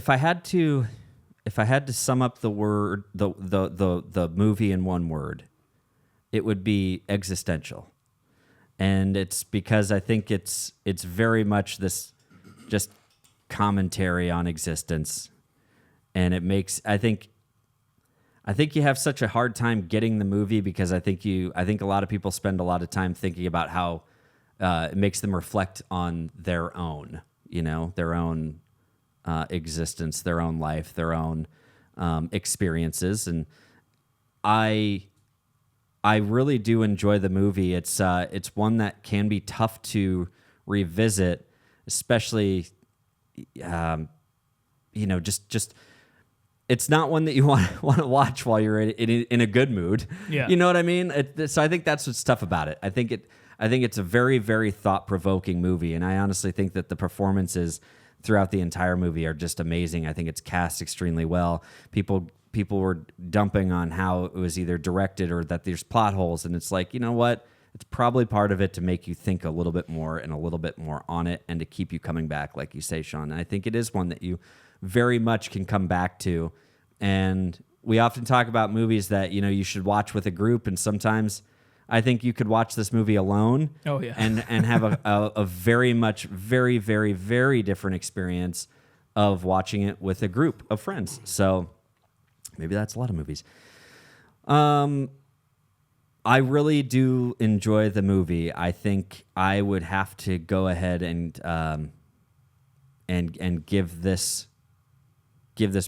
I had to sum up the movie in one word, it would be existential. And it's because I think it's very much this just commentary on existence. And it makes, I think you have such a hard time getting the movie because I think a lot of people spend a lot of time thinking about how it makes them reflect on their own, existence, their own life, their own experiences. And I really do enjoy the movie. It's one that can be tough to revisit, especially, just. It's not one that you want to watch while you're in a good mood. Yeah. You know what I mean? So I think that's what's tough about it. I think it's a very, very thought-provoking movie, and I honestly think that the performances throughout the entire movie are just amazing. I think it's cast extremely well. People were dumping on how it was either directed or that there's plot holes, and it's like, you know what? It's probably part of it to make you think a little bit more and a little bit more on it and to keep you coming back, like you say, Sean. And I think it is one that you very much can come back to. And we often talk about movies that, you should watch with a group. And sometimes I think you could watch this movie alone. Oh, yeah. and have a very much, very, very, very different experience of watching it with a group of friends. So maybe that's a lot of movies. I really do enjoy the movie. I think I would have to go ahead and give this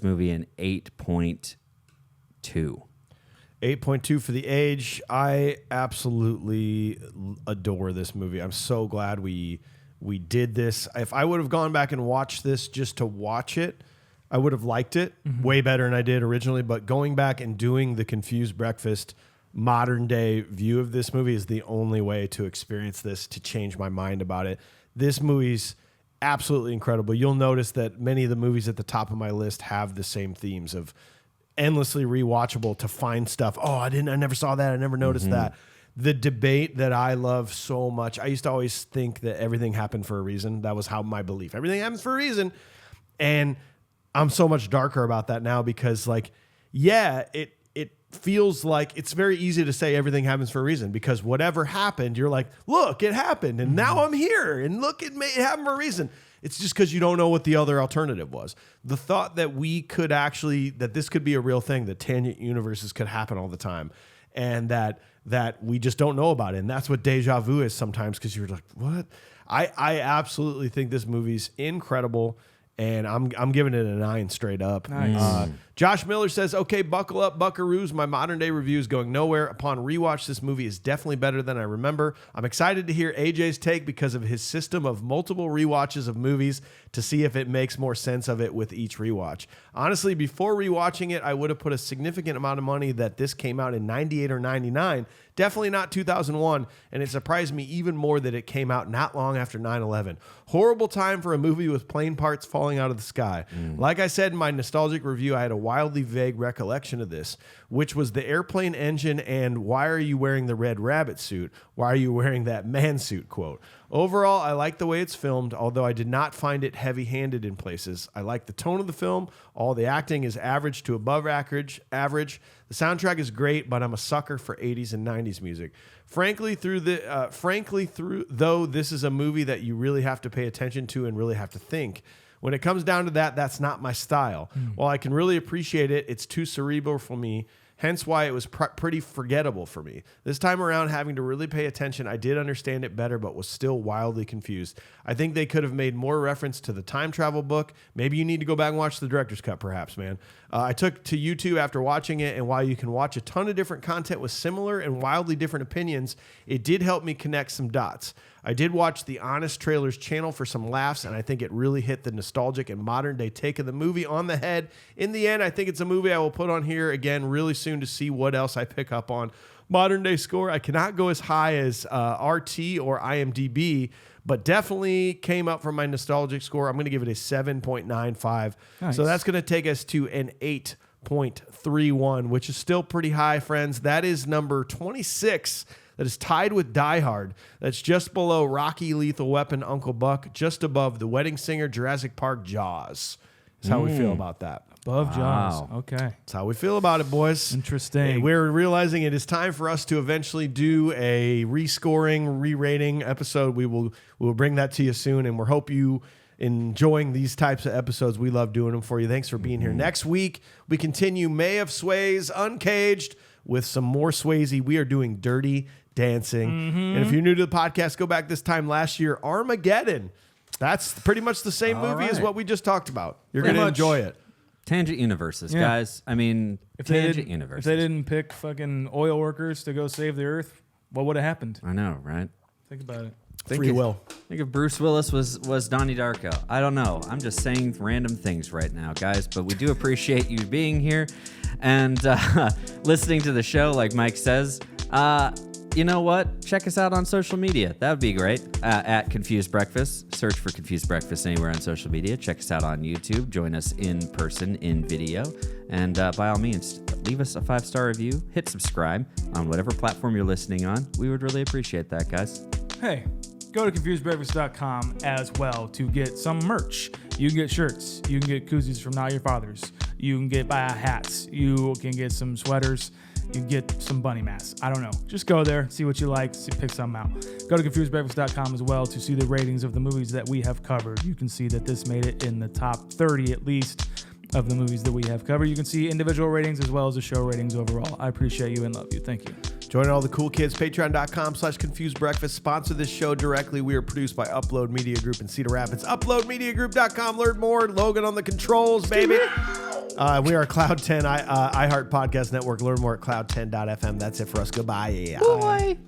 movie an 8.2. 8.2 for the Age. I absolutely adore this movie. I'm so glad we did this. If I would have gone back and watched this just to watch it, I would have liked it way better than I did originally. But going back and doing the Confused Breakfast modern day view of this movie is the only way to experience this, to change my mind about it. This movie's absolutely incredible. You'll notice that many of the movies at the top of my list have the same themes of endlessly rewatchable to find stuff. Oh, I never saw that. I never noticed that. The debate that I love so much. I used to always think that everything happened for a reason. That was how my belief. Everything happens for a reason. And I'm so much darker about that now because it feels like it's very easy to say everything happens for a reason because whatever happened, you're like, look, it happened. And now I'm here and look, it happened for a reason. It's just because you don't know what the other alternative was. The thought that that this could be a real thing, that tangent universes could happen all the time and that we just don't know about it. And that's what deja vu is sometimes because you're like, what? I absolutely think this movie's incredible. And I'm giving it a 9 straight up. Nice. Josh Miller says, okay, buckle up, buckaroos. My modern day review is going nowhere. Upon rewatch, this movie is definitely better than I remember. I'm excited to hear AJ's take because of his system of multiple rewatches of movies to see if it makes more sense of it with each rewatch. Honestly, before rewatching it, I would have put a significant amount of money that this came out in 98 or 99. Definitely not 2001, and it surprised me even more that it came out not long after 9/11. Horrible time for a movie with plane parts falling falling out of the sky. Like I said in my nostalgic review, I had a wildly vague recollection of this, which was the airplane engine and why are you wearing the red rabbit suit? Why are you wearing that man suit quote? Overall, I like the way it's filmed, although I did not find it heavy-handed in places. I like the tone of the film. All the acting is average to above average. The soundtrack is great, but I'm a sucker for 80s and 90s music. Frankly, though this is a movie that you really have to pay attention to and really have to think. When it comes down to that, that's not my style. While I can really appreciate it, it's too cerebral for me. Hence why it was pretty forgettable for me. This time around, having to really pay attention, I did understand it better, but was still wildly confused. I think they could have made more reference to the time travel book. Maybe you need to go back and watch the director's cut, perhaps, man. I took to YouTube after watching it, and while you can watch a ton of different content with similar and wildly different opinions, it did help me connect some dots. I did watch the Honest Trailers channel for some laughs, and I think it really hit the nostalgic and modern-day take of the movie on the head. In the end, I think it's a movie I will put on here again really soon to see what else I pick up on. Modern-day score, I cannot go as high as RT or IMDb, but definitely came up from my nostalgic score. I'm going to give it a 7.95. Nice. So that's going to take us to an 8.31, which is still pretty high, friends. That is number 26. That is tied with Die Hard. That's just below Rocky, Lethal Weapon, Uncle Buck, just above The Wedding Singer, Jurassic Park, Jaws. That's how we feel about that. Above Jaws. Okay. That's how we feel about it, boys. Interesting. Hey, we're realizing it is time for us to eventually do a rescoring, re-rating episode. We'll bring that to you soon, and we hope you enjoying these types of episodes. We love doing them for you. Thanks for being here. Next week, we continue May of Swayz, Uncaged, with some more Swayze. We are doing Dirty Dancing. And if you're new to the podcast, go back this time last year, Armageddon. That's pretty much the same movie as what we just talked about. You're going to enjoy it. Tangent universes, guys. I mean, tangent universes. If they didn't pick fucking oil workers to go save the earth, what would have happened? I know, right? Think about it. Free will. Think if Bruce Willis was Donnie Darko. I don't know. I'm just saying random things right now, guys. But we do appreciate you being here and listening to the show, like Mike says. You know what? Check us out on social media. That would be great. At Confused Breakfast. Search for Confused Breakfast anywhere on social media. Check us out on YouTube. Join us in person, in video. And by all means, leave us a 5-star review. Hit subscribe on whatever platform you're listening on. We would really appreciate that, guys. Hey, go to confusedbreakfast.com as well to get some merch. You can get shirts. You can get koozies from Not Your Father's. You can get hats. You can get some sweaters. You can get some bunny masks. I don't know. Just go there, see what you like, pick something out. Go to confusedbreakfast.com as well to see the ratings of the movies that we have covered. You can see that this made it in the top 30 at least of the movies that we have covered. You can see individual ratings as well as the show ratings overall. I appreciate you and love you. Thank you. Join all the cool kids. Patreon.com/Confused Breakfast. Sponsor this show directly. We are produced by Upload Media Group in Cedar Rapids. UploadMediaGroup.com. Learn more. Logan on the controls, baby. We are Cloud 10 iHeart Podcast Network. Learn more at cloud10.fm. That's it for us. Goodbye. Bye.